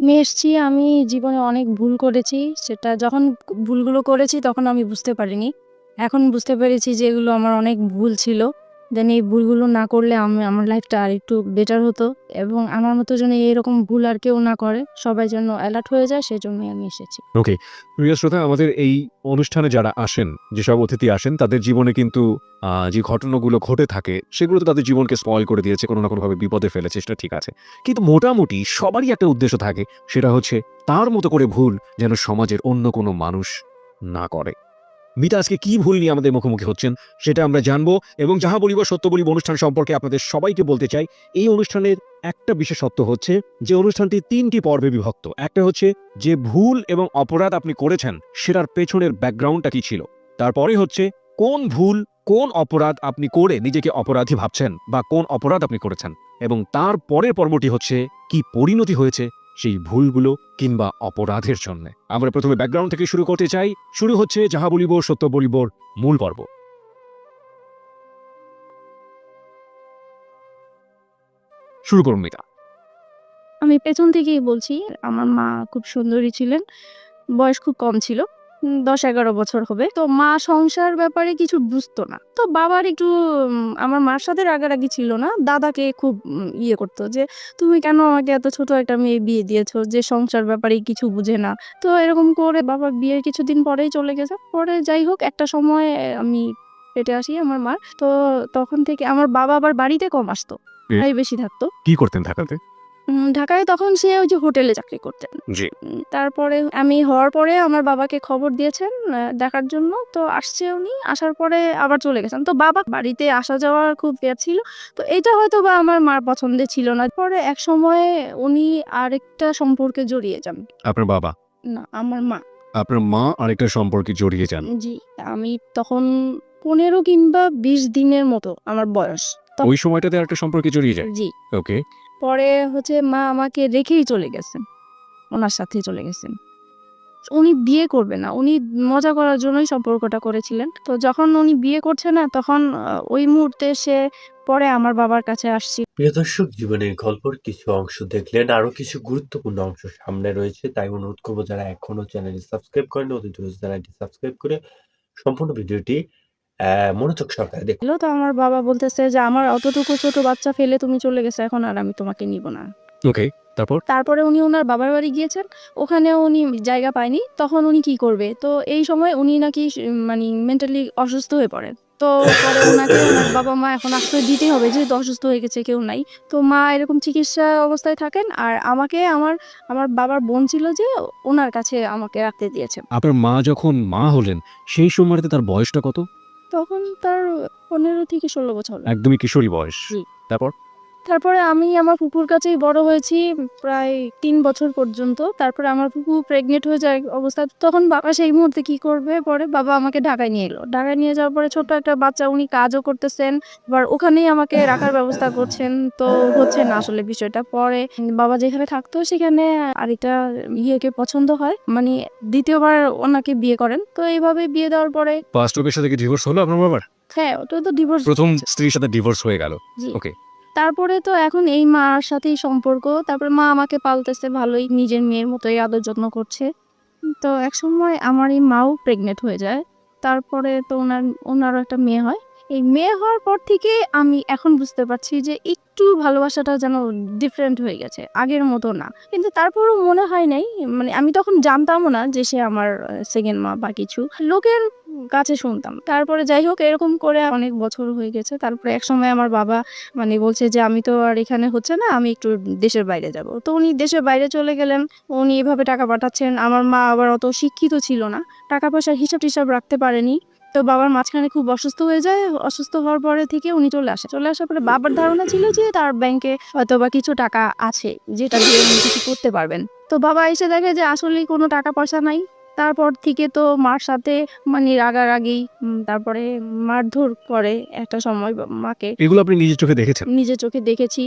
নিয়ে এসছি। আমি জীবনে অনেক ভুল করেছি। সেটা যখন ভুলগুলো করেছি তখন আমি বুঝতে পারিনি। এখন বুঝতে পেরেছি যে এগুলো আমার অনেক ভুল ছিল। দেন এই ভুলগুলো না করলে আমার লাইফটা আরেকটু বেটার হতো এবং আমার মতো যেন এরকম ভুল আর কেউ না করে। সবাই যেন এলার্ট হয়ে যায় সেজন্যই আমি এসেছি। ওকে। প্রিয় শ্রোতা, আমাদের এই অনুষ্ঠানে যারা আসেন, যেসব অতিথি আসেন তাদের জীবনে কিন্তু যে ঘটনাগুলো ঘটে থাকে সেগুলো তো তাদের জীবনকে স্পয়েল করে দিয়েছে, কোনো না কোনোভাবে বিপদে ফেলেছে, সেটা ঠিক আছে। কিন্তু মোটামুটি সবারই একটা উদ্দেশ্য থাকে, সেটা হচ্ছে তার মতো করে ভুল যেন সমাজের অন্য কোনো মানুষ না করে। মিতা আজকে কি ভুল নিয়ে আমাদের মুখোমুখি হচ্ছেন সেটা আমরা জানবো, এবং যাহা বলিব সত্য বলিব অনুষ্ঠান সম্পর্কে আপনাদের সবাইকে বলতে চাই, এই অনুষ্ঠানের একটা বিশেষত্ব হচ্ছে যে অনুষ্ঠানটি ৩টি পর্বে বিভক্ত। একটা হচ্ছে যে ভুল এবং অপরাধ আপনি করেছেন সেটার পেছনের ব্যাকগ্রাউন্ডটা কি ছিল, তারপরে হচ্ছে কোন ভুল কোন অপরাধ আপনি করে নিজেকে অপরাধী ভাবছেন বা কোন অপরাধ আপনি করেছেন, এবং তার পরের পর্বটি হচ্ছে কি পরিণতি হয়েছে সেই ভুলগুলো কিংবা অপরাধের জন্য। আমরা প্রথমে ব্যাকগ্রাউন্ড থেকে শুরু করতে চাই। শুরু হচ্ছে যাহা বলিব সত্য বলিবর মূল পর্ব। শুরু করুন মিতা। আমি পেছন থেকেই বলছি। আমার মা খুব সুন্দরী ছিলেন। বয়স খুব কম ছিল। ১০-১১ বছর হবে। তো মা সংসার ব্যাপারে কিছু বুঝতো না। তো বাবার একটু আমার মার সাথে রাগারাগি ছিল না। দাদাকে খুব ইয়ে করত যে, "তুমি কেন আমাকে এত ছোট একটা মেয়ে বিয়ে দিয়েছো যে সংসার ব্যাপারে কিছু বুঝে না?" তো এরকম করে বাবা বিয়ের কিছুদিন পরেই চলে গেছে। পরে যাই হোক একটা সময় আমি পেটে আসি আমার মার। তো তখন থেকে আমার বাবা আবার বাড়িতে কম আসতো। ভাই বেশি থাকতো। কি করতেন ঢাকাতে? ঢাকায় তখন সে ওই যে হোটেলে চাকরি করতেন। জি। তারপরে আমি হওয়ার পরে আমার বাবাকে খবর দিয়েছেন দেখার জন্য। তো আসছে উনি। আসার পরে আবার চলে গেছেন। তো বাবা বাড়িতে আসা যাওয়ার খুব ছিল। তো এইটা হয়তোবা আমার মার পছন্দের ছিল না। পরে একসময়ে উনি আরেকটা সম্পর্কে জড়িয়ে যান। আপনার বাবা? না, আমার মা। আপনার মা আরেকটা সম্পর্কে জড়িয়ে যান। জি। আমি তখন ১৫ কিংবা ২০ দিনের মতো আমার বয়স। ওই সময়টাতে আরেকটা সম্পর্কে জড়িয়ে যায়? জি। ওকে। পরে হচ্ছে মা আমাকে রেখেই চলে গেছেন। উনার সাথেই চলে গেছেন। উনি বিয়ে করবে না। উনি মজা করার জন্যই সম্পর্কটা করেছিলেন। তো যখন উনি বিয়ে করছে না তখন ওই মুহূর্তে সে পরে আমার বাবার কাছে আসছি। প্রিয় দর্শক, জীবনের গল্পের কিছু অংশ দেখলেন, আরো কিছু গুরুত্বপূর্ণ অংশ সামনে রয়েছে। তাই অনুরোধ করবো যারা এখনো চ্যানেলটি সাবস্ক্রাইব করেনি অতি দ্রুত চ্যানেলটি সাবস্ক্রাইব করে সম্পূর্ণ ভিডিওটি মনোযোগ সহকারে দেখুন। তো আমার বাবা বলতেছে যে, "আমার অতটুকু ছোট বাচ্চা ফেলে তুমি চলে গেছো এখন আর আমি তোমাকে নিব না।" ওকে, তারপর? তারপরে উনি উনার বাবার বাড়ি গিয়েছেন। ওখানেও উনি জায়গা পায়নি। তখন উনি কি করবে? তো এই সময় উনি নাকি মানি মেন্টালি অসুস্থ হয়ে পড়েন। তো পরে উনাকে উনার বাবা-মা এখন আশ্রয় দিতেই হবে যেহেতু অসুস্থ হয়ে গেছে, কেউ নাই। তো মা এরকম চিকিৎসা অবস্থায় থাকেন। আর আমাকে আমার বাবার বোন ছিল যে উনার কাছে আমাকে রাখতে দিয়েছে। আপনার মা যখন মা হলেন সেই সময়টাতে তার বয়সটা কত? তখন তার ১৫ থেকে ১৬ বছর। একদমই কিশোরী বয়স। জি। তারপর? তারপরে আমি আমার ফুপুর কাছেই বড় হয়েছি প্রায় ৩ বছর পর্যন্ত। তারপরে আমার ফুপু প্রেগনেন্ট হয়ে যায় অবস্থায়। তখন বাবা সেই মুহূর্তে কি করবে? পরে বাবা আমাকে ঢাকায় নিয়ে এলো। ঢাকায় নিয়ে যাওয়ার পরে ছোট্ট একটা বাচ্চা উনি কাজও করতেছেন। আবার ওখানেই আমাকে রাখার ব্যবস্থা করছেন। তো হচ্ছে না আসলে বিষয়টা। পরে বাবা যেখানে থাকতো সেখানে আরেকটা ইয়েকে পছন্দ হয়। মানে ২য় বার ওনাকে বিয়ে করেন। তো এইভাবে বিয়ে দেওয়ার পরে ফার্স্ট ওয়াইফের সাথে কি ডিভোর্স হলো আপনার বাবার? হ্যাঁ, ওটা তো ডিভোর্স। প্রথম স্ত্রীর সাথে ডিভোর্স হয়ে গেল। জি। ওকে। তারপরে তো এখন এই মার সাথেই সম্পর্ক। তারপরে মা আমাকে পালতেছে ভালোই, নিজের মেয়ের মতোই আদর যত্ন করছে। তো একসময় আমার এই মাও প্রেগনেন্ট হয়ে যায়। তারপরে তো উনারও একটা মেয়ে হয়। এই মেয়ে হওয়ার পর থেকে আমি এখন বুঝতে পারছি যে একটু ভালোবাসাটা যেন ডিফারেন্ট হয়ে গেছে। আগের মতো না। কিন্তু তারপরেও মনে হয় নাই, মানে আমি তখন জানতামও না যে সে আমার সেকেন্ড মা বা কিছু। লোকের কাছে শুনতাম। তারপরে যাই হোক এরকম করে অনেক বছর হয়ে গেছে। তারপরে একসময় আমার বাবা মানে বলছে যে, "আমি তো আর এখানে হচ্ছে না, আমি একটু দেশের বাইরে যাব।" তো উনি দেশের বাইরে চলে গেলেন। উনি এভাবে টাকা পাঠাচ্ছেন। আমার মা আবার অত শিক্ষিত ছিল না। টাকা-পয়সার হিসাব-টিসাব রাখতে পারেনি। তো বাবার মাঝখানে খুব অসুস্থ হয়ে যায়। অসুস্থ হওয়ার পরে থেকে উনি চলে আসে। চলে আসার পরে বাবার ধারণা ছিল যে তার ব্যাংকে হয়তোবা কিছু টাকা আছে, যেটা দিয়ে উনি কিছু করতে পারবেন। তো বাবা এসে দেখে যে আসলেই কোনো টাকা-পয়সা নাই। তারপর থেকে তো মার সাথে মানে রাগারাগি, তারপরে মারধর করে একটা সময় মাকে। এগুলো আপনি নিজের চোখে দেখেছেন? নিজের চোখে দেখেছি।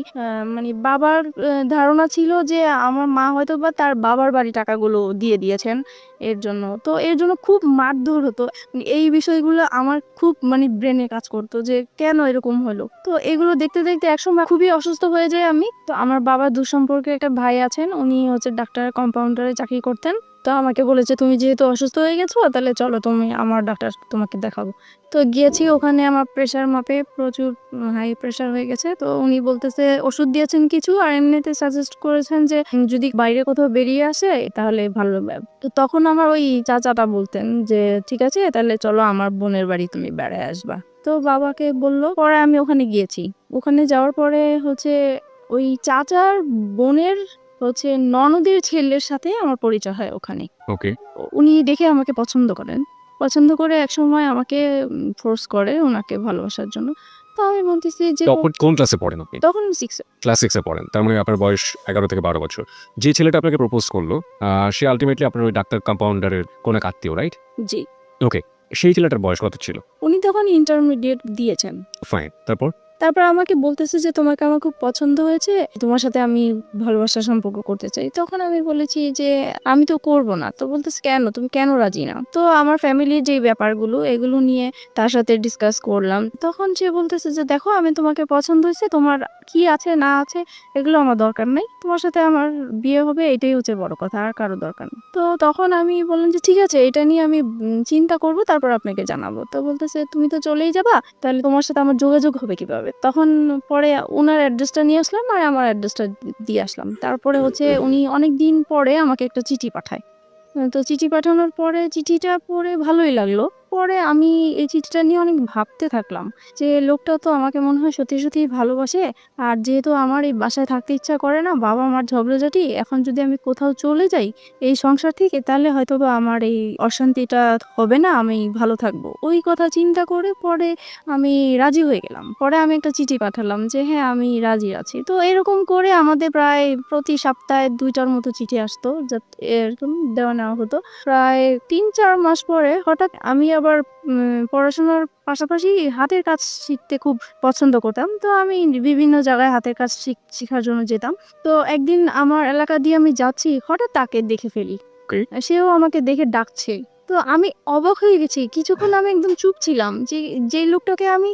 মানে বাবার ধারণা ছিল যে আমার মা হয়তোবা তার বাবার বাড়ি টাকাগুলো দিয়ে দিয়েছেন এর জন্য। তো এর জন্য খুব মারধর হতো। এই বিষয়গুলো আমার খুব মানে ব্রেনে কাজ করতো যে কেন এরকম হলো? তো এগুলো দেখতে, দেখতে একসময় খুবই অসুস্থ হয়ে যাই আমি। তো আমার বাবার দূরসম্পর্কের একটা ভাই আছেন, উনি হচ্ছে ডাক্তার কম্পাউন্ডারে চাকরি করতেন। তো আমাকে বলেছে, "তুমি যেহেতু অসুস্থ হয়ে গেছো তাহলে চলো তুমি আমার ডাক্তার তোমাকে দেখাবো।" তো গিয়েছি, ওখানে আমার প্রেশার মাপে প্রচুর হাই প্রেশার হয়ে গেছে। তো উনি বলতেছে ওষুধ দিয়েছেন কিছু, আর এমনিতে সাজেস্ট করেছেন যে যদি বাইরে কোথাও বেরিয়ে আসে তাহলে ভালো হবে। তো তখন আমার ওই চাচাটা বলতেন যে ঠিক আছে তাহলে চলো আমার বোনের বাড়ি তুমি বেড়ায় আসবা। তো বাবাকে বললো, পরে আমি ওখানে গিয়েছি। ওখানে যাওয়ার পরে হচ্ছে ওই চাচার বোনের হচ্ছে ননদের ছেলের সাথে আমার পরিচয় হয় ওখানে। ওকে। উনি দেখে আমাকে পছন্দ করেন। পছন্দ করে একসময় আমাকে ফোর্স করে উনাকে ভালোবাসার জন্য। তো আমি বলতেছি যে তখন কোন ক্লাসে পড়েন আপনি? তখন 6 এ। ক্লাস 6 এ পড়েন। তার মানে আপনার বয়স 11 থেকে 12 বছর। যে ছেলেটা আপনাকে প্রপোজ করলো, সে আল্টিমেটলি আপনার ওই ডাক্তার কম্পাউন্ডারের কোনো এক আত্মীয়, রাইট? জি। ওকে। সেই ছেলেটার বয়স কত ছিল? উনি তখন ইন্টারমিডিয়েট দিয়েছেন। ফাইন। তারপর? তারপর আমাকে বলতেছে যে তোমাকে আমার খুব পছন্দ হয়েছে, তোমার সাথে আমি ভালোবাসার সম্পর্ক করতে চাই। তখন আমি বলেছি যে আমি তো করব না। তো বলতেছে কেন? তুমি কেন রাজি না? তো আমার ফ্যামিলির যে ব্যাপারগুলো এগুলো নিয়ে তার সাথে ডিসকাস করলাম। তখন সে বলতেছে যে দেখো আমি তোমাকে পছন্দ হয়েছে, তোমার কি আছে না আছে এগুলো আমার দরকার নাই। তোমার সাথে আমার বিয়ে হবে এটাই হচ্ছে বড় কথা, আর কারো দরকার নেই। তো তখন আমি বললাম যে ঠিক আছে এটা নিয়ে আমি চিন্তা করব, তারপর আপনাকে জানাবো। তো বলতেছে তুমি তো চলেই যাবা, তাহলে তোমার সাথে আমার যোগাযোগ হবে কিভাবে? তখন পরে উনার অ্যাড্রেসটা নিয়ে আসলাম আর আমার অ্যাড্রেসটা দিয়ে আসলাম। তারপরে হচ্ছে উনি অনেকদিন পরে আমাকে একটা চিঠি পাঠায়। তো চিঠি পাঠানোর পরে চিঠিটা পড়ে ভালোই লাগলো। পরে আমি এই চিঠিটা নিয়ে অনেক ভাবতে থাকলাম যে লোকটা তো আমাকে মনে হয় সত্যি, সত্যিই ভালোবাসে। আর যেহেতু আমার এই বাসায় থাকতে ইচ্ছা করে না, বাবা-মার ঝগড়াঝাটি, এখন যদি আমি কোথাও চলে যাই এই সংসার থেকে তাহলে হয়তোবা আমার এই অশান্তিটা হবে না, আমি ভালো থাকবো। ওই কথা চিন্তা করে পরে আমি রাজি হয়ে গেলাম। পরে আমি একটা চিঠি পাঠালাম যে হ্যাঁ, আমি রাজি আছি। তো এরকম করে আমাদের প্রায় প্রতি সপ্তাহে ২ টার মতো চিঠি আসতো, এরকম দেওয়া নেওয়া হতো। প্রায় ৩-৪ মাস পরে হঠাৎ আমি আবার পড়াশোনার পাশাপাশি হাতের কাজ শিখতে খুব পছন্দ করতাম। তো আমি বিভিন্ন জায়গায় হাতের কাজ শিখার জন্য যেতাম। তো একদিন আমার এলাকা দিয়ে আমি যাচ্ছি, হঠাৎ তাকে দেখে ফেলি। ওকে। সেও আমাকে দেখে ডাকছে। তো আমি অবাক হয়ে গেছি। কিছুক্ষণ আমি একদম চুপ ছিলাম যে, যেই লোকটাকে আমি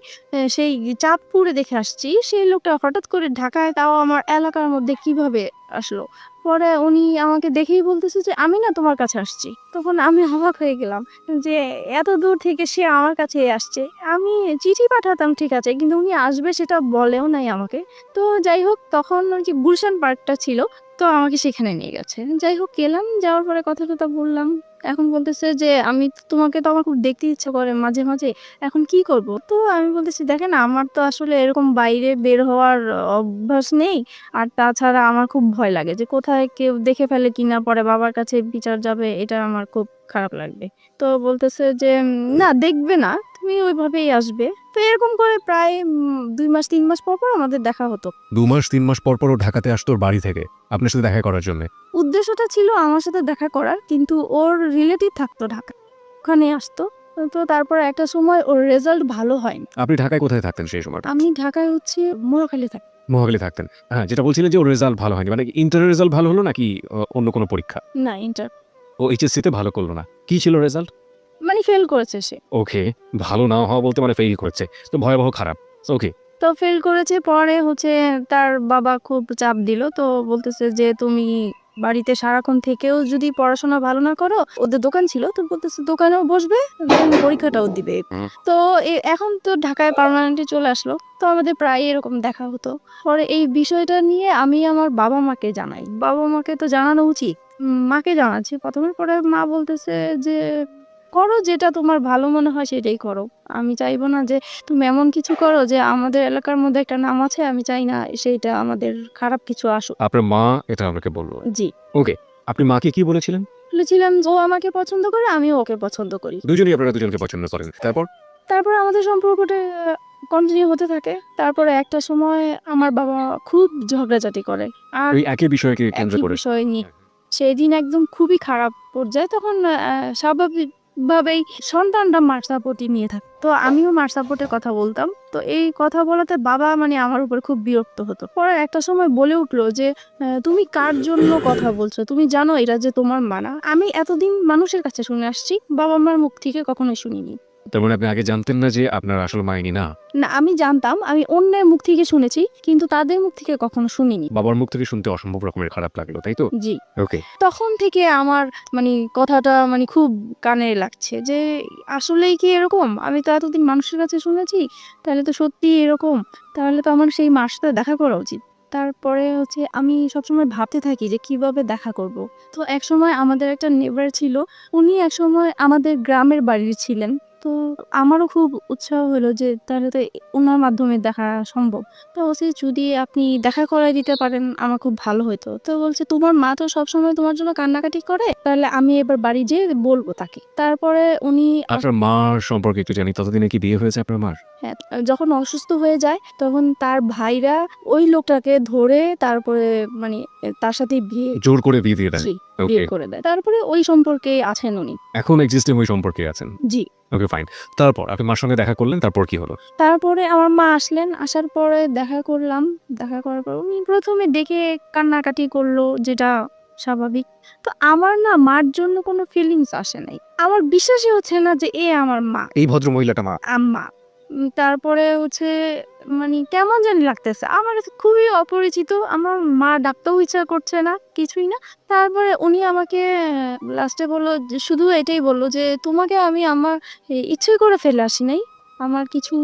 সেই চাঁদপুরে দেখে আসছি, সেই লোকটা হঠাৎ করে ঢাকায়, তাও আমার এলাকার মধ্যে কিভাবে আসলো? পরে উনি আমাকে দেখেই বলতেছে যে, "আমি না তোমার কাছে আসছি।" তখন আমি অবাক হয়ে গেলাম যে এত দূর থেকে সে আমার কাছেই আসছে। আমি চিঠি পাঠাতাম ঠিক আছে, কিন্তু উনি আসবে সেটা বলেও নাই আমাকে। তো যাই হোক, তখন ওই যে গুলশান পার্কটা ছিল, তো আমাকে সেখানে নিয়ে গেছে। যাই হোক গেলাম, যাওয়ার পরে কথা-টথা বললাম। এখন বলতেছে যে, "আমি তো তোমাকে তো আমার খুব দেখতে ইচ্ছা করে মাঝে, মাঝে। এখন কি করব?" তো আমি বলতেছি, "দেখেন আমার তো আসলে এরকম বাইরে বের হওয়ার অভ্যাস নেই। আর তাছাড়া আমার খুব ভয় লাগে যে কোথায় কেউ দেখে ফেলে কিনা, পরে বাবার কাছে বিচার যাবে, এটা আমার খুব খারাপ লাগবে।" তো বলতেছে যে, "না দেখবে না, তুমি ওইভাবেই আসবে।" তো এরকম করে প্রায় ২ মাস ৩ মাস পর, পর আমাদের দেখা হতো। ২ মাস ৩ মাস পর ও ঢাকাতে আসতো ওর বাড়ি থেকে আপনার সাথে দেখা করার জন্যে। উদ্দেশ্যটা ছিল আমার সাথে দেখা করার, কিন্তু ওর রিলেটিভ থাকতো ঢাকায়। ওখানে আসতো। তো তারপরে একটা সময় ওর রেজাল্ট ভালো হয়নি। আপনি ঢাকায় কোথায় থাকতেন সেই সময়টা? আমি ঢাকায় হচ্ছে মহাখালী থাকি। মহাখালী থাকতেন। হ্যাঁ, যেটা বলছিলেন যে ওর রেজাল্ট ভালো হয়নি। মানে ইন্টারের রেজাল্ট ভালো হলো নাকি অন্য কোনো পরীক্ষা? না, ইন্টার। ও এইচএসসি তে ভালো করলো না। কি ছিল রেজাল্ট? মানে ফেল করেছে সে। ওকে। ভালো না হওয়া বলতে মানে ফেইল করেছে। তো ভয়াবহ খারাপ। ওকে। তো ফেল করেছে, পরে হচ্ছে তার বাবা খুব চাপ দিল। তো বলতেছে যে তুমি বাড়িতে সারাক্ষণ থেকেও যদি পড়াশোনা ভালো না করো, ওদের দোকান ছিল, তো বলতেছে দোকানেও বসবে, দেন পরীক্ষাটাও দিবে। হুম। তো এখন তো ঢাকায় পার্মানেন্টলি চলে আসলো। তো আমাদের প্রায় এরকম দেখা হতো। পরে এই বিষয়টা নিয়ে আমি আমার বাবা মাকে জানাই। বাবা মাকে তো জানানো উচিত। মাকে জানাচ্ছি ১ম এ, পরে মা বলতেছে যে করো যেটা তোমার ভালো মনে হয় সেটাই করো। আমি চাইবো না যে তুমি এমন কিছু করো যে আমাদের এলাকার মধ্যে একটা নাম আছে, আমি চাই না সেইটা আমাদের খারাপ কিছু আসুক। আপনার মা এটা আপনাকে বলল। জি। ওকে। আপনি মাকে কি বলেছিলেন? বলেছিলাম যে ও আমাকে পছন্দ করে, আমিও ওকে পছন্দ করি। দুজনেই আপনারা দুজনকে পছন্দ করেন। তারপর? তারপরে আমাদের সম্পর্কটা কন্টিনিউ হতে থাকে। তারপরে একটা সময় আমার বাবা খুব ঝগড়াঝাটি করে। আর ওই একই বিষয়কে কেন্দ্র একই করে। বিষয় নিয়ে। সেদিন একদম খুবই খারাপ পর্যায়ে তখন স্বাভাবিকভাবেই সন্তানরা মার সাপোর্টই নিয়ে থাকে। তো আমিও মার সাপোর্টের কথা বলতাম। তো এই কথা বলাতে বাবা মানে আমার উপর খুব বিরক্ত হতো। পরে একটা সময় বলে উঠলো যে, "তুমি কার জন্য কথা বলছো? তুমি জানো এটা যে তোমার মা না?" আমি এতদিন মানুষের কাছে শুনে আসছি, বাবা-মার মুখ থেকে কখনোই শুনিনি। তার মানে আপনি আগে জানতেন না যে আপনার আসল মা ইনি না? না, আমি জানতাম, আমি অন্যের মুখ থেকে শুনেছি, কিন্তু তাদের মুখ থেকে কখনো শুনিনি। বাবার মুখ থেকে শুনতে অসম্ভব রকমের খারাপ লাগলো, তাই তো? জি। ওকে। তখন থেকে আমার কথাটা খুব কানে লাগছে যে আসলেই কি এরকম? আমি তো এতদিন মানুষের কাছে শুনেছি, তাহলে তো সত্যিই এরকম। তাহলে তো আমার সেই মার সাথে দেখা করা উচিত। তারপরে আমি সবসময় ভাবতে থাকি যে কিভাবে দেখা করব। তো একসময় আমাদের একটা নেইবার ছিল, উনি একসময় আমাদের গ্রামের বাড়ির ছিলেন। তো আমারও খুব উৎসাহ হলো যে তাহলে তো উনার মাধ্যমে দেখা সম্ভব। তো বলছি যদি আপনি দেখা করায় দিতে পারেন আমার খুব ভালো হতো। তো বলছে তোমার মা তো সবসময় তোমার জন্য কান্নাকাটি করে, তাহলে আমি এবার বাড়ি যেয়ে বলবো তাকে। তারপরে উনি আপনার মার সম্পর্কে একটু জানি। ততদিনে কি বিয়ে হয়েছে আপনার মার? হ্যাঁ, যখন অসুস্থ হয়ে যায় তখন তার ভাইরা ওই লোকটাকে ধরে তারপরে তার সাথে বিয়ে জোর করে বিয়ে দিয়ে দেন? জি, ওকে। বিয়ে করে দেয়। তারপরে ওই সম্পর্কে আছেন উনি। এখন এক্সিস্টিং ওই সম্পর্কে আছেন? জি। ওকে, ফাইন। তারপর আপনি মার সঙ্গে দেখা করলেন, তারপর কি হলো? তারপরে আমার মা আসলেন। আসার পরে দেখা করলাম। দেখা করার পর উনি ১ম এ দেখে কান্নাকাটি করলো, যেটা স্বাভাবিক। তো আমার না মার জন্য কোনো ফিলিংস আসে নাই। আমার বিশ্বাসই হচ্ছে না যে এ আমার মা। এই ভদ্র মহিলাটা মা? আম্মা। তারপরে কেমন জানি লাগতেছে। আমার কাছে খুবই অপরিচিত। আমার মা ডাকতেও ইচ্ছা করছে না, কিছুই না। তারপরে উনি আমাকে লাস্টে বলল যে শুধু এটাই বলল যে, "তোমাকে আমি আমার ইচ্ছে করে ফেলে আসি নাই। আমার কিছু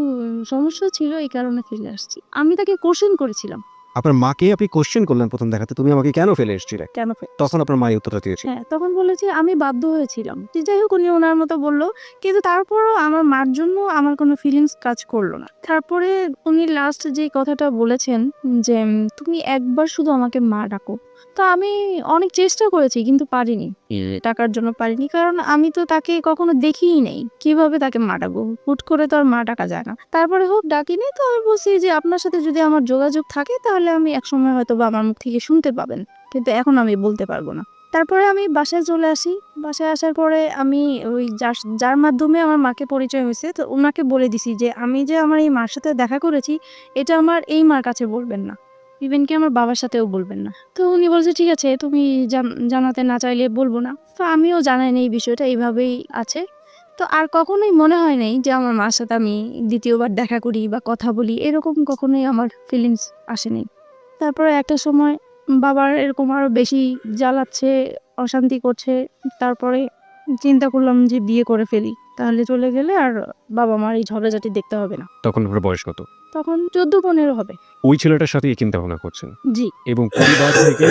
সমস্যা ছিল এই কারণে ফেলে আসছি।" আমি তাকে কোয়েশ্চেন করেছিলাম। আপনার মাকে আপনি কোয়েশ্চেন করলেন ১ম দেখাতে, "তুমি আমাকে কেন ফেলে এসেছিলে?" কেন ফেলে তখন আপনার মা এই উত্তরটা দিয়েছে। হ্যাঁ, তখন বলেছে আমি বাধ্য হয়েছিলাম। যাই হোক উনি ওনার মতো বলল। কিন্তু তারপরও আমার মার জন্য আমার কোনো ফিলিংস কাজ করল না। তারপরে উনি লাস্ট যে কথাটা বলেছেন যে, "তুমি একবার শুধু আমাকে মা ডাকো।" তো আমি অনেক চেষ্টা করেছি কিন্তু পারিনি। ডাকার জন্য পারিনি। কারণ আমি তো তাকে কখনো দেখিই নাই। কিভাবে তাকে মা ডাকবো? হুট করে তো আর মা ডাকা যায় না। তারপরে হোক ডাকিনি। তো আমি বলছি যে, "আপনার সাথে যদি আমার যোগাযোগ থাকে তাহলে আমি একসময় হয়তোবা আমার মুখ থেকে শুনতে পাবেন। কিন্তু এখন আমি বলতে পারব না।" তারপরে আমি বাসায় চলে আসি। বাসায় আসার পরে আমি ওই যার মাধ্যমে আমার মাকে পরিচয় হইছে, তো উনাকে বলে দিছি যে, "আমি যে আমার এই মার সাথে দেখা করেছি, এটা আমার এই মার কাছে বলবেন না। ইভেন কি আমার বাবার সাথেও বলবেন না।" তো উনি বলছে, "ঠিক আছে, তুমি জানাতে না চাইলে বলবো না।" তো আমিও জানাই নাই, এই বিষয়টা এইভাবেই আছে। তো আর কখনোই মনে হয় নাই যে আমার মার সাথে আমি ২য় বার দেখা করি বা কথা বলি, এরকম কখনোই আমার ফিলিংস আসে নাই। তারপরে একটা সময় বাবার এরকম আরো বেশি জ্বালাচ্ছে, অশান্তি করছে। তারপরে চিন্তা করলাম যে বিয়ে করে ফেলি। তাহলে চলে গেলে আর বাবা-মার এই ঝগড়াঝাটি দেখতে হবে না। তখন আপনার বয়স কত? তখন ১৪-১৫ হবে। ওই ছেলেটার সাথেই চিন্তা ভাবনা করছেন জি, এবং পরিবার থেকে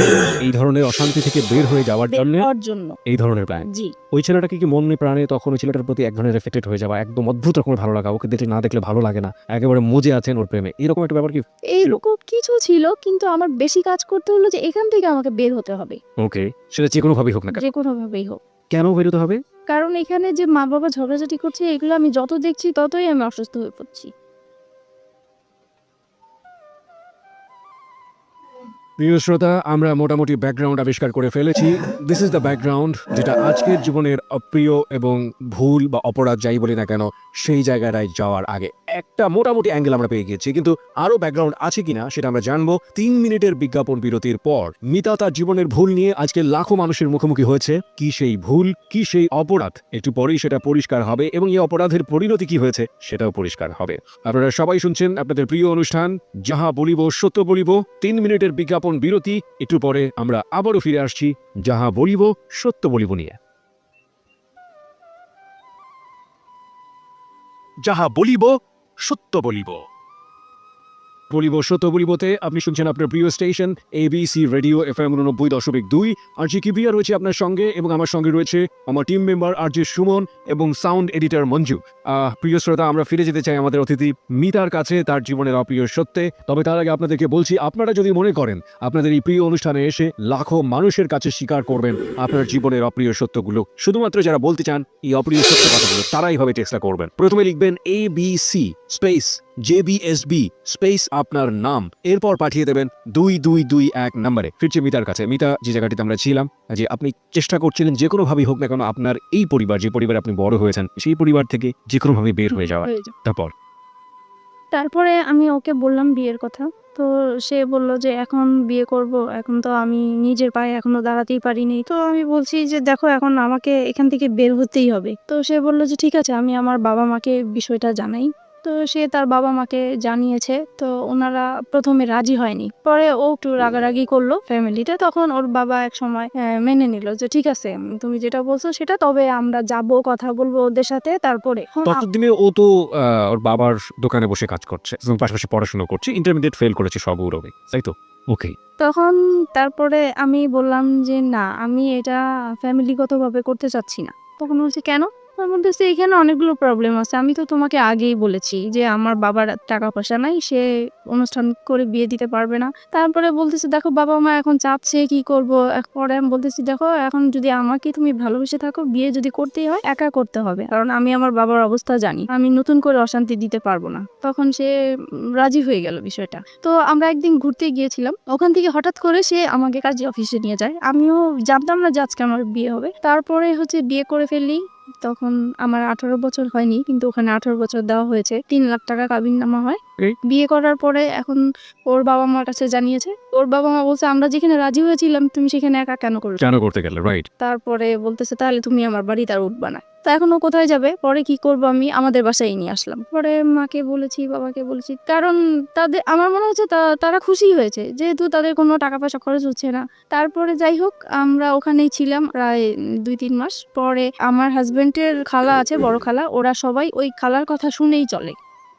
এই ধরনের অশান্তি থেকে বের হয়ে যাওয়ার বের জন্য হওয়ার জন্য। এই ধরনের প্ল্যান। জি। ওই ছেলেটাকে কি মনে প্রাণে তখন ওই ছেলেটার প্রতি এক ধরনের এফেক্টেড হয়ে যাওয়া, একদম অদ্ভুত রকমের ভালো লাগা, ওকে দেখলে না দেখলে ভালো লাগে না, একেবারে মজে আছেন ওর প্রেমে, এরকম একটা ব্যাপার কি? এইরকম কিছু ছিল, কিন্তু আমার বেশি কাজ করতে হলো যে এখান থেকে আমাকে বের হতে হবে। ওকে, সেটা যে কোনোভাবেই হোক না কেন। যেকোনোভাবেই হোক। কেন বেরোতে হবে? কারণ এখানে যে মা-বাবা ঝগড়াঝাটি করছে, এগুলো আমি যত দেখছি ততই আমি অসুস্থ হয়ে পড়ছি। প্রিয় শ্রোতা, আমরা মোটামুটি ব্যাকগ্রাউন্ড আবিষ্কার করে ফেলেছি। দিস ইজ দ্য ব্যাকগ্রাউন্ড যেটা আজকের জীবনের অপ্রিয় এবং ভুল বা অপরাধ যাই বলি না কেন সেই জায়গাটায় যাওয়ার আগে একটা মোটামুটি অ্যাঙ্গেল আমরা পেয়ে গেছি, কিন্তু আরো ব্যাকগ্রাউন্ড আছে কিনা সেটা আমরা জানবো ৩ মিনিটের বিজ্ঞাপন বিরতির পর। মিতা তার জীবনের ভুল নিয়ে আজকে লাখো মানুষের মুখোমুখি হয়েছে। কি সেই ভুল, কি সেই অপরাধ, একটু পরেই সেটা পরিষ্কার হবে এবং এই অপরাধের পরিণতি কি হয়েছে সেটাও পরিষ্কার হবে। আপনারা সবাই শুনছেন আপনাদের প্রিয় অনুষ্ঠান যাহা বলিব সত্য বলিব। ৩ মিনিটের বিজ্ঞাপন বিরতি, একটু পরে আমরা আবারও ফিরে আসছি যাহা বলিব সত্য বলিব নিয়ে। যাহা বলিব সত্য বলিব। বলিব সত্য বলিবতে আপনি শুনছেন আপনার প্রিয় স্টেশন ABC রেডিও FM 89.2। আরজি কিবিয়া রয়েছে আপনার সঙ্গে এবং আমার সঙ্গে রয়েছে আমার টিম মেম্বার আরজি সুমন এবং সাউন্ড এডিটর মঞ্জু। প্রিয় শ্রোতা, আমরা ফিরে যেতে চাই আমাদের অতিথি মিতার কাছে তার জীবনের অপ্রিয় সত্যে। তবে তার আগে আপনাদেরকে বলছি, আপনারা যদি মনে করেন আপনাদের এই প্রিয় অনুষ্ঠানে এসে লাখো মানুষের কাছে স্বীকার করবেন আপনার জীবনের অপ্রিয় সত্যগুলো, শুধুমাত্র যারা বলতে চান এই অপ্রিয় সত্য কথাগুলো তারাই হবে টেক্সটটা করবেন। প্রথমে লিখবেন ABC স্পেস JBSB স্পেস আপনার নাম, এরপর পাঠিয়ে দেবেন 2221 নম্বরে। ফিরছে মিতার কাছে। মিতা, যে জায়গাটিতে আমরা ছিলাম, যে আপনি চেষ্টা করছিলেন যে কোনোভাবেই হোক না কেন আপনার এই পরিবার, যে পরিবারে আপনি বড় হয়েছেন, সেই পরিবার থেকে যে কোনোভাবে বের হয়ে যাওয়া। হয়ে যাবে। তারপর তারপরে আমি ওকে বললাম বিয়ের কথা। তো সে বলল যে, "এখন বিয়ে করব। এখন তো আমি নিজের পায়ে এখনো দাঁড়াতেই পারিনি।" তো আমি বলছি যে, "দেখো এখন আমাকে এখান থেকে বের হতেই হবে।" তো সে বলল যে, "ঠিক আছে, আমি আমার বাবা-মাকে বিষয়টা জানাই।" তো সে তার বাবা-মাকে জানিয়েছে। তো ওনারা ১ম এ রাজি হয়নি। পরে ও একটু রাগারাগি করলো ফ্যামিলিতে। তখন ওর বাবা একসময় মেনে নিল যে, "ঠিক আছে, তুমি যেটা বলছো সেটা। তবে আমরা যাবো, কথা বলবো ওদের সাথে তারপরে।" ততদিনে ও তো ওর বাবার দোকানে বসে কাজ করছে এবং পাশাপাশি পড়াশোনা করছে, ইন্টারমিডিয়েট ফেল করেছে সগৌরবে, তাই তো? ওকে। তখন তারপরে আমি বললাম যে, "না, আমি এটা ফ্যামিলিগতভাবে করতে চাচ্ছি না।" তখন বলছে, "কেন?" আমি বলতেছি, "এখানে অনেকগুলো প্রবলেম আছে। আমি তো তোমাকে আগেই বলেছি যে আমার বাবার টাকা-পয়সা নাই। সে অনুষ্ঠান করে বিয়ে দিতে পারবে না।" তারপরে বলতেছে, "দেখো বাবা-মা এখন চাচ্ছে, কি করব?" পরে আমি বলতেছি, "দেখো এখন যদি আমাকে তুমি ভালোবেসে থাকো, বিয়ে যদি করতেই হয় একা করতে হবে। কারণ আমি আমার বাবার অবস্থা জানি। আমি নতুন করে অশান্তি দিতে পারবো না।" তখন সে রাজি হয়ে গেল বিষয়টা। তো আমরা একদিন ঘুরতে গিয়েছিলাম। ওখান থেকে হঠাৎ করে সে আমাকে কাজী অফিসে নিয়ে যায়। আমিও জানতাম না যে আজকে আমার বিয়ে হবে। তারপরে হচ্ছে বিয়ে করে ফেললি। তখন আমার 18 বছর হয়নি, কিন্তু ওখানে 18 বছর দেওয়া হয়েছে। ৩ লাখ টাকা কাবিননামা হয়। এই? বিয়ে করার পরে এখন ওর বাবা-মার কাছে জানিয়েছে। ওর বাবা-মা বলছে, "আমরা যেখানে রাজি হয়েছিলাম তুমি সেখানে একা কেন করলে?" কেন করতে গেলে? রাইট। তারপরে বলতেছে, "তাহলে তুমি আমার বাড়িতে আর উঠবা না।" তো এখন ও কোথায় যাবে? পরে কি করব আমি? আমাদের বাসায় নিয়ে আসলাম। পরে মাকে বলেছি, বাবাকে বলেছি। কারণ আমার মনে হচ্ছে তারা খুশি হয়েছে। যেহেতু তাদের কোনো টাকা-পয়সা খরচ হচ্ছে না। তারপরে যাই হোক, আমরা ওখানেই ছিলাম প্রায় ২-৩ মাস। পরে আমার হাসব্যান্ডের খালা আছে, বড় খালা। ওরা সবাই ওই খালার কথা শুনেই চলে।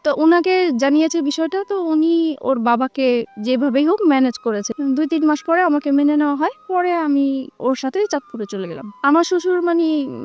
তো উনাকে জানিয়েছে বিষয়টা। তো উনি ওর বাবাকে যেভাবেই হোক ম্যানেজ করেছে। ২-৩ মাস পরে আমাকে মেনে নেওয়া হয়। পরে আমি ওর সাথে চাঁদপুরে চলে গেলাম। আমার শ্বশুর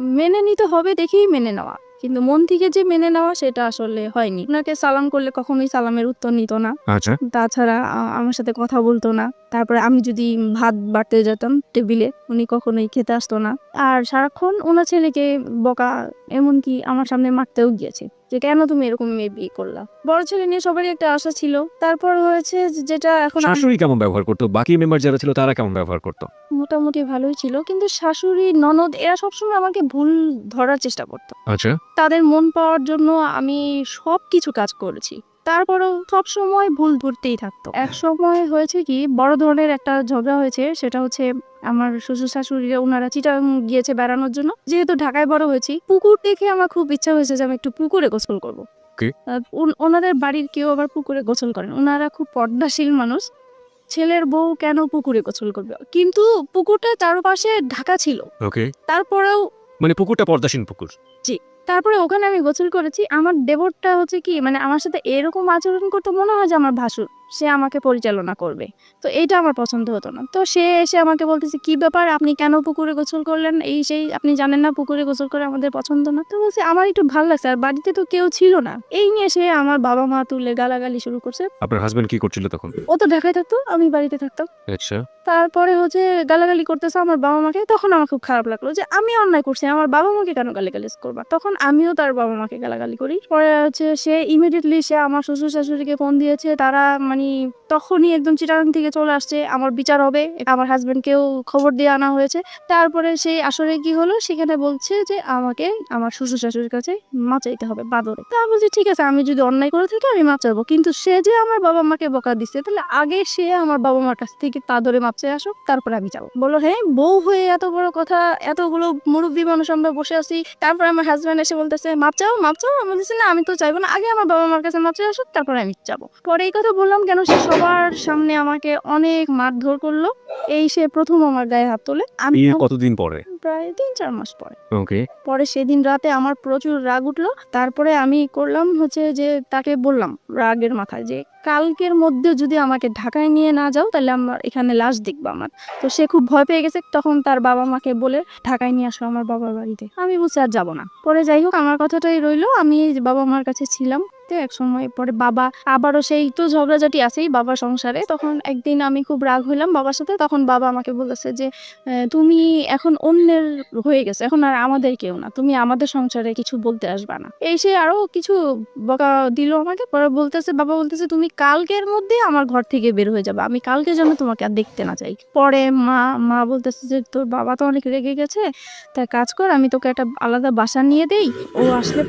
মেনে নিতে হবে দেখেই মেনে নেওয়া। কিন্তু মন থেকে যে মেনে নেওয়া সেটা আসলে হয়নি। উনাকে সালাম করলে কখনোই সালামের উত্তর নিত না। আচ্ছা। তাছাড়া আমার সাথে কথা বলতো না। তারপরে আমি যদি ভাত বাড়তে যেতাম টেবিলে, উনি কখনোই খেতে আসতো না। আর সারাক্ষণ ওনার ছেলেকে বকা, এমনকি আমার সামনে মারতেও গিয়েছে যে, "কেন তুমি এরকম মেয়ে বিয়ে করলা?" বড় ছেলে নিয়ে সবারই একটা আশা ছিল। তারপর হয়েছে যেটা এখন শাশুড়ি কেমন ব্যবহার করতো? বাকি মেম্বার যারা ছিল তারা কেমন ব্যবহার করতো? মোটামুটি ভালোই ছিল। কিন্তু শাশুড়ি, ননদ এরা সবসময় আমাকে ভুল ধরার চেষ্টা করত। আচ্ছা। তাদের মন পাওয়ার জন্য আমি সবকিছু কাজ করেছি। তারপরেও সবসময় ভুল ধরতেই থাকতো। একসময় হয়েছে কি, বড় ধরনের একটা ঝগড়া হয়েছে। সেটা হচ্ছে আমার শ্বশুর-শাশুড়িরা উনারা চিটাগাং গিয়েছে বেড়ানোর জন্য। যেহেতু ঢাকায় বড় হয়েছি, পুকুর দেখে আমার খুব ইচ্ছা হয়েছে যে আমি একটু পুকুরে গোসল করব। ওকে। ওনাদের বাড়ির কেউ আবার পুকুরে গোসল করেন। উনারা খুব পর্দাশীল মানুষ। ছেলের বউ কেন পুকুরে গোসল করবে? কিন্তু পুকুরটা চারপাশে ঢাকা ছিল। ওকে। তারপরেও মানে পুকুরটা পর্দাসীন পুকুর। জি। তারপরে ওখানে আমি গোসল করেছি। আমার দেবরটা হচ্ছে কি, আমার সাথে এরকম আচরণ করতে মনে হয় যে আমার ভাসুর। সে আমাকে পরিচালনা করবে। তো এইটা আমার পছন্দ হতো না। তো সে এসে আমাকে বলতেছে, "কি ব্যাপার? আপনি কেন পুকুরে গোসল করলেন? এই সেই আপনি জানেন না পুকুরে গোসল করে আমাদের পছন্দ না?" তো বলছি, "আমার একটু ভাল লাগছে। আর বাড়িতে তো কেউ ছিল না।" এই নিয়ে সে আমার বাবা-মা তুলে গালাগালি শুরু করছে। আপনার হাসব্যান্ড কি করছিল তখন? ও তো ঢাকায় থাকতো, আমি বাড়িতে থাকতাম। আচ্ছা। তারপরে হচ্ছে গালাগালি করতেছে আমার বাবা-মাকে। তখন আমার খুব খারাপ লাগলো যে আমি অন্যায় করছি। আমার বাবা-মাকে কেন গালিগালাজ করবা? তখন আমিও তার বাবা-মাকে গালাগালি করি। পরে হচ্ছে সে ইমিডিয়েটলি আমার শ্বশুর-শাশুড়িকে ফোন দিয়েছে। তারা তখনই একদম চিটাগাং থেকে চলে আসছে। আমার বিচার হবে। আমার হাসব্যান্ডকেও খবর দিয়ে আনা হয়েছে। তারপরে সেই আসরে কি হলো? সেখানে বলছে যে আমাকে আমার শ্বশুর-শাশুড়ির কাছে মাপ চাইতে হবে বাদরে। তা আমি বলছি, "ঠিক আছে, আমি যদি অন্যায় করে থাকি আমি মাপ চাইবো। কিন্তু সে যে আমার বাবা-মাকে বকা দিচ্ছে, তাহলে আগে সে আমার বাবা-মার কাছ থেকে তা ধরে মাপ চেয়ে আসুক, তারপরে আমি যাবো।" বলল, "হ্যাঁ, বউ হয়ে এত বড় কথা, এতগুলো মুরুব্বি মানুষ আমরা বসে আছি। তারপরে আমার হাসব্যান্ড এসে বলতেছে, 'মাপ চাও, মাপ চাও।' আমি বলতেছি, "না, আমি তো চাইবো না। আগে আমার বাবা-মার কাছে মাপ চেয়ে আসুক, তারপরে আমি যাবো।" পরে এই কথা বললাম কেন, সে সবার সামনে আমাকে অনেক মারধর করলো। এই সে ১ম আমার গায়ে হাত তোলে। আমি বিয়ে কতদিন পরে? প্রায় ৩-৪ মাস পরে। ওকে। পরে সেদিন রাতে আমার প্রচুর রাগ উঠলো। তারপরে আমি করলাম হচ্ছে যে তাকে বললাম রাগের মাথায় যে, "কালকের মধ্যে যদি আমাকে ঢাকায় নিয়ে না যাও তাহলে আমার এখানে লাশ দেখবা আমার।" তো সে খুব ভয় পেয়ে গেছে। তখন তার বাবা-মাকে বলে ঢাকায় নিয়ে আসলো আমার বাবার বাড়িতে। আমি বলছি আর যাব না। পরে যাই হোক, আমার কথাটাই রইলো। আমি বাবা-মার কাছে ছিলাম। তো এক সময় পরে বাবা আবারও সেই তো ঝগড়াঝাটি আছেই বাবার সংসারে। তখন একদিন আমি খুব রাগ হইলাম বাবার সাথে। তখন বাবা আমাকে বলেছে যে, তুমি এখন অন্যের হয়ে গেছো। এখন আর আমাদের কেউ না। তুমি আমাদের সংসারে কিছু বলতে আসবা না।" এই সে আরো কিছু বকা দিল আমাকে। পরে বাবা বলতেছে, "তুমি কালকের মধ্যে আমার ঘর থেকে বের হয়ে যাবা। আমি কালকে যেন তোমাকে আর দেখতে না চাই।" পরে মা বলতেছে যে, "তোর বাবা তো অনেক রেগে গেছে। তা কাজ কর, আমি তোকে একটা আলাদা বাসা নিয়ে দেই। ও আসলে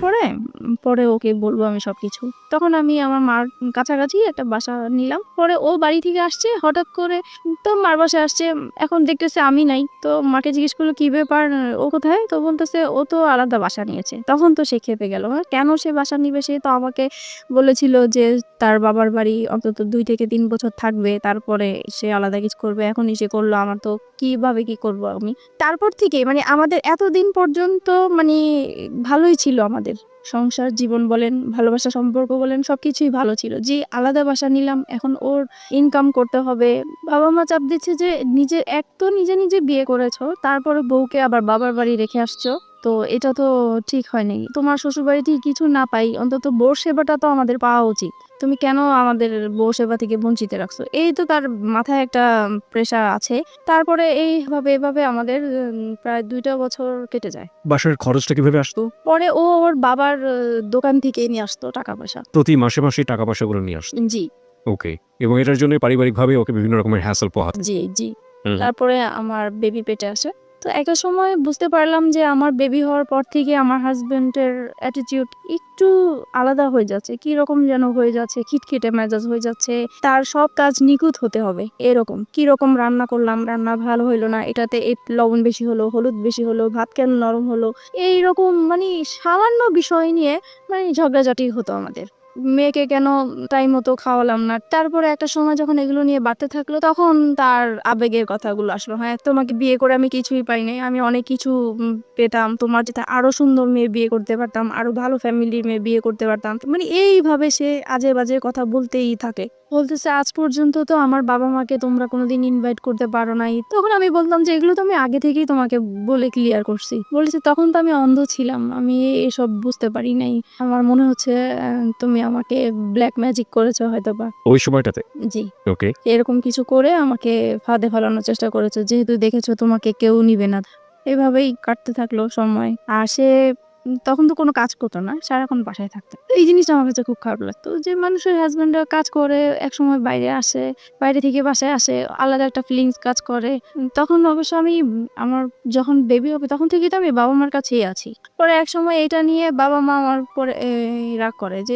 পরে ওকে বলবো আমি সবকিছু।" তখন আমি আমার মার কাছাকাছি একটা বাসা নিলাম। পরে ও বাড়ি থেকে আসছে হঠাৎ করে, তো মার বাসায় আসছে। এখন দেখতেছে আমি নাই। তো মাকে জিজ্ঞেস করলো, "কি ব্যাপার? ও কোথায়?" তো বলতেছে, "ও তো আলাদা বাসা নিয়েছে।" তখন তো সে ক্ষেপে গেল। হ্যাঁ, কেন সে বাসা নিবে? সে তো আমাকে বলেছিল যে তার বাবার বাড়ি অন্তত ২ থেকে ৩ বছর থাকবে। তারপরে সে আলাদা কিছু করবে। এখনই সে করলো। আমার তো কিভাবে কি করব আমি? তারপর থেকে মানে আমাদের এতদিন পর্যন্ত মানে ভালোই ছিল আমাদের। সংসার জীবন বলেন, ভালোবাসা সম্পর্ক বলেন সবকিছুই ভালো ছিল। যে আলাদা বাসা নিলাম, এখন ওর ইনকাম করতে হবে। বাবা-মা চাপ দিচ্ছে যে এক তো নিজে বিয়ে করেছো, তারপরে বউকে আবার বাবার বাড়ি রেখে আসছো। তো এটা তো ঠিক হয় নাই। তোমার শ্বশুরবাড়িতে কিছু না পাই, অন্তত বউর সেবাটা তো আমাদের পাওয়া উচিত। তুমি কেন আমাদের বউ সেবা থেকে বঞ্চিত রাখছো? এই তো তার মাথায় একটা প্রেশার আছে। তারপরে এভাবে আমাদের প্রায় ২ টা বছর কেটে যায়। বাসার খরচটা কিভাবে আসতো? পরে ও ওর বাবার দোকান থেকে নিয়ে আসতো টাকা-পয়সা। প্রতি মাসে টাকা পয়সাগুলো নিয়ে আসতো। জি, ওকে। এবং এটার জন্য পারিবারিকভাবে ওকে বিভিন্ন রকমের হ্যাসেল পোহাতে। জি। হুম। তারপরে আমার বেবি পেটে আসে। তো একটা সময় বুঝতে পারলাম যে আমার বেবি হওয়ার পর থেকে আমার হাসব্যান্ডের অ্যাটিটিউড একটু আলাদা হয়ে যাচ্ছে। কিরকম যেন হয়ে যাচ্ছে, খিটখিটে মেজাজ হয়ে যাচ্ছে। তার সব কাজ নিখুঁত হতে হবে এরকম। কিরকম রান্না করলাম, রান্না ভালো হইল না, এটাতে লবণ বেশি হলো, হলুদ বেশি হলো, ভাত কেন নরম হলো। এইরকম মানে সামান্য বিষয় নিয়ে মানে ঝগড়াঝাটি হতো আমাদের। মেয়েকে কেন টাইম মতো খাওয়ালাম না। তারপরে একটা সময় যখন এগুলো নিয়ে বাড়তে থাকলো, তখন তার আবেগের কথাগুলো আসলো। "হ্যাঁ, তোমাকে বিয়ে করে আমি কিছুই পাই নাই। আমি অনেক কিছু পেতাম। তোমার চাইতে আরো সুন্দর মেয়ে বিয়ে করতে পারতাম, আরো ভালো ফ্যামিলির মেয়ে বিয়ে করতে পারতাম।" মানে এইভাবে সে আজে-বাজে কথা বলতেই থাকে। বলতেছে, "আজ পর্যন্ত তো আমার বাবা-মাকে তোমরা কোনোদিন ইনভাইট করতে পারো নাই।" তখন আমি বললাম যে, "এগুলো তো আমি আগে থেকেই তোমাকে বলে ক্লিয়ার করছি।" বলেছে, "তখন তো আমি অন্ধ ছিলাম। আমি এসব বুঝতে পারি নাই। আমার মনে হচ্ছে তুমি আমাকে ব্ল্যাক ম্যাজিক করেছো হয়তোবা।" ওই সময়টাতে? জি। ওকে। এরকম কিছু করে আমাকে ফাঁদে ফেলানোর চেষ্টা করেছে। যেহেতু দেখেছো তোমাকে কেউ নিবে না। এভাবেই কাটতে থাকলো সময়। আর সে তখন তো কোনো কাজ করতো না। সারাক্ষণ বাসায় থাকতো। তো এই জিনিসটা আমার কাছে খুব খারাপ লাগতো যে মানুষের হাসব্যান্ডরা কাজ করে, একসময় বাইরে আসে, বাইরে থেকে বাসায় আসে, আলাদা একটা ফিলিংস কাজ করে। তখন অবশ্য আমি আমার যখন বেবি হবে তখন থেকেই তো আমি বাবা-মার কাছেই আছি। পরে একসময় এটা নিয়ে বাবা-মা আমার উপরে রাগ করে যে,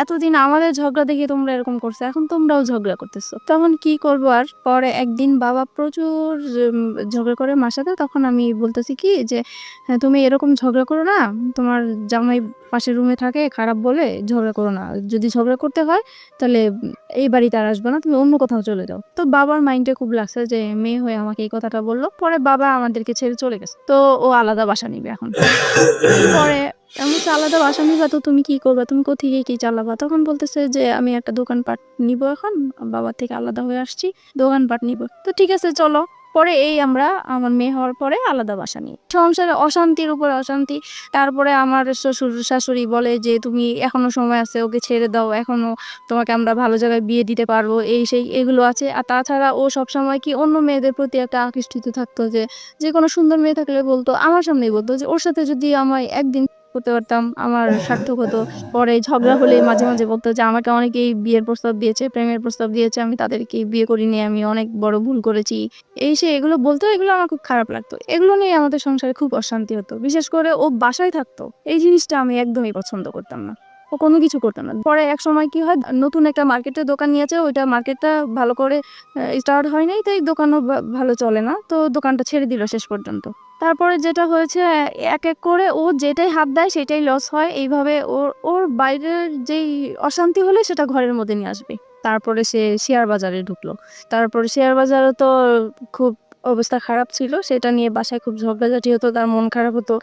এতদিন আমাদের ঝগড়া দেখে তোমরা এরকম করছো, এখন তোমরাও ঝগড়া করতেছো।" তখন কি করবো আর? পরে একদিন বাবা প্রচুর ঝগড়া করে মার সাথে। তখন আমি বলতেছি কি যে, "হ্যাঁ, তুমি এরকম ঝগড়া করো না। তোমার জামাই পাশের রুমে থাকে খারাপ বলে ঝগড়া করো না। যদি ঝগড়া করতে হয় তাহলে এই বাড়িতে আর আসবা না। তুমি অন্য কোথাও চলে যাও।" তো বাবার মাইন্ডে খুব লাগছে যে মেয়ে হয়ে আমাকে এই কথাটা বলল। পরে বাবা আমাদেরকে ছেড়ে চলে গেছে। তো ও আলাদা বাসা নিবে এখন। পরে আমি বলছি, "আলাদা বাসা নিবা তো তুমি কি করবা? তুমি কোত্থেকে কি চালাবা?" তখন বলতেছে যে, "আমি একটা দোকানপাট নিবো এখন। বাবার থেকে আলাদা হয়ে আসছি। দোকানপাট নিবো।" তো ঠিক আছে চলো। পরে আমরা আমার মেয়ে হওয়ার পরে আলাদা বাসা নিই। সংসারে অশান্তির উপর অশান্তি। তারপরে আমার শ্বশুর-শাশুড়ি বলে যে, "তুমি এখনো সময় আছে, ওকে ছেড়ে দাও। এখনো তোমাকে আমরা ভালো জায়গায় বিয়ে দিতে পারবো।" এই সেই এগুলো আছে। আর তাছাড়া ও সবসময় কি অন্য মেয়েদের প্রতি একটা আকৃষ্টিত থাকতো যে, যেকোনো সুন্দর মেয়ে থাকলে বলতো, আমার সামনেই বলতো যে, ওর সাথে যদি আমায় একদিন করতে পারতাম আমার সার্থক হতো। পরে ঝগড়া হলে মাঝে বলতো যে, "আমাকে অনেকেই বিয়ের প্রস্তাব দিয়েছে, প্রেমের প্রস্তাব দিয়েছে। আমি তাদেরকে বিয়ে করিনি। আমি অনেক বড় ভুল করেছি।" এই সে এগুলো বলতো, এগুলো আমার খুব খারাপ লাগতো। এগুলো নিয়ে আমাদের সংসারে খুব অশান্তি হতো। বিশেষ করে ও বাসায় থাকতো। এই জিনিসটা আমি একদমই পছন্দ করতাম না। ও কোনো কিছু করতো না। পরে একসময় কি হয়, নতুন একটা মার্কেটে দোকান নিয়েছে। ওইটা মার্কেটটা ভালো করে স্টার্ট হয় নাই। তাই দোকানও ভালো চলে না। তো দোকানটা ছেড়ে দিল শেষ পর্যন্ত। তারপরে যেটা হয়েছে এক করে ও যেটাই হাত দেয় সেটাই লস হয়। এইভাবে ওর বাইরের যেই অশান্তি হলে সেটা ঘরের মধ্যে নিয়ে আসবে। তারপরে সে শেয়ার বাজারে ঢুকলো। তারপরে শেয়ার বাজারে তো খুব অবস্থা খারাপ ছিল, সেটা নিয়ে বাসায় খুব ঝগড়াঝাটি হতো, তার মন খারাপ হতো।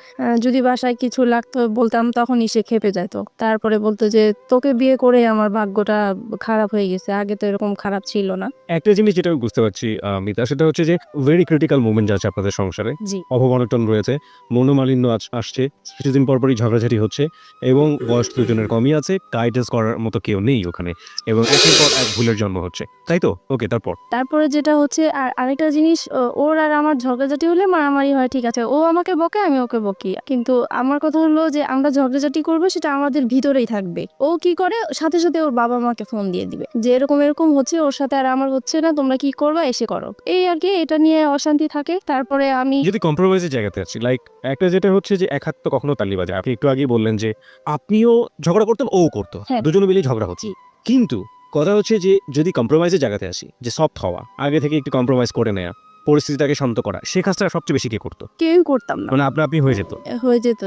যদি বাসায় কিছু লাগতো বলতাম, তখনই সে ক্ষেপে যেত। তারপরে বলতো যে তোকে বিয়ে করে আমার ভাগ্যটা খারাপ হয়ে গেছে, আগে তো এরকম খারাপ ছিল না। একটা জিনিস যেটা আমি বুঝতে পারছি মিতা, সেটা হচ্ছে যে ভেরি ক্রিটিক্যাল মোমেন্ট যাচ্ছে আপনাদের সংসারে। জি। অভাব-অনটন রয়েছে, মনোমালিন্য আসছে, কিছুদিন পরপরই ঝগড়াঝাটি হচ্ছে এবং বয়স দুজনের কমই আছে, গাইডেন্স করার মতো কেউ নেই ওখানে এবং একের পর এক ভুলের জন্ম হচ্ছে, তাই তো? ওকে, তারপর? তারপরে যেটা হচ্ছে আরেকটা জিনিস, ওর আর আমার ঝগড়াঝাটি হলে মারামারি হয়, ঠিক আছে, ও আমাকে বকে আমি ওকে বকি, কিন্তু আমার কথা হলো যে আমরা ঝগড়াঝাটি করবো সেটা আমাদের ভিতরেই থাকবে। ও কি করে, সাথে সাথে ওর বাবা মাকে ফোন দিয়ে দিবে যে এরকম এরকম হচ্ছে, ওর সাথে আর আমার হচ্ছে না, তোমরা কি করবা, এসে করো, এই আর কি। এটা নিয়ে অশান্তি থাকে। তারপরে আমি যদি কম্প্রোমাইজের জায়গাতে আছি, লাইক একটা যেটা হচ্ছে যে এক হাত তো কখনো তালি বাজে। আপনি একটু আগেই বললেন যে আপনিও ঝগড়া করতেন, ও করতো, হ্যাঁ। দুজনে মিলেই ঝগড়া হচ্ছে। জি। কিন্তু কথা হচ্ছে যে যদি কম্প্রোমাইজের জায়গাতে আসি, যে সফট হওয়া, আগে থেকে একটু কম্প্রোমাইজ করে নেওয়া, পরিস্থিতিটাকে শান্ত করা, সে কাজটা সবচেয়ে বেশি কে করতো? কেউ করতাম না, মানে আপনি হয়ে যেত। হয়ে যেত।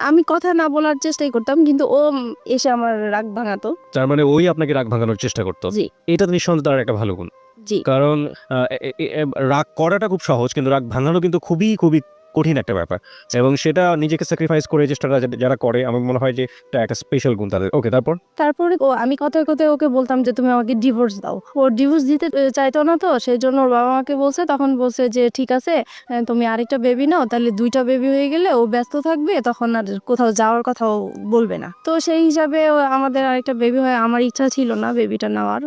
আমি কথা না বলার চেষ্টাই করতাম, কিন্তু ও এসে আমার রাগ ভাঙাতো। তার মানে ওই আপনাকে রাগ ভাঙানোর চেষ্টা করতো। জি। এটা তো নিঃসন্দেহে তার একটা ভালো গুণ। জি। কারণ রাগ করাটা খুব সহজ, কিন্তু রাগ ভাঙানো কিন্তু খুবই খুবই কঠিন একটা ব্যাপার এবং সেটা নিজেকে স্যাক্রিফাইস করে চেষ্টাটা যারা করে, আমার মনে হয় যে এটা একটা স্পেশাল গুণ তাদের। ওকে, তারপর? তারপরে আমি কথায় কথায় ওকে বলতাম যে তুমি আমাকে ডিভোর্স দাও। ও ডিভোর্স দিতে চাইতো না, তো সেই জন্য ওর বাবা মাকে বলছে, তখন বলছে যে ঠিক আছে, তুমি আরেকটা বেবি নাও, তাহলে 2টা বেবি হয়ে গেলে ও ব্যস্ত থাকবে, তখন আর কোথাও যাওয়ার কথাও বলবে না। তো সেই হিসাবে আমাদের আরেকটা বেবি হয়। আমার ইচ্ছা ছিল না বেবিটা নেওয়ার,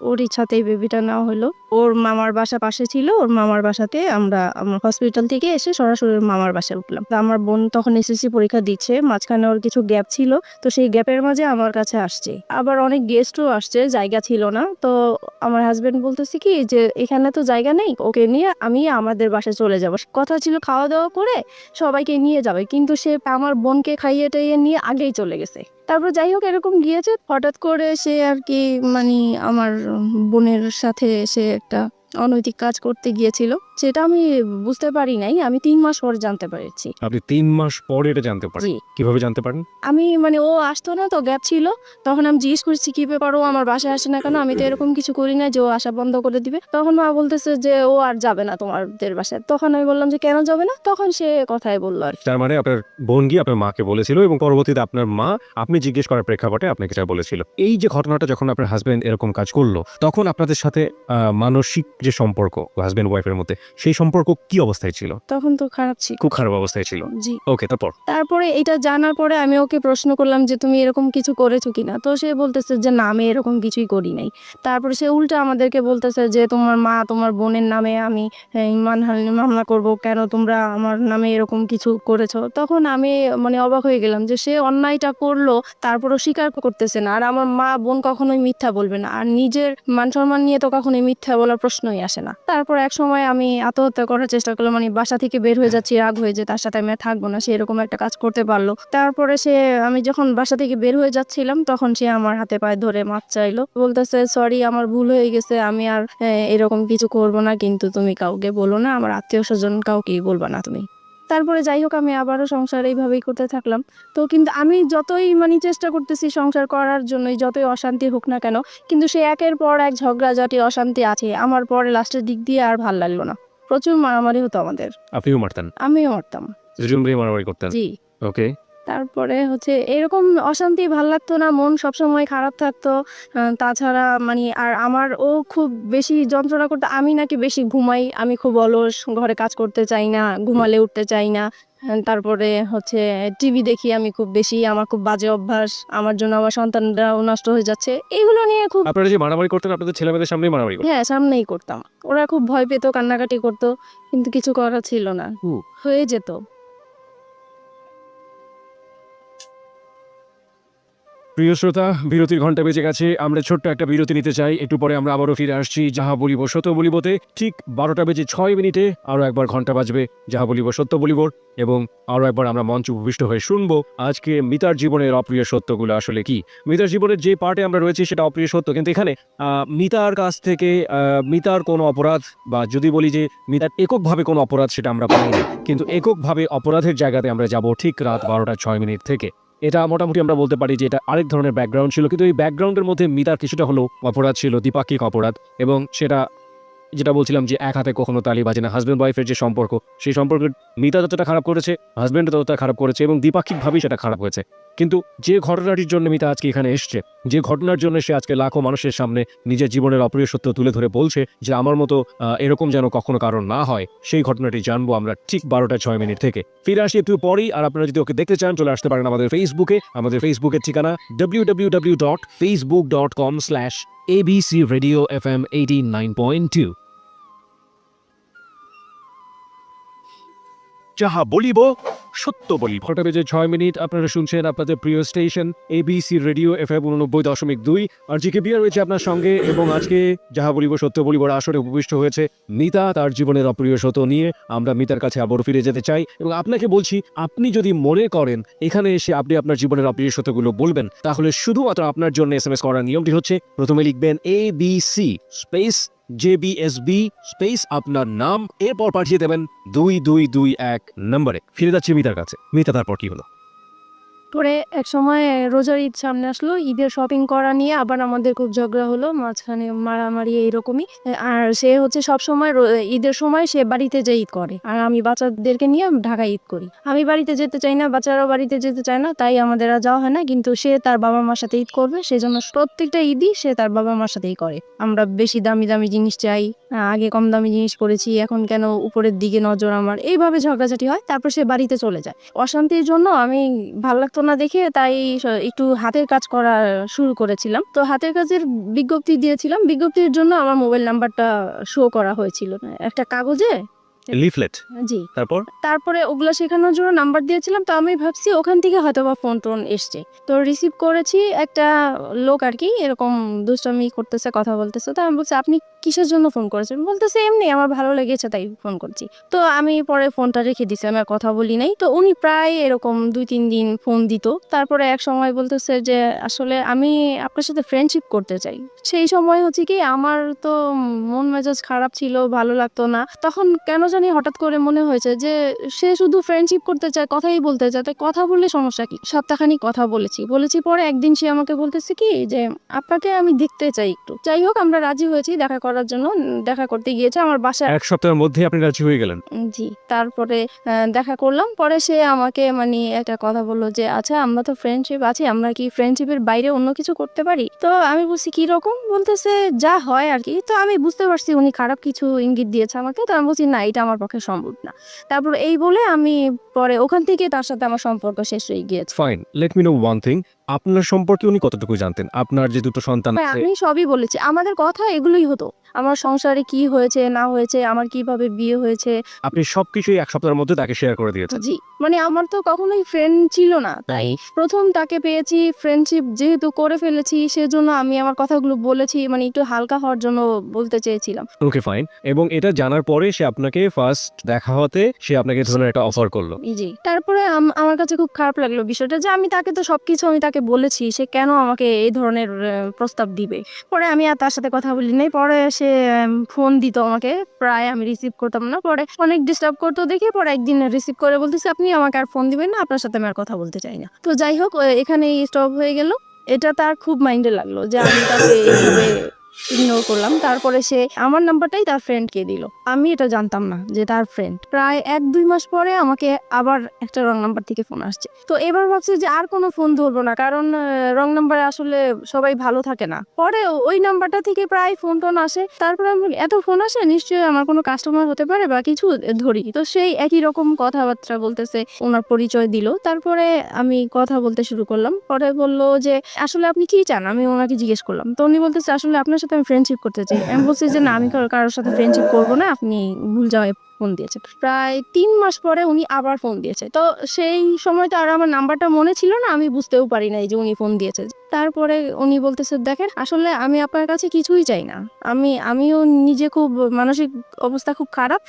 ওর ইচ্ছাতেই বেবিটা নেওয়া হলো। ওর মামার বাসা পাশে ছিল, ওর মামার বাসাতে আমরা আমার হসপিটাল থেকে এসে সরাসরি ওর মামার বাসায় উঠলাম। তো আমার বোন তখন এসএসসি পরীক্ষা দিচ্ছে, মাঝখানে ওর কিছু গ্যাপ ছিল, তো সেই গ্যাপের মাঝে আমার কাছে আসছে। আবার অনেক গেস্টও আসছে, জায়গা ছিল না। তো আমার হাজবেন্ড বলতেছে কি যে এখানে তো জায়গা নেই, ওকে নিয়ে আমি আমাদের বাসায় চলে যাব। কথা ছিল খাওয়া দাওয়া করে সবাইকে নিয়ে যাবে, কিন্তু সে আমার বোনকে খাইয়ে টাইয়ে নিয়ে আগেই চলে গেছে। তারপর যাই হোক এরকম গিয়েছে, হঠাৎ করে সে আর কি মানে আমার বোনের সাথে সে একটা অনৈতিক কাজ করতে গিয়েছিল, সেটা আমি বুঝতে পারি নাই, আমি 3 মাস পরে জানতে পেরেছি। আপনি 3 মাস পরে এটা জানতে পারেন? জি। কিভাবে জানতে পারেন? আমি ও আসতো না, তো গ্যাপ ছিল, তখন আমি জিজ্ঞেস করছি কি ব্যাপার, ও আমার বাসায় আসে না কেন, আমি তো এরকম কিছু করি না যে ও আসা বন্ধ করে দিবে। তখন মা বলতেছে যে ও আর যাবে না তোমাদের বাসায়। তখন আমি বললাম যে কেন যাবে না, তখন সে কথাই বললো আর কি। তার মানে আপনার বোন গিয়ে আপনার মাকে বলেছিল এবং পরবর্তীতে আপনার মা আপনি জিজ্ঞেস করার প্রেক্ষাপটে আপনাকে যা বলেছিল। এই যে ঘটনাটা যখন আপনার হাজবেন্ড এরকম কাজ করলো, তখন আপনাদের সাথে মানসিক যে সম্পর্ক হাজবেন্ড ওয়াইফের মধ্যে, সেই সম্পর্ক কি অবস্থায় ছিল? তখন তো খারাপ ছিল। খুব খারাপ অবস্থায় ছিল। জি। ওকে, তারপর? তারপরে এটা জানার পরে আমি ওকে প্রশ্ন করলাম যে তুমি এরকম কিছু করেছো কিনা, তো সে বলতেছে যে না আমি এরকম কিছুই করি নাই। তারপরে সে উল্টা আমাদেরকে বলতেছে যে তোমার মা তোমার বোনের নামে আমি মানহানি মামলা করব, কেন তোমরা আমার নামে এরকম কিছু করেছো। তখন আমি অবাক হয়ে গেলাম যে সে অন্যায়টা করলো, তারপরও স্বীকার করতেছে না। আর আমার মা বোন কখনোই মিথ্যা বলবে না, আর নিজের মান সম্মান নিয়ে তো কখনোই মিথ্যা বলার প্রশ্নই আসে না। তারপর এক সময় আমি আত্মহত্যা করার চেষ্টা করলাম, বাসা থেকে বের হয়ে যাচ্ছি, রাগ হয়ে যে তার সাথে আমি আর থাকবো না, সে এরকম একটা কাজ করতে পারলো। তারপরে আমি যখন বাসা থেকে বের হয়ে যাচ্ছিলাম, তখন সে আমার হাতে পায়ে ধরে মাপ চাইলো, বলতেছে সরি আমার ভুল হয়ে গেছে, আমি আর এরকম কিছু করব না, কিন্তু তুমি কাউকে বলো না, আমার আত্মীয় স্বজন কাউকেই বলবা না তুমি। তারপরে যাই হোক আমি আবারও সংসার এইভাবেই করতে থাকলাম। তো কিন্তু আমি যতই চেষ্টা করতেছি সংসার করার জন্য, যতই অশান্তি হোক না কেন, কিন্তু সে একের পর এক ঝগড়াঝাটি অশান্তি আছে। আমার পরে লাস্টের দিক দিয়ে আর ভাল লাগলো না, প্রচুর মারামারি হতো আমাদের। আপনিও মারতেন? আমিও মারতাম। দুজন মিলে মারামারি করতেন? জি। ওকে। তারপরে এরকম অশান্তি ভাল লাগতো না, মন সবসময় খারাপ থাকতো। তাছাড়া আর আমার ও খুব বেশি যন্ত্রণা করতো, আমি নাকি বেশি ঘুমাই, আমি খুব অলস, ঘরে কাজ করতে চাই না, ঘুমালে উঠতে চাই না। তারপরে টিভি দেখি আমি খুব বেশি, আমার খুব বাজে অভ্যাস, আমার জন্য আমার সন্তানরাও নষ্ট হয়ে যাচ্ছে, এগুলো নিয়ে খুব। আপনারা যে মারামারি করতেন আপনাদের ছেলেমেয়েদের সামনেই মারামারি করতেন? হ্যাঁ, সামনেই করতাম। ওরা খুব ভয় পেত, কান্নাকাটি করতো, কিন্তু কিছু করার ছিল না, হয়ে যেত। প্রিয় শ্রোতা, বিরতির ঘন্টা বেজে গেছে, আমরা ছোট্ট একটা বিরতি নিতে চাই। একটু পরে আমরা আবারও ফিরে আসছি যাহা বলিব সত্য বলিবতে। ঠিক 12টা বেজে 6 মিনিটে আরও একবার ঘন্টা বাজবে যাহা বলিব সত্য বলিবর, এবং আরও একবার আমরা মঞ্চ উপবিষ্ট হয়ে শুনবো আজকে মিতার জীবনের অপ্রিয় সত্যগুলো আসলে কি। মিতার জীবনের যে পার্টে আমরা রয়েছি সেটা অপ্রিয় সত্য, কিন্তু এখানে মিতার কাছ থেকে মিতার কোনো অপরাধ, বা যদি বলি যে মিতার এককভাবে কোনো অপরাধ, সেটা আমরা পাইনি, কিন্তু এককভাবে অপরাধের জায়গাতে আমরা যাব ঠিক রাত 12টা 6 মিনিট থেকে। এটা মোটামুটি আমরা বলতে পারি যে এটা আরেক ধরনের ব্যাকগ্রাউন্ড ছিল, কিন্তু এই ব্যাকগ্রাউন্ডের মধ্যে মিতার কিছুটা হলো অপরাধ ছিল, দ্বিপাক্ষিক অপরাধ, এবং সেটা যেটা বলছিলাম যে এক হাতে কখনো তালি বাজে না, হাজব্যান্ড ওয়াইফের যে সম্পর্ক, সেই সম্পর্কের মিতা যতটা খারাপ করেছে, হাজব্যান্ড ততটা খারাপ করেছে এবং দ্বিপাক্ষিকভাবেই সেটা খারাপ হয়েছে। কিন্তু যে ঘটনাটির জন্য মিতা আজকে এখানে এসছে, যে ঘটনার জন্য সে আজকে লাখো মানুষের সামনে নিজের জীবনের অপ্রিয় সত্য তুলে ধরে বলছে যে আমার মতো এরকম যেন কখনো কারণ না হয়, সেই ঘটনাটি জানবো আমরা ঠিক 12:06 থেকে। ফিরে আসি একটু পরেই। আর আপনারা যদি ওকে দেখতে চান চলে আসতে পারেন আমাদের ফেসবুকে। আমাদের ফেসবুকের ঠিকানা www.facebook.com/ABC Radio FM 89.2। যাহা বলিব সত্য বলিব। 12:06 আপনারা শুনছেন আপনাদের প্রিয় স্টেশন ABC রেডিও FM 89.2। আর জিকেবিআর রয়েছে আপনার সঙ্গে এবং আজকে যাহা বলিব সত্য বলিবর আসরে উপবিষ্ট হয়েছে মিতা, তার জীবনের অপ্রিয় সত্য নিয়ে। আমরা মিতার কাছে আবার ফিরে যেতে চাই এবং আপনাকে বলছি, আপনি যদি মনে করেন এখানে এসে আপনি আপনার জীবনের অপ্রিয় সত্যগুলো বলবেন, তাহলে শুধুমাত্র আপনার জন্য SMS করার নিয়মটি হচ্ছে প্রথমে লিখবেন ABC স্পেস JBSB স্পেস আপনার নাম, এরপর পাঠিয়ে দেবেন 2221 নম্বরে। ফিরে যাচ্ছি মিতার কাছে। মিতা, তারপর কি হলো? পরে এক সময় রোজার ঈদ সামনে আসলো, ঈদের শপিং করা নিয়ে আবার আমাদের খুব ঝগড়া হলো, মাঝখানে মারামারি এইরকমই। আর সে হচ্ছে সব সময় ঈদের সময় সে বাড়িতে যে ঈদ করে, আর আমি বাচ্চাদেরকে নিয়ে ঢাকায় ঈদ করি। আমি বাড়িতে যেতে চাই না, বাচ্চারাও বাড়িতে যেতে চায় না, তাই আমাদের আর যাওয়া হয় না। কিন্তু সে তার বাবা মার সাথে ঈদ করবে, সেজন্য প্রত্যেকটা ঈদই সে তার বাবা মার সাথেই করে। আমরা বেশি দামি দামি জিনিস চাই, আগে কম দামি জিনিস পড়েছি, এখন কেন উপরের দিকে নজর আমার, এইভাবে ঝগড়াঝাটি হয়। তারপর সে বাড়িতে চলে যায়। অশান্তির জন্য আমি ভালো লাগতো না দেখে তাই একটু হাতের কাজ করা শুরু করেছিলাম। তো হাতের কাজের বিজ্ঞপ্তি দিয়েছিলাম, বিজ্ঞপ্তির জন্য আমার মোবাইল নাম্বারটা শো করা হয়েছিল একটা কাগজে। লিফলেট। জি। তারপরে ওগুলা শেখানোর জন্য নাম্বার দিয়েছিলাম। তো আমি ভাবছি ওখান থেকে হয়তো বা ফোন টোন এসছে। তো রিসিভ করেছি, একটা লোক আর কি এরকম দুষ্টামি করতেছে, কথা বলতেছে। তো আমি বলছি, আপনি কিসের জন্য ফোন করেছেন? বলতেছে, এমনি আমার ভালো লেগেছে তাই ফোন করছি। তো আমি পরে ফোনটা রেখে দিছি, আমি আর কথা বলি নাই। তো উনি প্রায় এরকম 2-3 দিন ফোন দিত। তারপরে এক সময় বলতেছে যে আসলে আমি আপনার সাথে ফ্রেন্ডশিপ করতে চাই। সেই সময় হচ্ছে কি আমার তো মন মেজাজ খারাপ ছিল, ভালো লাগতো না। তখন কেন জানি হঠাৎ করে মনে হয়েছে যে সে শুধু ফ্রেন্ডশিপ করতে চায়, কথাই বলতে চায়, তাই কথা বললে সমস্যা কি? সপ্তাহখানি কথা বলেছি পরে একদিন সে আমাকে বলতেছে কি যে আপনাকে আমি দেখতে চাই একটু। যাই হোক, আমরা রাজি হয়েছি দেখা করার জন্য। দেখা করতে গিয়েছে আমার বাসায়। এক সপ্তাহের মধ্যে আপনি রাজি হয়ে গেলেন? জি। তারপরে দেখা করলাম। পরে সে আমাকে মানে একটা কথা বললো যে আচ্ছা, আমরা তো ফ্রেন্ডশিপ আছি, আমরা কি ফ্রেন্ডশিপের বাইরে অন্য কিছু করতে পারি? তো আমি বলছি কি রকম? বলতেছে যা হয় আর কি। তো আমি বুঝতে পারছি উনি খারাপ কিছু ইঙ্গিত দিয়েছে আমাকে। তো আমি বলছি না, এটা আমার পক্ষে সম্ভব না। তারপর এই বলে আমি পরে ওখান থেকে তার সাথে আমার সম্পর্ক শেষ হয়ে গিয়েছে। Fine, let me no one thing. আপনার সম্পর্কে উনি কতটুকু জানতেন? আপনার যে দুটো সন্তান হ্যাঁ, আছে। আমি সবই বলেছি। আমাদের কথা এগুলোই হতো। আমার সংসারে কি হয়েছে না হয়েছে, আমার কিভাবে বিয়ে হয়েছে। আপনি সবকিছুই এক সপ্তাহের মধ্যে তাকে শেয়ার করে দিয়েছেন। জি। মানে আমার তো কখনোই ফ্রেন্ড ছিল না, তাই প্রথম তাকে পেয়েছি। ফ্রেন্ডশিপ যেহেতু করে ফেলেছি, সেজন্য আমি আমার কথাগুলো বলেছি, মানে একটু হালকা হওয়ার জন্য বলতে চেয়েছিলাম। ওকে, ফাইন। এবং এটা জানার পরে সে আপনাকে ফার্স্ট দেখা হতে সে আপনাকে ধরনের একটা অফার করলো। জি। তারপরে আমার কাছে খুব খারাপ লাগলো বিষয়টা যে আমি তাকে তো সবকিছু আমি তাকে বলেছি, সে কেন আমাকে এই ধরনের প্রস্তাব দিবে। পরে আমি আর তার সাথে কথা বলি নাই। পরে সে ফোন দিত আমাকে, প্রায় আমি রিসিভ করতাম না। পরে অনেক ডিস্টার্ব করতো দেখে পরে একদিন রিসিভ করে বলতেছে আপনি আমাকে আর ফোন দিবেন না, আপনার সাথে আমি আর কথা বলতে চাই না। তো যাই হোক, এখানেই স্টপ হয়ে গেল। এটা তার খুব মাইন্ডে লাগলো যে আমি তাকে এইভাবে ইগনোর করলাম। তারপরে সে আমার নাম্বারটাই তার ফ্রেন্ডকে দিল। আমি এটা জানতাম না যে তার ফ্রেন্ড। প্রায় 1-2 মাস পরে আমাকে আবার একটা রং নাম্বার থেকে ফোন আসছে। তো এবার ভাবছি যে আর কোনো ফোন ধরবো না, কারণ রং নাম্বারে আসলে সবাই ভালো থাকে না। পরে ওই নাম্বারটা থেকে প্রায় ফোন টোন আসে। তারপরে আমি এত ফোন আসে, নিশ্চয়ই আমার কোনো কাস্টমার হতে পারে বা কিছু, ধরি। তো সেই একই রকম কথাবার্তা বলতেছে, ওনার পরিচয় দিল। তারপরে আমি কথা বলতে শুরু করলাম। পরে বলল যে আসলে আপনি কি চান? আমি ওনাকে জিজ্ঞেস করলাম। তো উনি বলতেছে আসলে আপনার সাথে আমি ফ্রেন্ডশিপ করতে চাই। আমি বলছি যে না, আমি কারোর সাথে ফ্রেন্ডশিপ করবো না, আপনি ভুল জায়গায় ফোন দিয়েছেন। প্রায় 3 মাস পরে উনি আবার ফোন দিয়েছে। তো সেই সময় তো আর আমার নাম্বারটা মনে ছিল না, আমি বুঝতেও পারি নাই যে উনি ফোন দিয়েছে। তারপরে উনি বলতেছে দেখেন, আসলে আমি আপনার কাছে কিছুই চাই না। আমিও নিজে খুব মানসিক অবস্থা খুব খারাপ,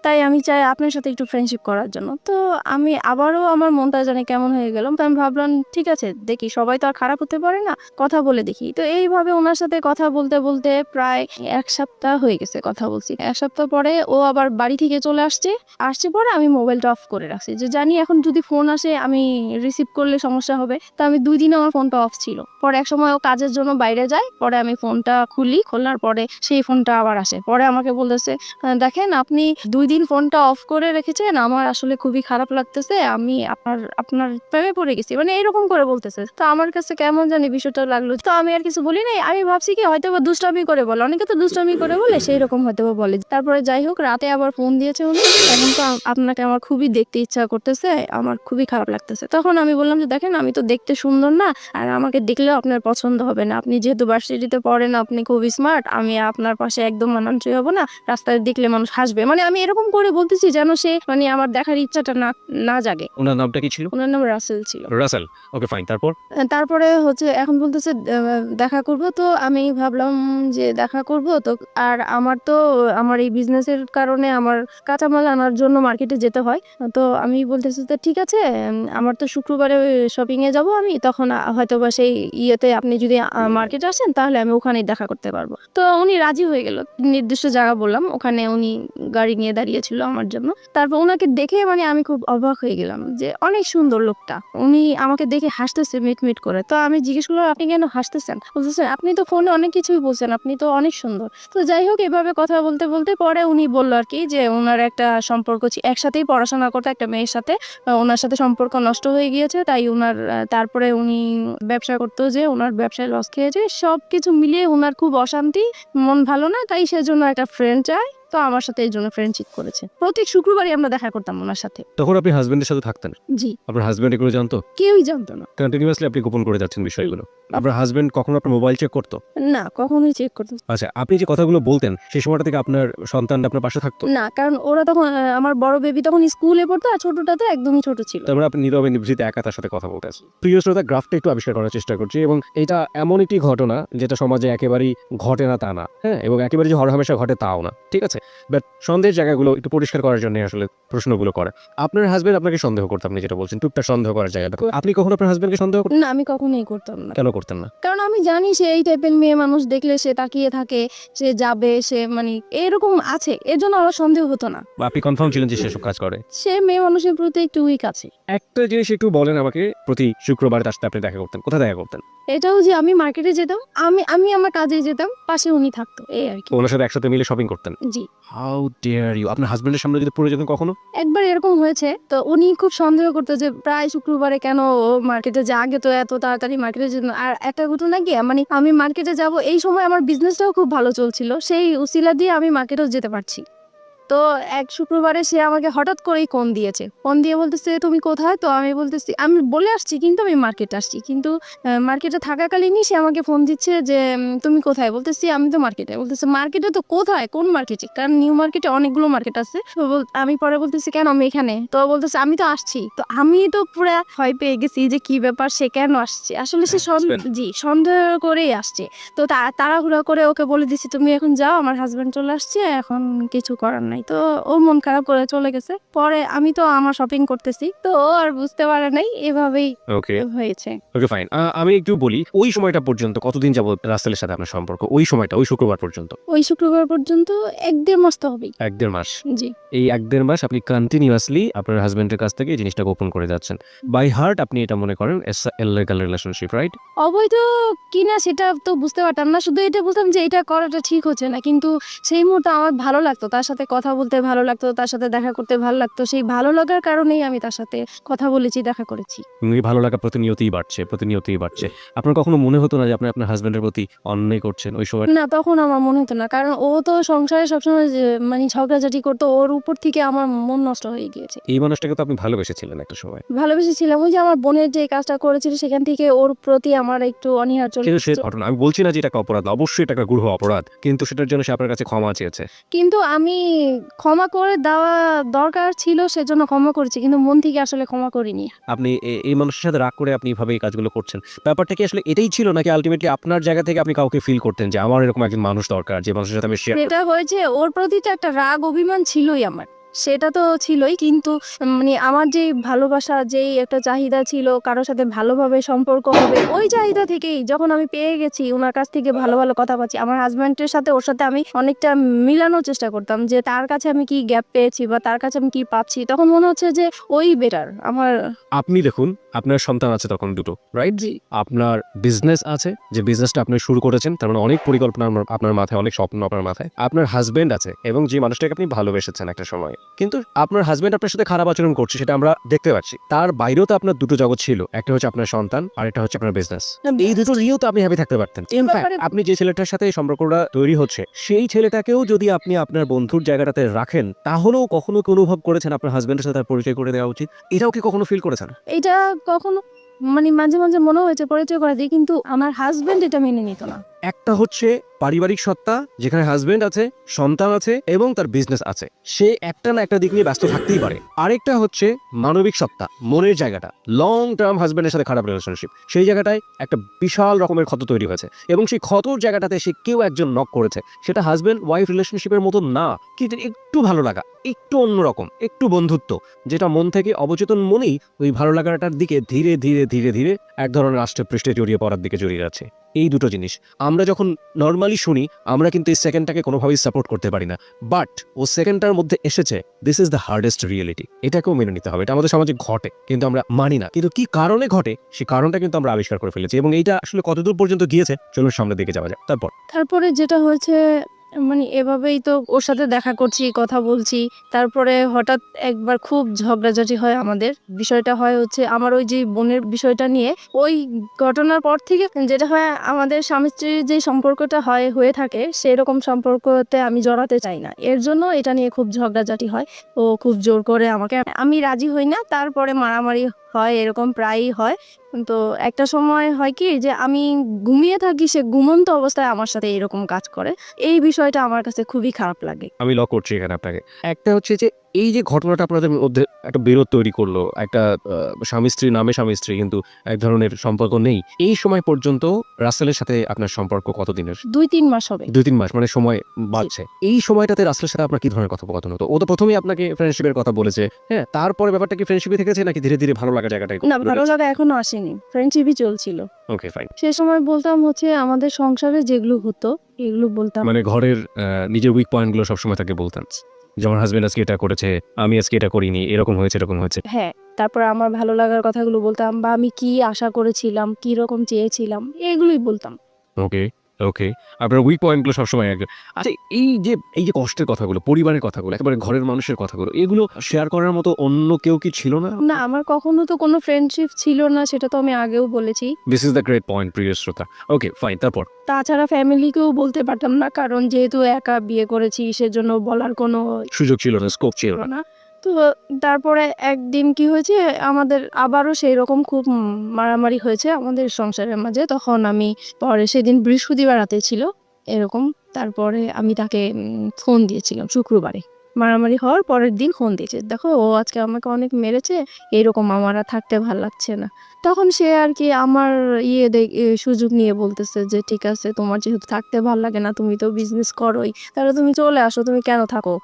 তাই আমি চাই আপনার সাথে একটু ফ্রেন্ডশিপ করার জন্য। তো আমি আবারও আমার মনটা জানি কেমন হয়ে গেলাম। তো আমি ভাবলাম ঠিক আছে, দেখি, সবাই তো আর খারাপ হতে পারে না, কথা বলে দেখি। তো এইভাবে ওনার সাথে কথা বলতে বলতে প্রায় 1 সপ্তাহ হয়ে গেছে কথা বলছি। 1 সপ্তাহ পরে ও আবার বাড়ি থেকে থেকে চলে আসছে পরে আমি মোবাইলটা অফ করে রাখছি, যে জানি এখন যদি ফোন আসে আমি রিসিভ করলে সমস্যা হবে। তো আমি 2 দিন আমার ফোনটা অফ ছিল। পরে এক সময় ও কাজের জন্য বাইরে যায়, পরে আমি ফোনটা খোলার পরে সেই ফোনটা আবার আসে। পরে আমাকে বলতেছে, দেখেন আপনি 2 দিন ফোনটা অফ করে রেখেছেন, আমার আসলে খুবই খারাপ লাগতেছে, আমি আপনার প্রেমে পড়ে গেছি, মানে এরকম করে বলতেছে। তো আমার কাছে কেমন জানি বিষয়টা লাগলো, তো আমি আর কিছু বলি নাই। আমি ভাবছি কি হয়তো বা দুষ্টামি করে বলে, অনেকে তো দুষ্টামি করে বলে, সেই রকম হয়তো বা বলে। তারপরে যাই হোক, রাতে আবার ফোন দিয়েছে উনি, এখন তো আপনাকে আমার খুবই দেখতে ইচ্ছা করতেছে, আমার খুবই খারাপ লাগতেছে। তখন আমি বললাম যে দেখেন আমি তো দেখতে সুন্দর না, আর আমাকে দেখলেও আপনার পছন্দ হবে না, আপনি যেহেতু ভার্সিটিতে পড়েন, আপনি খুবই স্মার্ট, আমি আপনার পাশে একদম মানানসই হবো না, রাস্তায় দেখলে মানুষ হাসবে, মানে আমি এরকম করে বলতেছি যেন সে মানে আমার দেখার ইচ্ছাটা না না জাগে। ওনার নামটা কি ছিল? ওনার নাম রাসেল ছিল। রাসেল। ওকে ফাইন, তারপর? তারপরে হচ্ছে এখন বলতেছে দেখা করব। তো আমি ভাবলাম যে দেখা করব তো, আর আমার এই বিজনেসের কারণে আমার কাঁচামাল আনার জন্য মার্কেটে যেতে হয়। তো আমি বলতেছি তো ঠিক আছে, আমার তো শুক্রবারে শপিং এ যাব আমি, তখন হয়তো বা সেই ইয়েতে আপনি যদি মার্কেটে আসেন তাহলে আমি ওখানেই দেখা করতে পারবো। তো উনি রাজি হয়ে গেল। নির্দিষ্ট জায়গা বললাম, ওখানে উনি গাড়ি নিয়ে দাঁড়িয়েছিল আমার জন্য। তারপর ওনাকে দেখে মানে আমি খুব অবাক হয়ে গেলাম যে অনেক সুন্দর লোকটা। উনি আমাকে দেখে হাসতেছে মিট করে। তো আমি জিজ্ঞেস করলাম, আপনি কেন হাসতেছেন? বলতেছেন আপনি তো ফোনে অনেক কিছুই বলছেন, আপনি তো অনেক সুন্দর। তো যাই হোক, এভাবে কথা বলতে বলতে পরে উনি বললো আর কি যে ওনার একটা সম্পর্ক একসাথেই পড়াশোনা করতে একটা মেয়ের সাথে, ওনার সাথে সম্পর্ক নষ্ট হয়ে গিয়েছে, তাই ওনার তারপরে উনি ব্যবসা করতো, যে ওনার ব্যবসায় লস খেয়েছে, সবকিছু মিলিয়ে ওনার খুব অশান্তি, মন ভালো না, তাই সেজন্য একটা ফ্রেন্ড চায়। তো আমার সাথে এই জন্য ফ্রেন্ডশিপ করেছে। প্রত্যেক শুক্রবারই আমরা দেখা করতাম ওনার সাথে। তখন আপনি হাজবেন্ডের সাথে থাকতেন? জি। আপনার হাজবেন্ড এগুলো জানতো? কেউই জানতো না। কন্টিনিউয়াসলি আপনি গোপন করে যাচ্ছেন বিষয়গুলো। আপনার হাজবেন্ড কখনো আপনার মোবাইল চেক করতো? না, কখনোই চেক করতো আচ্ছা, আপনি যে কথাগুলো বলতেন সেই সময়টা থেকে আপনার সন্তানটা আপনার পাশে থাকতো? না, কারণ ওরা তখন আমার বড় বেবি তখন স্কুলে পড়তো, আর ছোটটা তো একদমই ছোট ছিল। তারপরে আপনি নীরবে নিভৃতে একা তার সাথে কথা বলতেছেন। প্রিয় শ্রোতা, গ্রাফটা একটু আবিষ্কার করার চেষ্টা করছি, এবং এটা এমন একটি ঘটনা যেটা সমাজে একেবারেই ঘটে না তা না, হ্যাঁ, এবং একেবারে যে হরহামেশা ঘটে তাও না, ঠিক আছে? বাট সন্দেহের জায়গাগুলো একটু পরিষ্কার করার জন্য আসলে প্রশ্নগুলো করে। আপনার হাজবেন্ড আপনাকে সন্দেহ করতো, আপনি যেটা বলছেন টুকটাক সন্দেহ করার জায়গাটা, আপনি কখনো আপনার হাজবেন্ডকে সন্দেহ করতেন? না, আমি কখনোই করতাম না। কেন করতেন না? কারণ আমি জানি সে এই টাইপের মেয়ে মানুষ, দেখলে সে তাকিয়ে থাকে, সে যাবে, সে মানে এরকম আছে, এর জন্য আমার সন্দেহ হতো না। বা আপনি কনফার্ম ছিলেন যে সেসব কাজ করে? সে মেয়ে মানুষের প্রতি একটু উইক আছে। একটা জিনিস একটু বলেন আমাকে, প্রতি শুক্রবার তার সাথে আপনি দেখা করতেন, কোথায় দেখা করতেন? এটাও যে আমি মার্কেটে যেতাম, আমি আমার কাজে যেতাম, পাশে উনি থাকতো, এই আর কি। ওনার সাথে একসাথে মিলে শপিং করতেন? জি। How dare you! আপনার হাজবেন্ডের সামনে যদি পড়ে যেতেন কখনো? একবার এরকম হয়েছে, তো উনি খুব সন্দেহ করতো যে প্রায় শুক্রবারে কেন ও মার্কেটে যায়, আগে তো এত তাড়াতাড়ি মার্কেটে যেত না। আর একটা ঘটনা কি, মানে আমি মার্কেটে যাব, এই সময় আমার বিজনেসটাও খুব ভালো চলছিল, সেই উসিলা দিয়ে আমি মার্কেটেও যেতে পারছি। তো এক শুক্রবারে সে আমাকে হঠাৎ করেই ফোন দিয়ে বলতেছে তুমি কোথায়? তো আমি বলতেছি আমি বলে আসছি, কিন্তু আমি মার্কেটে আসছি, কিন্তু মার্কেটে থাকাকালীনই সে আমাকে ফোন দিচ্ছে যে তুমি কোথায়? বলতেছি আমি তো মার্কেটে। বলতেছে মার্কেটে তো কোথায়, কোন মার্কেটে? কারণ নিউ মার্কেটে অনেকগুলো মার্কেট আছে। তো আমি পরে বলতেছি কেন, আমি এখানে। তো বলতেছে আমি তো আসছি। তো আমি তো পুরো ভয় পেয়ে গেছি যে কি ব্যাপার, সে কেন আসছে। আসলে সে সন্দেহ করেই আসছে। তো তাড়াহুড়া করে ওকে বলে দিচ্ছি তুমি এখন যাও, আমার হাজবেন্ড চলে আসছে, এখন কিছু করার নাই। তো ও মন খারাপ করে চলে গেছে। পরে আমি তো আমার শপিং করতেছি, তো ও আর বুঝতে পারে নাই, এভাবেই ওকে হয়েছে। Okay fine. আমি একটু বলি, ওই সময়টা পর্যন্ত কতদিন যাবত রাসেলের সাথে আপনার সম্পর্ক? ওই সময়টা, ওই শুক্রবার পর্যন্ত? ওই শুক্রবার পর্যন্ত 1-1.5 মাস তো হবেই। 1-1.5 মাস। জি। এই 1-1.5 মাস আপনি কন্টিনিউয়াসলি আপনার হাজবেন্ডের কাছ থেকে এই জিনিসটা গোপন করে যাচ্ছেন। বাই হার্ট আপনি এটা মনে করেন ইললিগাল রিলেশনশিপ, রাইট? অবৈধ কিনা সেটা তো বুঝতে পারতাম না, শুধু এটা বুঝতাম যে এটা করাটা ঠিক হচ্ছে না। কিন্তু সেই মুহূর্তে আমার ভালো লাগতো, তার সাথে কথা বলতে ভালো লাগতো, তার সাথে দেখা করতে ভালো লাগতো। সেই ভালো লাগার কারণেই আমি তার সাথে কথা বলেছি, দেখা করেছি। এই ভালো লাগা প্রতিনিয়তই বাড়ছে। আপনার কখনো মনে হতো না যে আপনি আপনার হাজবেন্ডের প্রতি অন্যায় করছেন ওই সময়? না, তখন আমার মনে হতো না, কারণ ও তো সংসারে সবসময় মানে ঝগড়াঝাটি করতো, ওর উপর থেকে আমার মন নষ্ট হয়ে গিয়েছে। এই মানুষটাকে তো আপনি ভালোবেসেছিলেন একটা সময়। ভালোবেসেছিলাম, ওই যে আমার বোনের যে কাজটা করেছিল সেখান থেকে ওর প্রতি আমার একটু অনীহা চলে কিন্তু সে এসেছে। ঘটনা, আমি বলছি না যে এটা অপরাধ, অবশ্যই এটা একটা গূঢ় অপরাধ, কিন্তু সেটার জন্য সে আপনার কাছে ক্ষমা চেয়েছে। কিন্তু আমি ক্ষমা করে দেওয়া দরকার ছিল, সেজন্য ক্ষমা করেছি, কিন্তু মন থেকে আসলে ক্ষমা করিনি। আপনি এই মানুষের সাথে রাগ করে আপনি এভাবে এই কাজগুলো করছেন, ব্যাপারটা কি আসলে এটাই ছিল, নাকি আলটিমেটলি আপনার জায়গা থেকে আপনি কাউকে ফিল করতেন যে আমার এরকম একজন মানুষ দরকার, যে মানুষের সাথে আমি শেয়ার? এটা হয়েছে ওর প্রতি তো একটা রাগ অভিমান ছিলই আমার। সেটা তো ছিলই, কিন্তু মানে আমার যে ভালোবাসা, যেই একটা চাহিদা ছিল কারোর সাথে ভালোভাবে সম্পর্ক হবে, ওই চাহিদা থেকেই যখন আমি পেয়ে গেছি ওনার কাছ থেকে ভালো ভালো কথা পাচ্ছি, আমার হাজব্যান্ডের সাথে ওর সাথে আমি অনেকটা মিলানোর চেষ্টা করতাম যে তার কাছে আমি কি গ্যাপ পেয়েছি বা তার কাছে আমি কি পাচ্ছি, তখন মনে হচ্ছে যে ওই বেটার আমার। আপনি দেখুন, আপনার সন্তান আছে তখন দুটো, রাইট? জি। আপনার বিজনেস আছে, যে বিজনেসটা আপনি শুরু করেছেন, তার মানে অনেক পরিকল্পনা আপনার মাথায়, অনেক স্বপ্ন আপনার মাথায়। আপনার হাজবেন্ড আছে, এবং যে মানুষটাকে আপনি ভালোবেসেছেন একটা সময়, কিন্তু আপনার হাজবেন্ড আপনার সাথে খারাপ আচরণ করছে, সেটা আমরা দেখতে পাচ্ছি। তার বাইরেও তো আপনার দুটো জগৎ ছিল, একটা হচ্ছে আপনার সন্তান আর একটা হচ্ছে আপনার বিজনেস। এই দুটো নিয়েও তো আপনি হ্যাপি থাকতে পারতেন। ইনফ্যাক্ট আপনি যে ছেলেটার সাথে এই সম্পর্কটা তৈরি হচ্ছে, সেই ছেলেটাকেও যদি আপনি আপনার বন্ধুর জায়গাটাতে রাখেন, তাহলেও কখনো কি অনুভব করেছেন আপনার হাজবেন্ডের সাথে তার পরিচয় করে দেওয়া উচিত? এটাও কি কখনো ফিল করেছেন? এটা কখনো মানে মাঝে মাঝে মনে হয়েছে পরিচয় করে দিই, কিন্তু আমার হাজবেন্ড এটা মেনে নিত না। একটা হচ্ছে পারিবারিক সত্তা, যেখানে হাজবেন্ড আছে, সন্তান আছে এবং তার বিজনেস আছে, সে একটা না একটা দিক নিয়ে ব্যস্ত থাকতেই পারে। আরেকটা হচ্ছে মানবিক সত্তা, মনের জায়গাটা, লং টার্ম হাজবেন্ডের সাথে খারাপ রিলেশনশিপ, সেই জায়গাটায় একটা বিশাল রকমের ক্ষত তৈরি হয়েছে, এবং সেই ক্ষতর জায়গাটাতে সে কেউ একজন নক করেছে। সেটা হাজবেন্ড ওয়াইফ রিলেশনশিপের মতো না, কিন্তু একটু ভালো লাগা, একটু অন্যরকম, একটু বন্ধুত্ব, যেটা মন থেকে অবচেতন মনেই ওই ভালো লাগাটার দিকে ধীরে ধীরে ধীরে ধীরে এক ধরনের রাষ্ট্রের পৃষ্ঠে জড়িয়ে পড়ার দিকে জড়িয়ে যাচ্ছে। এই দুটো জিনিস আমরা যখন নর্মালি শুনি, আমরা কিন্তু এই সেকেন্ডটাকে কোনোভাবেই সাপোর্ট করতে পারি না, বাট ও সেকেন্ডটার মধ্যে এসেছে, this is the hardest reality. এটাকেও মেনে নিতে হবে, এটা আমাদের সমাজে ঘটে কিন্তু আমরা মানি না। কিন্তু কি কারণে ঘটে, সেই কারণটা কিন্তু আমরা আবিষ্কার করে ফেলেছি, এবং এইটা আসলে কতদূর পর্যন্ত গিয়েছে চলুন সামনের দিকে যাওয়া যায়। তারপরে যেটা হয়েছে, মানে এভাবেই তো ওর সাথে দেখা করছি, কথা বলছি, তারপরে হঠাৎ একবার খুব ঝগড়াঝাটি হয় আমাদের। বিষয়টা হয় হচ্ছে আমার ওই যে বোনের বিষয়টা নিয়ে। ওই ঘটনার পর থেকে যেটা হয়, আমাদের স্বামী স্ত্রীর যে সম্পর্কটা হয়ে থাকে, সেরকম সম্পর্কতে আমি জড়াতে চাই না। এর জন্য এটা নিয়ে খুব ঝগড়াঝাটি হয়। ও খুব জোর করে আমাকে, আমি রাজি হই না, তারপরে মারামারি হয়, এরকম প্রায়ই হয়। তো একটা সময় হয় কি যে আমি ঘুমিয়ে থাকি, সে ঘুমন্ত অবস্থায় আমার সাথে এরকম কাজ করে। এই বিষয়টা আমার কাছে খুবই খারাপ লাগে। আমি ল করছি এখানে আপনাকে। একটা হচ্ছে যে এই যে ঘটনাটা আপনাদের মধ্যে একটা বিরোধ তৈরি করলো, একটা স্বামী স্ত্রী নামে স্বামী স্ত্রী কিন্তু এক ধরনের সম্পর্ক নেই, এই সময় পর্যন্ত রাসেলের সাথে আপনার সম্পর্ক কতদিনের? 2-3 মাস হবে। 2-3 মাস, মানে সময় বাড়ছে। এই সময়টাতে রাসেলের সাথে আপনার কি ধরনের কথোপকথন হতো? ও তো প্রথমেই আপনাকে ফ্রেন্ডশিপের কথা বলেছে, হ্যাঁ, তারপরে ব্যাপারটা কি ফ্রেন্ডশিপে থেকেছে নাকি ধীরে ধীরে ভালো লাগা জায়গাটাই? না, ভালো লাগা এখনো আসেনি, ফ্রেন্ডশিপই চলছিল। ওকে, ফাইন। সে সময় বলতাম হচ্ছে আমাদের সংসারে যেগুলো হতো এগুলো বলতাম। মানে ঘরের নিজের উইক পয়েন্টগুলো সবসময় তাকে বলতেন, যেমন হাজবেন্ড আজকে এটা করেছে, আমি আজকে এটা করিনি, এরকম হয়েছে, এরকম হয়েছে। হ্যাঁ, তারপর আমার ভালো লাগার কথাগুলো বলতাম, বা আমি কি আশা করেছিলাম, কি রকম চেয়েছিলাম, এগুলোই বলতাম। ওকে, ওকে। আপনার উইক পয়েন্টগুলো সবসময় আচ্ছা, এই যে কষ্টের কথাগুলো, পরিবারের কথাগুলো, একেবারে ঘরের মানুষের কথাগুলো, এগুলো শেয়ার করার মতো অন্য কেউ কি ছিল না? না, আমার কখনো তো কোনো ফ্রেন্ডশিপ ছিল না, সেটা তো আমি আগেও বলেছি। This is the great point, প্রিয় শ্রোতা। ওকে, ফাইন। তারপর? তাছাড়া ফ্যামিলিকেও বলতে পারতাম না, কারণ যেহেতু একা বিয়ে করেছি, সেজন্য বলার কোনো সুযোগ ছিল না, স্কোপ ছিল ছিল না। না। তো তারপরে একদিন কি হয়েছে, আমাদের আবারও সেই রকম খুব মারামারি হয়েছে আমাদের সংসারের মাঝে। তখন আমি পরে, সেদিন বৃহস্পতিবার রাতে ছিল এরকম, তারপরে আমি তাকে ফোন দিয়েছিলাম শুক্রবারে। মারামারি হওয়ার পরের দিন ফোন দিয়েছে, দেখো ও আজকে আমাকে অনেক মেরেছে, এরকম আমার আর থাকতে ভাল লাগছে না। তখন সে আর কি আমার সুযোগ নিয়ে বলতেছে যে ঠিক আছে, তোমার যেহেতু থাকতে ভাল লাগে না, তুমি তো বিজনেস করোই, তাহলে তুমি চলে আসো, তুমি কেন থাকো,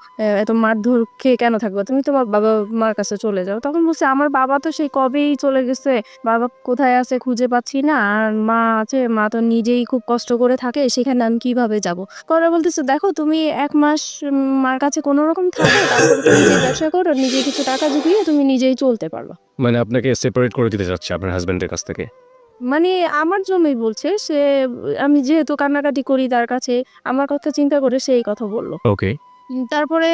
এত মারধর খেয়ে কেন থাকবে, তুমি তোমার বাবা মার কাছে চলে যাও। তখন বলছে আমার বাবা তো সেই কবেই চলে গেছে, বাবা কোথায় আছে খুঁজে পাচ্ছি না, আর মা আছে, মা তো নিজেই খুব কষ্ট করে থাকে, সেখানে আমি কিভাবে যাব। পরে বলতেছে দেখো, তুমি 1 মাস মার কাছে কোনো রকম থাকো, তারপরে তুমি নিজে ব্যবসা করো, নিজে কিছু টাকা জুগিয়ে তুমি নিজেই চলতে পারবা। মানে আপনাকে সেপারেট করে দিতে যাচ্ছে আপনার হাজবেন্ডের কাছ থেকে? মানে আমার জন্যই বলছে সে, আমি যেহেতু কান্নাকাটি করি তার কাছে, আমার কথা চিন্তা করে সেই কথা বলল। ওকে। তারপরে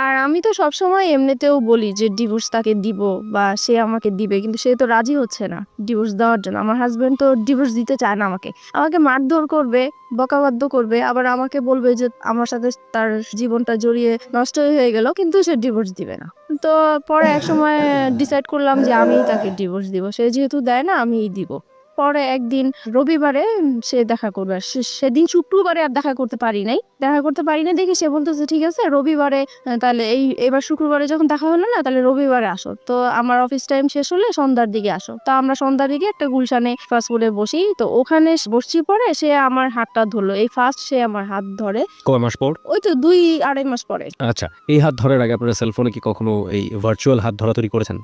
আর আমি তো সবসময় এমনিতেও বলি যে ডিভোর্স তাকে দিব বা সে আমাকে দিবে, কিন্তু সে তো রাজি হচ্ছে না ডিভোর্স দেওয়ার জন্য। আমার হাজবেন্ড তো ডিভোর্স দিতে চায় না, আমাকে আমাকে মারধর করবে, বকাবাদ্য করবে, আবার আমাকে বলবে যে আমার সাথে তার জীবনটা জড়িয়ে নষ্ট হয়ে গেল, কিন্তু সে ডিভোর্স দিবে না। তো পরে এক সময় ডিসাইড করলাম যে আমিই তাকে ডিভোর্স দিব, সে যেহেতু দেয় না আমিই দিব। পরে একদিন রবিবারে সে দেখা করবে। আর সেদিন শুক্রবারে আর দেখা করতে পারি নাই। দেখা করতে পারি নাই দেখে সে বলতেছে ঠিক আছে রবিবারে তাহলে এবার শুক্রবারে যখন দেখা হলো না তাহলে রবিবারে আসো। তো আমার অফিস টাইম শেষ হলে সন্ধ্যার দিকে আসো। তো আমরা সন্ধ্যার দিকে একটা গুলশানে ফাস্ট ফুডে বসি। তো ওখানে বসছি পরে সে আমার হাতটা ধরলো। এই ফার্স্ট সে আমার হাত ধরে। কয় মাস পর? ওই তো 2-2.5 মাস পরে। আচ্ছা, এই হাত ধরার আগে আপনারা সেলফোনে কি কখনো এই ভার্চুয়াল হাত ধরাধরি করেছেন?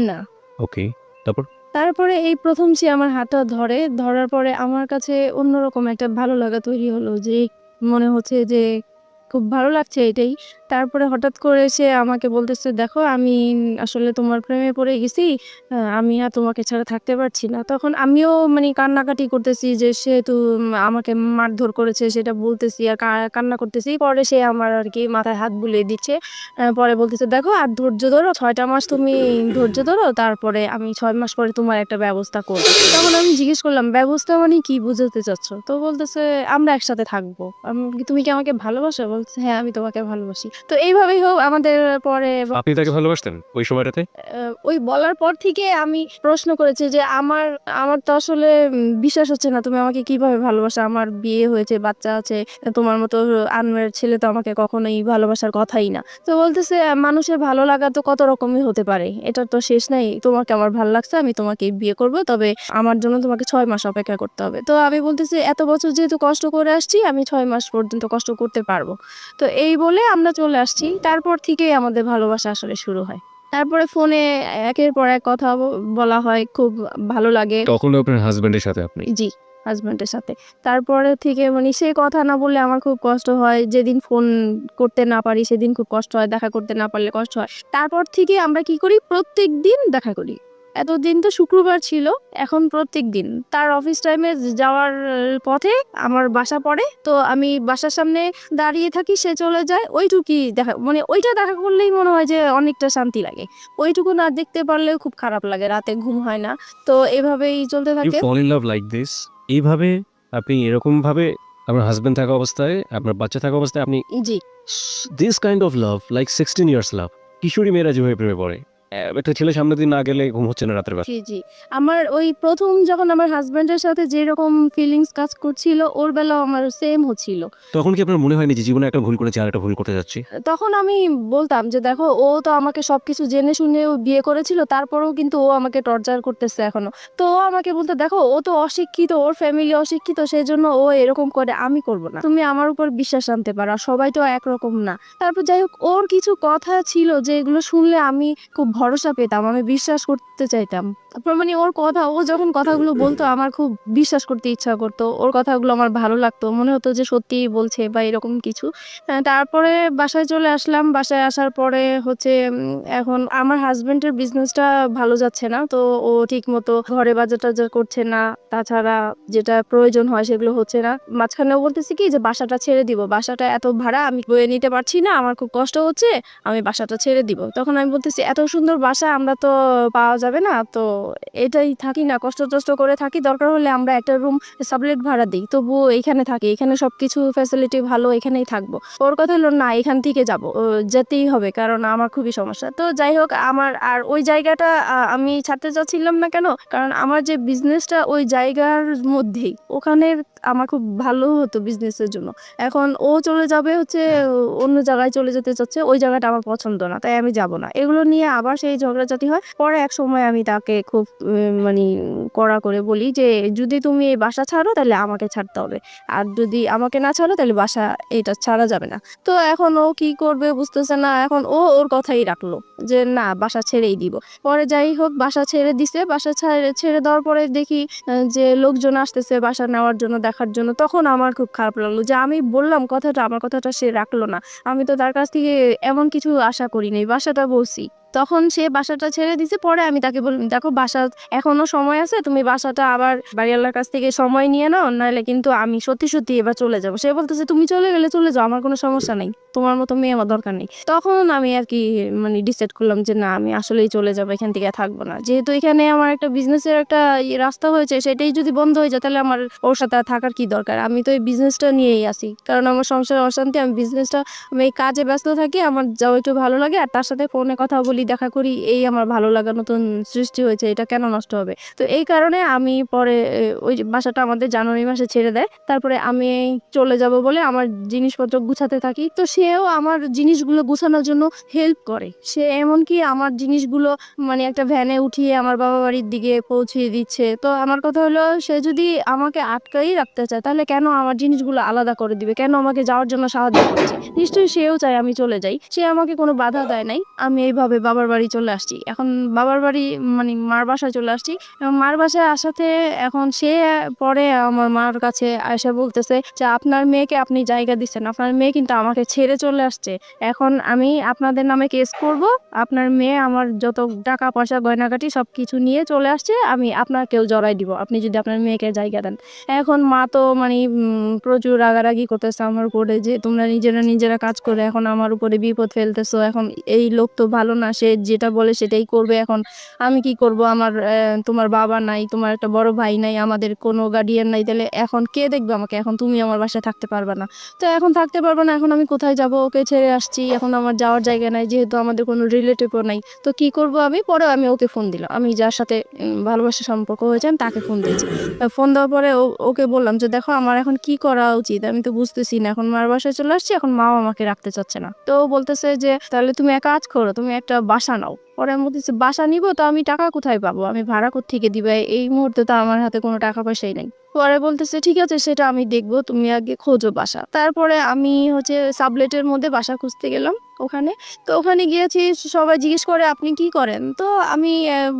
না। ওকে, তারপর? তারপরে এই প্রথম সে আমার হাতটা ধরে। ধরার পরে আমার কাছে অন্যরকম একটা ভালো লাগা তৈরি হলো যে মনে হচ্ছে যে খুব ভালো লাগছে এটাই। তারপরে হঠাৎ করে সে আমাকে বলতেছে, "দেখো আমি আসলে তোমার প্রেমে পড়ে গেছি। আমি আর তোমাকে ছাড়া থাকতে পারছি না।" তখন আমিও মানে কান্নাকাটি করতেছি যে সেহেতু আমাকে মারধর করেছে সেটা বলতেছি আর কান্না করতেছি। পরে সে আমার আরকি মাথায় হাত বুলিয়ে দিচ্ছে। পরে বলতেছে, "দেখো আর ধৈর্য ধরো। ৬ টা মাস তুমি ধৈর্য ধরো। তারপরে আমি ৬ মাস পরে তোমার একটা ব্যবস্থা করব।" তখন আমি জিজ্ঞেস করলাম, "ব্যবস্থা মানে কি বোঝাতে চাচ্ছ?" তো বলতেছে, "আমরা একসাথে থাকবো।" তুমি কি আমাকে ভালোবাসো?" বলতেছে, "হ্যাঁ, আমি তোমাকে ভালোবাসি।" তো এইভাবেই হোক আমাদের পরে আপনি তাকে ভালোবাসতেন ওই সময়টাতে? ওই বলার পর থেকে আমি প্রশ্ন করেছি যে আমার আমার তো আসলে বিশ্বাস হচ্ছে না তুমি আমাকে কিভাবে ভালোবাসো। আমার বিয়ে হয়েছে, বাচ্চা আছে। তোমার মতো আনম্যারিড ছেলে তো আমাকে কখনোই ভালোবাসার কথাই না। তো বলতেছে, "মানুষের ভালো লাগা তো কত রকমই হতে পারে। এটার তো শেষ নাই। তোমাকে আমার ভালো লাগছে, আমি তোমাকে বিয়ে করব। তবে আমার জন্য তোমাকে ৬ মাস অপেক্ষা করতে হবে।" তো আমি বলতেছি, "এত বছর যেহেতু কষ্ট করে আসছি, আমি ৬ মাস পর্যন্ত কষ্ট করতে পারবো।" তো এই বলে আমরা চলে আসছি। তারপর থেকেই আমাদের ভালোবাসা আসলে শুরু হয়। তারপরে ফোনে একের পর এক কথা বলা হয়, খুব ভালো লাগে। তখনও আপনার হাজবেন্ডের সাথে আপনি? জি, হাসব্যান্ডের সাথে। তারপরে থেকে মানে সে কথা না বললে আমার খুব কষ্ট হয়। যেদিন ফোন করতে না পারি সেদিন খুব কষ্ট হয়। দেখা করতে না পারলে কষ্ট হয়। তারপর থেকে আমরা কি করি প্রত্যেকদিন দেখা করি। এতদিন তো শুক্রবার ছিল, এখন প্রত্যেকদিন। তার অফিস টাইমে যাওয়ার পথে আমার বাসা পড়ে। তো আমি বাসার সামনে দাঁড়িয়ে থাকি, সে চলে যায়। ওইটুকুই দেখা মানে ওইটা দেখা করলেই মনে হয় যে অনেকটা শান্তি লাগে। ওইটুকু না দেখতে পারলেও খুব খারাপ লাগে। রাতে ঘুম হয় না। তো এভাবেই চলতে ইউ থাকে। Fall in love like this? এইভাবে আপনি এরকমভাবে আপনার হাসব্যান্ড থাকা অবস্থায়, আপনার বাচ্চা থাকা অবস্থায় আপনি জি। This kind of love like 16 years love. কিশোরী মেয়েরা যেভাবে প্রেমে পড়ে। একটা ছেলে সামনের দিন না গেলে ঘুম হচ্ছে না রাতের বেলা। জি। আমার ওই ১ম যখন আমার হাসব্যান্ডের সাথে যেরকম ফিলিংস কাজ করছিল, ওর বেলাও আমার সেম হচ্ছিল। তখন কি আপনার মনে হয়নি যে জীবনে একটা ভুল করেছি আর একটা ভুল করতে যাচ্ছি? তখন আমি বলতাম যে, "দেখো ও তো আমাকে সবকিছু জেনে শুনেও বিয়ে করেছিল, তারপরেও কিন্তু ও আমাকে টর্চার করতেছে এখনো।" তো ও আমাকে বলতো, "দেখো ও তো অশিক্ষিত, ওর ফ্যামিলি অশিক্ষিত, সেজন্য ও এরকম করে, আমি করব না। তুমি আমার উপর বিশ্বাস আনতে পারো, আর সবাই তো একরকম না।" তারপর যাই হোক ওর কিছু কথা ছিল যেগুলো শুনলে আমি খুব ভরসা পেতাম, আমি বিশ্বাস করতে চাইতাম। তারপর মানে ওর কথা, ও যখন কথাগুলো বলতো আমার খুব বিশ্বাস করতে ইচ্ছা করতো। ওর কথাগুলো আমার ভালো লাগতো। মনে হতো যে সত্যিই বলছে বা এরকম কিছু। তারপরে বাসায় চলে আসলাম। বাসায় আসার পরে হচ্ছে এখন আমার হাসব্যান্ডের বিজনেসটা ভালো যাচ্ছে না। তো ও ঠিকমতো ঘরে বাজার-টাজার করছে না। তাছাড়া যেটা প্রয়োজন হয় সেগুলো হচ্ছে না। মাঝখানেও বলতেছি কি যে বাসাটা ছেড়ে দিব। বাসাটা এত ভাড়া আমি বয়ে নিতে পারছি না। আমার খুব কষ্ট হচ্ছে। আমি বাসাটা ছেড়ে দিব। তখন আমি বলতেছি, "এত সুন্দর বাসা আমরা তো পাওয়া যাবে না। তো এটাই থাকি না, কষ্ট-টষ্ট করে থাকি। দরকার হলে আমরা একটা রুম সাবলেট ভাড়া দিই। তবুও এইখানে থাকি। এখানে সবকিছু ফ্যাসিলিটি ভালো, এখানেই থাকবো।" ওর কথা হলো, "না, এখান থেকে যাবো। যেতেই হবে। কারণ আমার খুবই সমস্যা।" তো যাই হোক আমার আর ওই জায়গাটা আমি ছাড়তে চাচ্ছিলাম না কেন? কারণ আমার যে বিজনেসটা ওই জায়গার মধ্যেই। ওখানের আমার খুব ভালো হতো বিজনেসের জন্য। এখন ও চলে যাবে হচ্ছে অন্য জায়গায় চলে যেতে চাচ্ছে। ওই জায়গাটা আমার পছন্দ না। তাই আমি যাব না। এগুলো নিয়ে আবার সেই ঝগড়াঝাটি হয়। পরে একসময় আমি তাকে খুব মানি কড়া করে বলি যে, "যদি তুমি এই বাসা ছাড়ো তাহলে আমাকে ছাড়তে হবে। আর যদি আমাকে না ছাড়ো তাহলে বাসা এটা ছাড়া যাবে না।" তো এখন ও কি করবে বুঝতেছে না। এখন ও ওর কথাই রাখলো যে, "না, বাসা ছেড়েই দিব।" পরে যাই হোক বাসা ছেড়ে দিছে। বাসা ছেড়ে দেওয়ার পরে দেখি যে লোকজন আসতেছে বাসা নেওয়ার জন্য, দেখার জন্য। তখন আমার খুব খারাপ লাগলো যে আমি বললাম কথাটা, আমার কথাটা সে রাখলো না। আমি তো তার কাছ থেকে এমন কিছু আশা করি নাই। বাসাটা বলছি। তখন সে বাসাটা ছেড়ে দিছে। পরে আমি তাকে বললাম, "দেখো বাসা এখনো সময় আছে। তুমি বাসাটা আবার বাড়িওয়ালার কাছ থেকে সময় নিয়ে নাও। নাহলে কিন্তু আমি সত্যি এবার চলে যাবো।" সে বলতেছে, "তুমি চলে গেলে চলে যাও। আমার কোনো সমস্যা নাই। তোমার মতো মেয়ে আমার দরকার নেই।" তখন আমি আরকি মানে ডিসাইড করলাম যে না, আমি আসলেই চলে যাবো। এখান থেকে থাকবো না। যেহেতু এখানে আমার একটা বিজনেসের একটা রাস্তা হয়েছে, সেটাই যদি বন্ধ হয়ে যায় তাহলে আমার ওর সাথে আর থাকার কি দরকার? আমি তো এই বিজনেসটা নিয়েই আছি। কারণ আমার সংসারে অশান্তি। আমি এই কাজে ব্যস্ত থাকি। আমার যাও একটু ভালো লাগে। আর তার সাথে ফোনে কথা বলি দেখা করি, এই আমার ভালো লাগা নতুন সৃষ্টি হয়েছে, এটা কেন নষ্ট হবে? তো এই কারণে আমি পরে ওই যে বাসাটা আমাদের জানুয়ারি মাসে ছেড়ে দেয়। তারপরে আমি চলে যাব বলে আমার জিনিসপত্র গুছাতে থাকি। তো সেও আমার জিনিসগুলো গুছানোর জন্য হেল্প করে। সে এমনকি আমার জিনিসগুলো মানে একটা ভ্যানে উঠিয়ে আমার বাবা বাড়ির দিকে পৌঁছিয়ে দিচ্ছে। তো আমার কথা হলো, সে যদি আমাকে আটকাই রাখতে চায় তাহলে কেন আমার জিনিসগুলো আলাদা করে দিবে? কেন আমাকে যাওয়ার জন্য সাহায্য করছে? নিশ্চয়ই সেও চায় আমি চলে যাই। সে আমাকে কোনো বাধা দেয় নাই। আমি এইভাবে বাবার বাড়ি চলে আসছি। এখন বাবার বাড়ি মানে মার বাসায় চলে আসছি। এবং মার বাসায় আসাতে এখন সে পরে আমার মার কাছে এসে বলতেছে যে, "আপনার মেয়েকে আপনি জায়গা দিচ্ছেন। আপনার মেয়ে কিন্তু আমাকে ছেড়ে চলে আসছে। এখন আমি আপনাদের নামে কেস করব। আপনার মেয়ে আমার যত টাকা পয়সা গয়নাগাটি সবকিছু নিয়ে চলে আসছে। আমি আপনাকেও জড়াই দিব। আপনি যদি আপনার মেয়েকে জায়গা দেন।" এখন মা তো মানে প্রচুর রাগারাগি করতেছে আমার উপরে যে, "তোমরা নিজেরা কাজ করে এখন আমার উপরে বিপদ ফেলতেছো। এখন এই লোক তো ভালো না। সে যেটা বলে সেটাই করবে। এখন আমি কি করব? আমার তোমার বাবা নাই, তোমার একটা বড় ভাই নাই, আমাদের কোনো গার্ডিয়ান নাই। তাহলে এখন কে দেখবে আমাকে? এখন তুমি আমার বাসায় থাকতে পারবা না। তো এখন থাকতে পারবো না। এখন আমি কোথায় যাব? ওকে ছেড়ে আসছি। এখন আমার যাওয়ার জায়গা নাই। যেহেতু আমাদের কোনো রিলেটিভও নাই। তো কি করব আমি?" পরে আমি ওকে ফোন দিলাম। আমি যার সাথে ভালোবাসার সম্পর্ক হয়েছে আমি তাকে ফোন দিয়েছি। ফোন দেওয়ার পরে ওকে বললাম যে, "দেখো আমার এখন কি করা উচিত? আমি তো বুঝতেছি না। এখন মার বাসায় চলে আসছি। এখন মাও আমাকে রাখতে চাচ্ছে না।" তো ও বলতেছে যে, "তাহলে তুমি এক কাজ করো। তুমি একটা বাসা নাও।" পরে আমি বলতেছি, "বাসা নিব তো আমি টাকা কোথায় পাবো? আমি ভাড়া কোত্থেকে দিবা? এই মুহূর্তে তো আমার হাতে কোনো টাকা পয়সাই নাই।" পরে বলতেছে, "ঠিক আছে সেটা আমি দেখবো। তুমি আগে খোঁজো বাসা।" তারপরে আমি হচ্ছে সাবলেটের মধ্যে বাসা খুঁজতে গেলাম ওখানে। তো ওখানে গিয়েছি, সবাই জিজ্ঞেস করে, "আপনি কি করেন?" তো আমি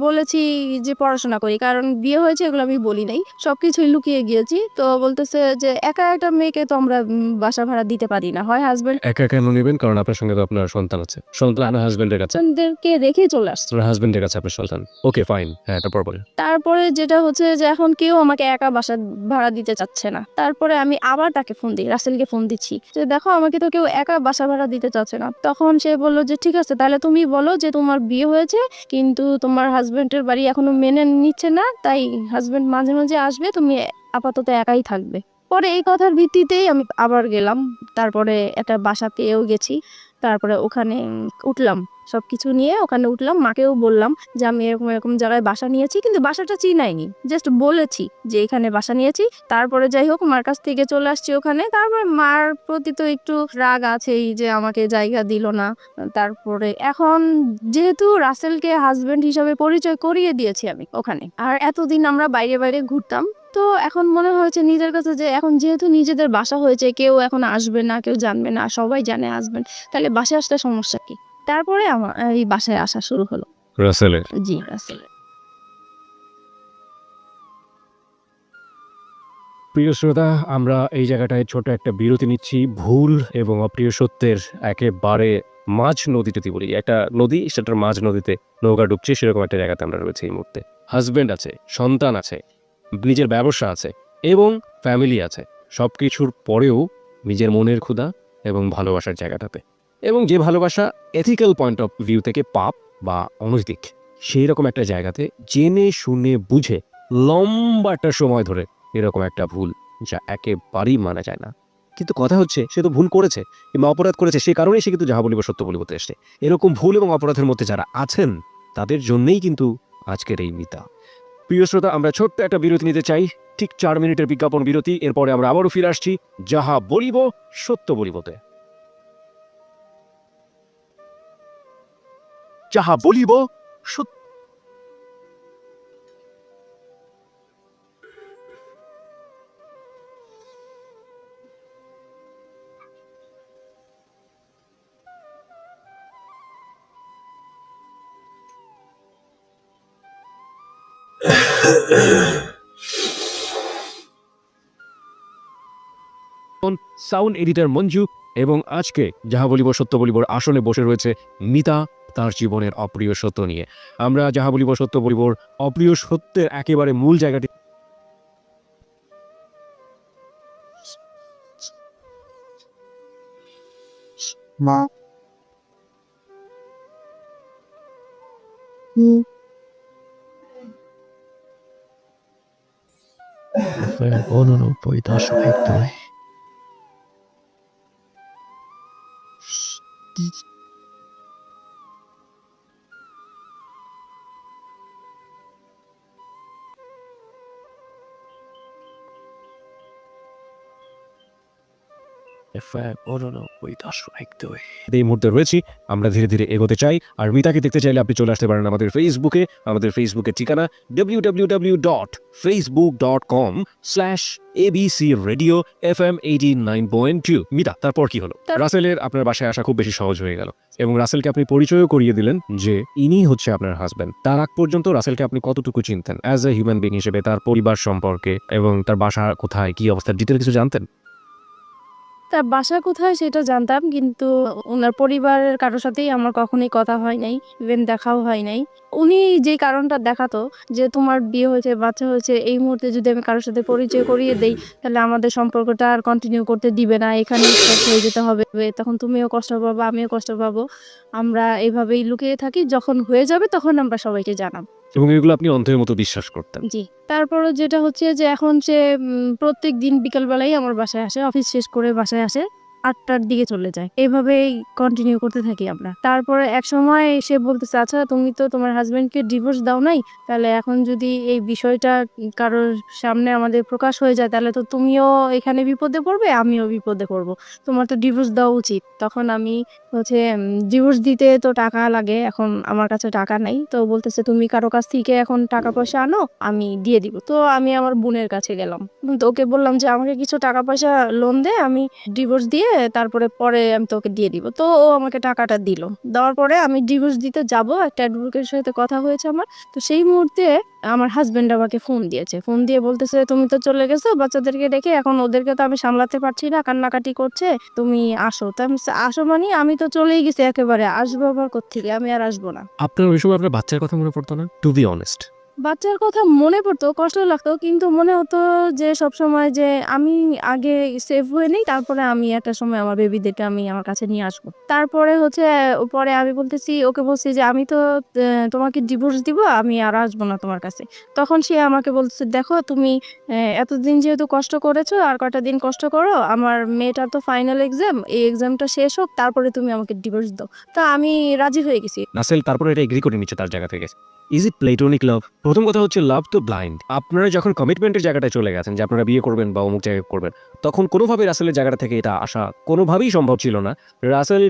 বলেছি যে পড়াশোনা করি। কারণ বিয়ে হয়েছে এগুলো আমি বলি নাই। সবকিছুই লুকিয়ে গিয়েছি। তো বলতেছে যে, "একা একটা মেয়েকে তো আমরা বাসা ভাড়া দিতে পারি না। হয় হাসব্যান্ড একা কেন নেবেন? কারণ আপনার সঙ্গে তো আপনার সন্তান আছে। সন্তান আপনার হাসব্যান্ডের কাছে। কে রেখে চলে আসছে।" আপনার হাসব্যান্ডের কাছে আপনার সন্তান। Okay fine. হ্যাঁ, তারপর বলেন। তারপরে যেটা হচ্ছে যে এখন কেউ আমাকে একা বাসা ভাড়া দিতে চাচ্ছে না। তারপরে আমি আবার তাকে ফোন দিই, রাসেলকে ফোন দিচ্ছি যে, "দেখো আমাকে তো কেউ একা বাসা ভাড়া দিতে চাচ্ছে না।" তখন সে বলল যে, "ঠিক আছে তাহলে তুমি বলো যে তোমার বিয়ে হয়েছে কিন্তু তোমার হাসব্যান্ডের বাড়ি এখনো মেনে নিচ্ছে না। তাই হাসব্যান্ড মাঝে, মাঝে আসবে, তুমি আপাতত একাই থাকবে।" পরে এই কথার ভিত্তিতেই আমি আবার গেলাম। তারপরে একটা বাসা পেয়েও গেছি। তারপরে ওখানে উঠলাম। সবকিছু নিয়ে ওখানে উঠলাম। মাকেও বললাম যে, "আমি এরকম জায়গায় বাসা নিয়েছি।" কিন্তু বাসাটা চিনাইনি। জাস্ট বলেছি যে এখানে বাসা নিয়েছি। তারপরে যাই হোক মার কাছ থেকে চলে আসছি ওখানে। তারপর মার প্রতি তো একটু রাগ আছেই যে আমাকে জায়গা দিল না। তারপরে এখন যেহেতু রাসেলকে হাসব্যান্ড হিসাবে পরিচয় করিয়ে দিয়েছি আমি ওখানে। আর এতদিন আমরা বাইরে ঘুরতাম। তো এখন মনে হয়েছে নিজের কাছে যে এখন যেহেতু নিজেদের বাসা হয়েছে, কেউ এখন আসবে না, কেউ জানবে না। সবাই জানে হাসব্যান্ড। তাহলে বাসায় আসলে সমস্যা কি? তারপরে আমার এই বাসায় আসা শুরু হলো। রাসেলের। জি, রাসেলের। প্রিয় শ্রোতা, আমরা এই জায়গাটায় ছোট একটা বিরতি নিচ্ছি। ভুল এবং অপ্রিয় সত্যের একেবারে মাঝ নদী যদি বলি, একটা নদী সেটার মাঝ নদীতে নৌকা ডুবছে সেরকম একটা জায়গাতে আমরা রয়েছি এই মুহূর্তে। হাসব্যান্ড আছে, সন্তান আছে, নিজের ব্যবসা আছে এবং ফ্যামিলি আছে। সবকিছুর পরেও নিজের মনের ক্ষুধা এবং ভালোবাসার জায়গাটাতে। এবং যে ভালোবাসা এথিক্যাল পয়েন্ট অফ ভিউ থেকে পাপ বা অনৈতিক, সেই রকম একটা জায়গাতে জেনে শুনে বুঝে লম্বা একটা সময় ধরে এরকম একটা ভুল যা একেবারেই মানা যায় না। কিন্তু কথা হচ্ছে সে তো ভুল করেছে কিংবা অপরাধ করেছে, সে কারণেই সে কিন্তু যাহা বলিব সত্য বলিবতে এসছে। এরকম ভুল এবং অপরাধের মধ্যে যারা আছেন তাদের জন্যই কিন্তু আজকের এই মিতা। প্রিয় শ্রোতা, আমরা ছোট্ট একটা বিরতি নিতে চাই, ঠিক 4 মিনিটের বিজ্ঞাপন বিরতি। এরপরে আমরা আবারও ফিরে আসছি যাহা বলিব সত্য বলিবতে। যাহা বলিব সত্য। সাউন্ড এডিটর মঞ্জু এবং আজকে যাহা বলিব সত্য বলিবর আসনে বসে রয়েছে মিতা, তার জীবনের অপ্রিয় সত্য নিয়ে। আমরা যাহা বলিব সত্য বলিবর অপ্রিয় সত্যের একেবারে মূল জায়গাটি মা অনুনব্বই .2 이 এই মুহূর্তে রয়েছি, আমরা ধীরে ধীরে এগোতে চাই। আর মিতাকে দেখতে চাইলে আপনি চলে আসতে পারেন আমাদের ফেসবুকে। আমাদের ফেসবুকের ঠিকানা www.facebook.com/ABC Radio FM 89.2। মিতা, তারপর কি হলো? রাসেলের আপনার বাসায় আসা খুব বেশি সহজ হয়ে গেল এবং রাসেলকে আপনি পরিচয়ও করিয়ে দিলেন যে ইনি হচ্ছে আপনার হাজব্যান্ড। তার আগ পর্যন্ত রাসেলকে আপনি কতটুকু চিনতেন অ্যাজ এ হিউম্যান বিং হিসেবে, তার পরিবার সম্পর্কে এবং তার বাসা কোথায়, কি অবস্থা, ডিটেল কিছু জানতেন? তার বাসা কোথায় সেটা জানতাম, কিন্তু ওনার পরিবারের কারোর সাথেই আমার কখনোই কথা হয় নাই, ইভেন দেখাও হয় নাই। উনি যে কারণটা দেখাতো যে তোমার বিয়ে হয়েছে, বাচ্চা হয়েছে, এই মুহূর্তে যদি আমি কারোর সাথে পরিচয় করিয়ে দেই তাহলে আমাদের সম্পর্কটা আর কন্টিনিউ করতে দিবে না, এখানে স্টপ হয়ে যেতে হবে, তখন তুমিও কষ্ট পাবো, আমিও কষ্ট পাবো। আমরা এইভাবেই লুকিয়ে থাকি, যখন হয়ে যাবে তখন আমরা সবাইকে জানাবো। এবং এগুলো আপনি অন্ধের মতো বিশ্বাস করতেন। জি। তারপরে যেটা হচ্ছে যে এখন সে প্রত্যেক দিন বিকালবেলাই আমার বাসায় আসে, অফিস শেষ করে বাসায় আসে, 8টার দিকে চলে যায়। এইভাবেই কন্টিনিউ করতে থাকি আমরা। তারপরে এক সময় সে বলতেছে, আচ্ছা তুমি তো তোমার হাজবেন্ডকে ডিভোর্স দাও নাই, তাহলে এখন যদি এই বিষয়টা কারোর সামনে আমাদের প্রকাশ হয়ে যায় তাহলে তো তুমিও এখানে বিপদে পড়বে, আমিও বিপদে পড়বো, তোমার তো ডিভোর্স দেওয়া উচিত। তখন আমি হচ্ছে ডিভোর্স দিতে তো টাকা লাগে, এখন আমার কাছে টাকা নাই। তো বলতেছে তুমি কারো কাছ থেকে এখন টাকা পয়সা আনো, আমি দিয়ে দিব। তো আমি আমার বোনের কাছে গেলাম, তো ওকে বললাম যে আমাকে কিছু টাকা পয়সা লোন দে, আমি ডিভোর্স দিয়ে তারপরে পরে আমি তোকে দিয়ে দিব। তো ও আমাকে টাকাটা দিল। দেওয়ার পরে আমি ডিভোর্স দিতে যাব, একটা অ্যাডভোকেটের সাথে কথা হয়েছে আমার। তো সেই মুহূর্তে আমার হাজবেন্ড আমাকে ফোন দিয়েছে, ফোন দিয়ে বলতেছে তুমি তো চলে গেছো বাচ্চাদেরকে রেখে, এখন ওদেরকে তো আমি সামলাতে পারছি না, কান্নাকাটি করছে, তুমি আসো। তো আমি বলছি, আসো মানে আমি তো চলেই গেছি একেবারে, আসবো আবার কোত্থেকে, আমি আর আসবো না। আপনার ওই সময় আপনার বাচ্চার কথা মনে পড়তো না? টু বি অনেস্ট, বাচ্চার কথা মনে পড়তো, কষ্ট লাগতো, কিন্তু মনে হতো যে সবসময় যে আমি আগে সেফ হয়ে নেই, তারপরে আমি একটা সময় আমার বেবিদেরকে আমি আমার কাছে নিয়ে আসবো। তারপরে হচ্ছে পরে আমি বলতেছি, ওকে বলছি যে আমি তো তোমাকে ডিভোর্স দিব, আমি আর আসবো না তোমার কাছে। তখন সে আমাকে বলতেছে, দেখো তুমি এতদিন যেহেতু কষ্ট করেছো, আর কটা দিন কষ্ট করো, আমার মেয়েটার তো ফাইনাল এক্সাম, এই এক্সামটা শেষ হোক, তারপরে তুমি আমাকে ডিভোর্স দাও। তা আমি রাজি হয়ে গেছি। রাসেল তারপরে এটা এগ্রি করে নিচ্ছে তার জায়গা থেকে। ইজ ইট প্লেটোনিক লাভ? প্রথম কথা হচ্ছে লাভ তো ব্লাইন্ড। আপনারা যখন কমিটমেন্টের জায়গাটায় চলে গেছেন যে আপনারা বিয়ে করবেন বা অমুক জায়গায় করবেন, তখন কোনোভাবেই রাসেলের জায়গাটা থেকে এটা আসা কোনোভাবেই সম্ভব ছিল না। রাসেল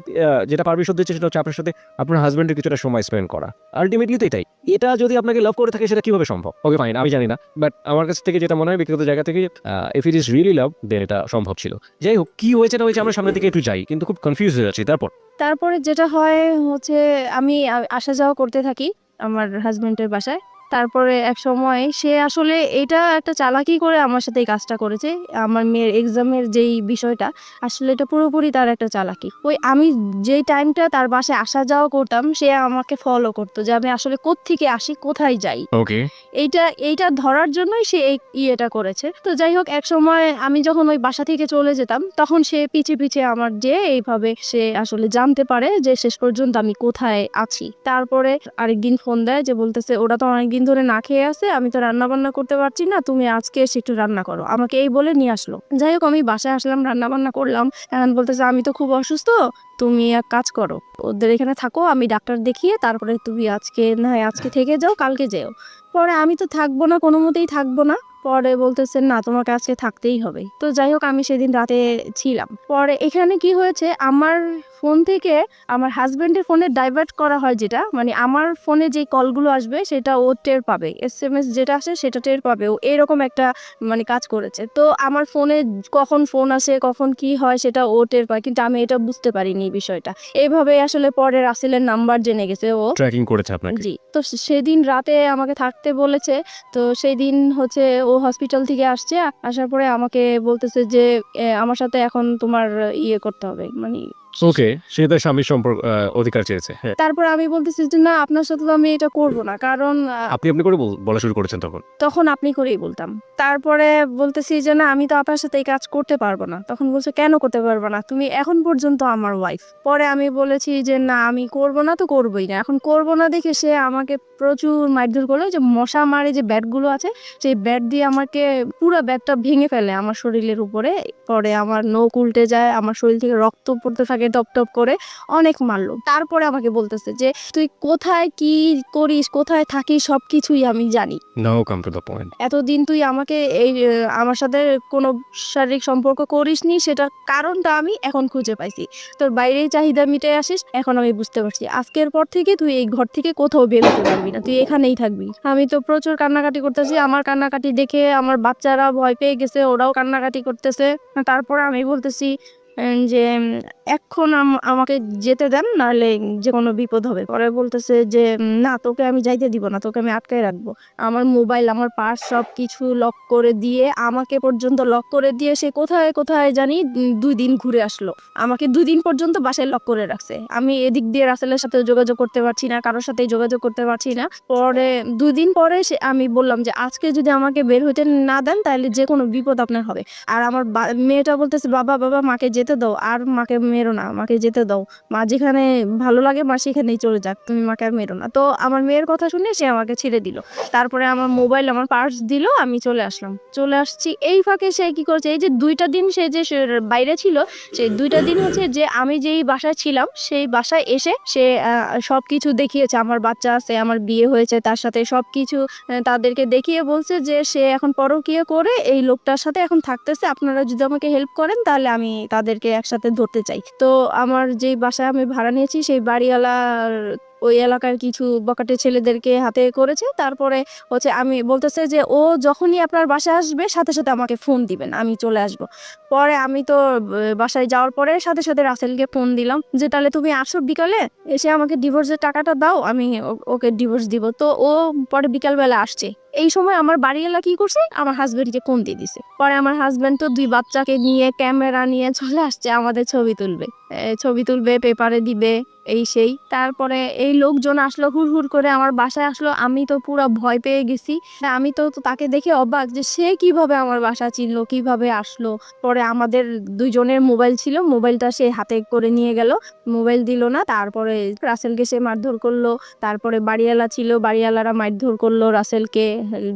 যেটা পারমিশন দিচ্ছে সেটা হচ্ছে আপনার সাথে আপনার হাজব্যান্ডের কিছুটা সময় স্পেন্ড করা। আলটিমেটলি তো এটাই। এটা যদি আপনাকে লাভ করে থাকে সেটা কিভাবে সম্ভব? ওকে ফাইন, আমি জানি না, বাট আমার কাছ থেকে যেটা মনে হয় ব্যক্তিগত জায়গা থেকে, if it is really love then এটা সম্ভব ছিল। যাই হোক, কি হয়েছে না হয়েছে আমরা সামনের দিকে একটু যাই, কিন্তু খুব কনফিউজ হয়ে যাচ্ছি। তারপরে যেটা হয় হচ্ছে আমি আসা যাওয়া করতে থাকি আমার হাজবেন্ডের বাসায়। তারপরে এক সময় সে আসলে এটা একটা চালাকি করে আমার সাথে এই কাজটা করেছে। আমার মেয়ের এক্সামের যেই বিষয়টা, আসলে এটা পুরোপুরি তার একটা চালাকি। ওই আমি যেই টাইমটা তার বাসায় আসা যাওয়া করতাম, সে আমাকে ফলো করতো যে আমি আসলে কোত্থেকে আসি, কোথায় যাই। ওকে, এইটা ধরার জন্যই সে এই ইয়েটা করেছে। তো যাই হোক, এক সময় আমি যখন ওই বাসা থেকে চলে যেতাম, তখন সে পিছে পিছে আমার যে এইভাবে সে আসলে জানতে পারে যে শেষ পর্যন্ত আমি কোথায় আছি। তারপরে আরেকদিন ফোন দেয় যে বলতেছে ওরা তো অনেকদিন ধরে না খেয়ে আছে, আমি তো রান্না বান্না করতে পারছি না, তুমি আজকে এসে একটু রান্না করো, আমাকে এই বলে নিয়ে আসলো। যাই হোক, আমি বাসায় আসলাম, রান্না বান্না করলাম। এখন বলতেছে আমি তো খুব অসুস্থ, তুমি এক কাজ করো, ওদের এখানে থাকো, আমি ডাক্তার দেখিয়ে তারপরে তুমি আজকে থেকে যাও, কালকে যেও। পরে আমি তো থাকবো না, কোনো মতেই থাকবো না। পরে বলতেছে না, তোমাকে আজকে থাকতেই হবে। তো যাই হোক, আমি সেদিন রাতে ছিলাম। পরে এখানে কি হয়েছে, আমার ফোন থেকে আমার হাজবেন্ডের ফোনে ডাইভার্ট করা হয়, যেটা মানে আমার ফোনে যে কলগুলো আসবে সেটা ও টের পাবে, SMS যেটা আসে সেটা টের পাবে। ও এরকম একটা মানে কাজ করেছে। তো আমার ফোনে কখন ফোন আসে, কখন কি হয় সেটা ও টের পায়, কিন্তু আমি এটা বুঝতে পারিনি এই বিষয়টা। এইভাবে আসলে পরে রাসেলের নাম্বার জেনে গেছে ও। ট্র্যাকিং করেছে আপনাকে? জি। তো সেদিন রাতে আমাকে থাকতে বলেছে। তো সেই দিন হচ্ছে ও হসপিটাল থেকে আসছে, আসার পরে আমাকে বলতেছে যে আমার সাথে এখন তোমার ইয়ে করতে হবে, মানে ওকে, সে তার স্বামীর সম্পর্ক অধিকার চেয়েছে। হ্যাঁ, তারপর আমি বলতেছি যে না, আপনার সাথে তো আমি এটা করব না, কারণ আপনি আপনি করে বলা শুরু করেছেন তখন? তখন আপনি করেই বলতাম। তারপরে বলতেছি যে না, আমি তো আপনার সাথে এই কাজ করতে পারবো না। তখন বলছে কেন করতে পারবো না, তুমি এখন পর্যন্ত আমার ওয়াইফ। পরে আমি বলেছি যে না, আমি করব না, তো করবোই না। এখন করব না দেখে সে আমাকে প্রচুর মারধর করলো, যে মশা মারে যে ব্যাটগুলো আছে সেই ব্যাট দিয়ে আমাকে পুরো ব্যাটটা ভেঙে ফেলে আমার শরীরের উপরে। পরে আমার নখ উল্টে যায়, আমার শরীর থেকে রক্ত পড়তে থাকে আমাকে টপ টপ করে অনেক মারলো। তারপরে আমাকে বলতেছে যে তুই কোথায় কি করিস, কোথায় থাকিস, সবকিছুই আমি জানি। নাও কাম টু দ্য পয়েন্ট। এতদিন তুই আমাকে আমার সাথে কোনো শারীরিক সম্পর্ক করিসনি, সেটার কারণটা আমি এখন খুঁজে পাইছি। তোর বাইরেই চাহিদা মিটে আসিস, এখন আমি বুঝতে পারছি। আজকের পর থেকে তুই এই ঘর থেকে কোথাও বের হতে পারবি না, তুই এখানেই থাকবি। আমি তো প্রচুর কান্নাকাটি করতেছি, আমার কান্নাকাটি দেখে আমার বাচ্চারা ভয় পেয়ে গেছে, ওরাও কান্নাকাটি করতেছে। তারপরে আমি বলতেছি যে এখন আমাকে যেতে দেন, নাহলে যে কোনো বিপদ হবে। পরে বলতেছে যে না, তোকে আমি যাইতে দিব না, তোকে আমি আটকায় রাখবো। আমার মোবাইল, আমার পার্স সব কিছু লক করে দিয়ে, আমাকে পর্যন্ত লক করে দিয়ে সে কোথায় কোথায় জানি 2 দিন ঘুরে আসলো। আমাকে 2 দিন পর্যন্ত বাসায় লক করে রাখছে। আমি এদিক দিয়ে রাসেলের সাথে যোগাযোগ করতে পারছি না, কারোর সাথেই যোগাযোগ করতে পারছি না। পরে 2 দিন পরে আমি বললাম যে আজকে যদি আমাকে বের হইতে না দেন তাহলে যে কোনো বিপদ আপনার হবে। আর আমার মেয়েটা বলতেছে বাবা বাবা মাকে যেতে দাও, আর মাকে মেরো না, মাকে যেতে দাও, মা যেখানে ভালো লাগে মা সেখানেই চলে যাক, তুমি মাকে আর মেরো না। তো আমার মেয়ের কথা শুনে সে আমাকে ছেড়ে দিল। তারপরে আমার মোবাইল, আমার পার্স দিল, আমি চলে আসছি। এই ফাঁকে সে কি করছে, এই যে 2টা দিন সে যে বাইরে ছিল, সেই 2টা দিন হচ্ছে যে আমি যেই বাসায় ছিলাম সেই বাসায় এসে সে সবকিছু দেখিয়েছে। আমার বাচ্চা আছে, আমার বিয়ে হয়েছে তার সাথে, সবকিছু তাদেরকে দেখিয়ে বলছে যে সে এখন পরকীয়া করে এই লোকটার সাথে এখন থাকতেছে। আপনারা যদি আমাকে হেল্প করেন তাহলে আমি তাদেরকে একসাথে ধরতে চাই। তো আমার যেই বাসায় আমি ভাড়া নিয়েছি সেই বাড়িওয়ালার ওই এলাকার কিছু বকাটে ছেলেদেরকে হাতে করেছে। তারপরে হচ্ছে আমি বলতেছে যে ও যখনই আপনার বাসায় আসবে সাথে সাথে আমাকে ফোন দিবেন, আমি চলে আসব। পরে আমি তো বাসায় যাওয়ার পরে সাথে সাথে রাসেলকে ফোন দিলাম যে তাহলে তুমি আসো বিকালে, এসে আমাকে ডিভোর্সের টাকাটা দাও, আমি ওকে ডিভোর্স দিব। তো ও পরে বিকালবেলা আসছে। এই সময় আমার বাড়িওয়ালা কি করছে, আমার হাজবেন্ডকে ফোন দিয়ে দিছে। পরে আমার হাজবেন্ড তো 2 বাচ্চাকে নিয়ে ক্যামেরা নিয়ে চলে আসছে আমাদের ছবি তুলবে, পেপারে দিবে, এই সেই। তারপরে এই লোকজন আসলো, হুড় করে আমার বাসায় আসলো। আমি তো পুরো ভয় পেয়ে গেছি। আমি তো তাকে দেখে অবাক যে সে কিভাবে আমার বাসা চিনলো, কিভাবে আসলো। পরে আমাদের 2 জনের মোবাইল ছিল, মোবাইলটা সে হাতে করে নিয়ে গেল, মোবাইল দিল না। তারপরে রাসেলকে সে মারধর করলো। তারপরে বাড়িওয়ালা ছিল, বাড়িওয়ালারা মারধর করলো রাসেলকে,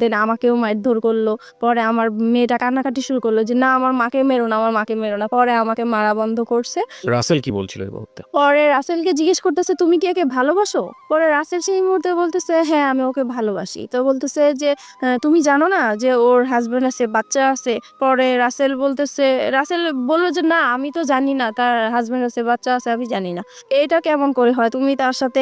দেন আমাকেও মারধর করলো। পরে আমার মেয়েটা কান্নাকাটি শুরু করলো যে না, আমার মাকে মেরো না, আমার মাকে মেরো না। পরে আমাকে মারা বন্ধ করছে। রাসেল কি বলছিল এই মুহূর্তে? পরে রাসেলকে জিজ্ঞেস করতেছে তুমি কি একে ভালোবাসো? পরে রাসেল সেই মুহূর্তে বলতেছে হ্যাঁ, আমি ওকে ভালোবাসি। তো বলতেছে যে তুমি জানো না যে ওর হাজবেন্ড আছে, বাচ্চা আছে? পরে রাসেল বললো যে না, আমি তো জানি না তার হাজবেন্ড আছে, বাচ্চা আছে, আমি জানি না। এটা কেমন করে হয়? তুমি তার সাথে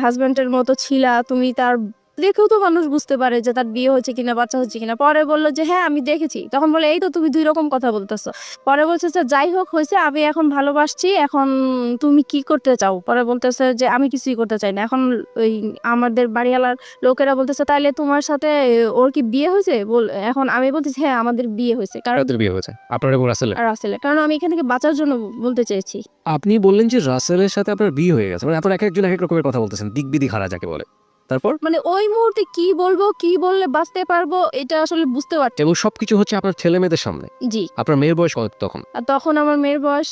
হাজবেন্ডের মতো ছিলা, তুমি তার দেখেও তো মানুষ বুঝতে পারে যে তার বিয়ে হচ্ছে কিনা, বাচ্চা হচ্ছে কিনা। পরে বললো যে হ্যাঁ আমি দেখেছি। তখন বলে এই তো তুমি 2 রকম কথা বলতেছো। পরে বলছে যে যাই হোক হয়েছে, আমি এখন ভালোবাসছি, এখন তুমি কি করতে চাও? পরে বলতেছে যে আমি কিছুই করতে চাই না। এখন ওই আমাদের বাড়িওয়ালার লোকেরা বলতেছে তাহলে তোমার সাথে ওর কি বিয়ে হয়েছে? এখন আমি বলতেছি হ্যাঁ আমাদের বিয়ে হয়েছে। কারণ কাদের বিয়ে হয়েছে, আপনার এবং রাসেলের? রাসেলের, কারণ আমি এখান থেকে বাঁচার জন্য বলতে চেয়েছি। আপনি বললেন যে রাসেলের সাথে আপনার বিয়ে হয়ে গেছে, মানে আপনার এক একজন এক এক রকমের কথা বলতেছেন, দিক বিদিক হারা যাকে বলে। তারপর মানে ওই মুহূর্তে কি বলবো, কি বললে বাঁচতে পারবো, এটা আসলে বুঝতে পারছি। এবং সবকিছু হচ্ছে আপনার ছেলে মেয়েদের সামনে। জি। আপনার মেয়ের বয়স কত তখন? আর তখন আমার মেয়ের বয়স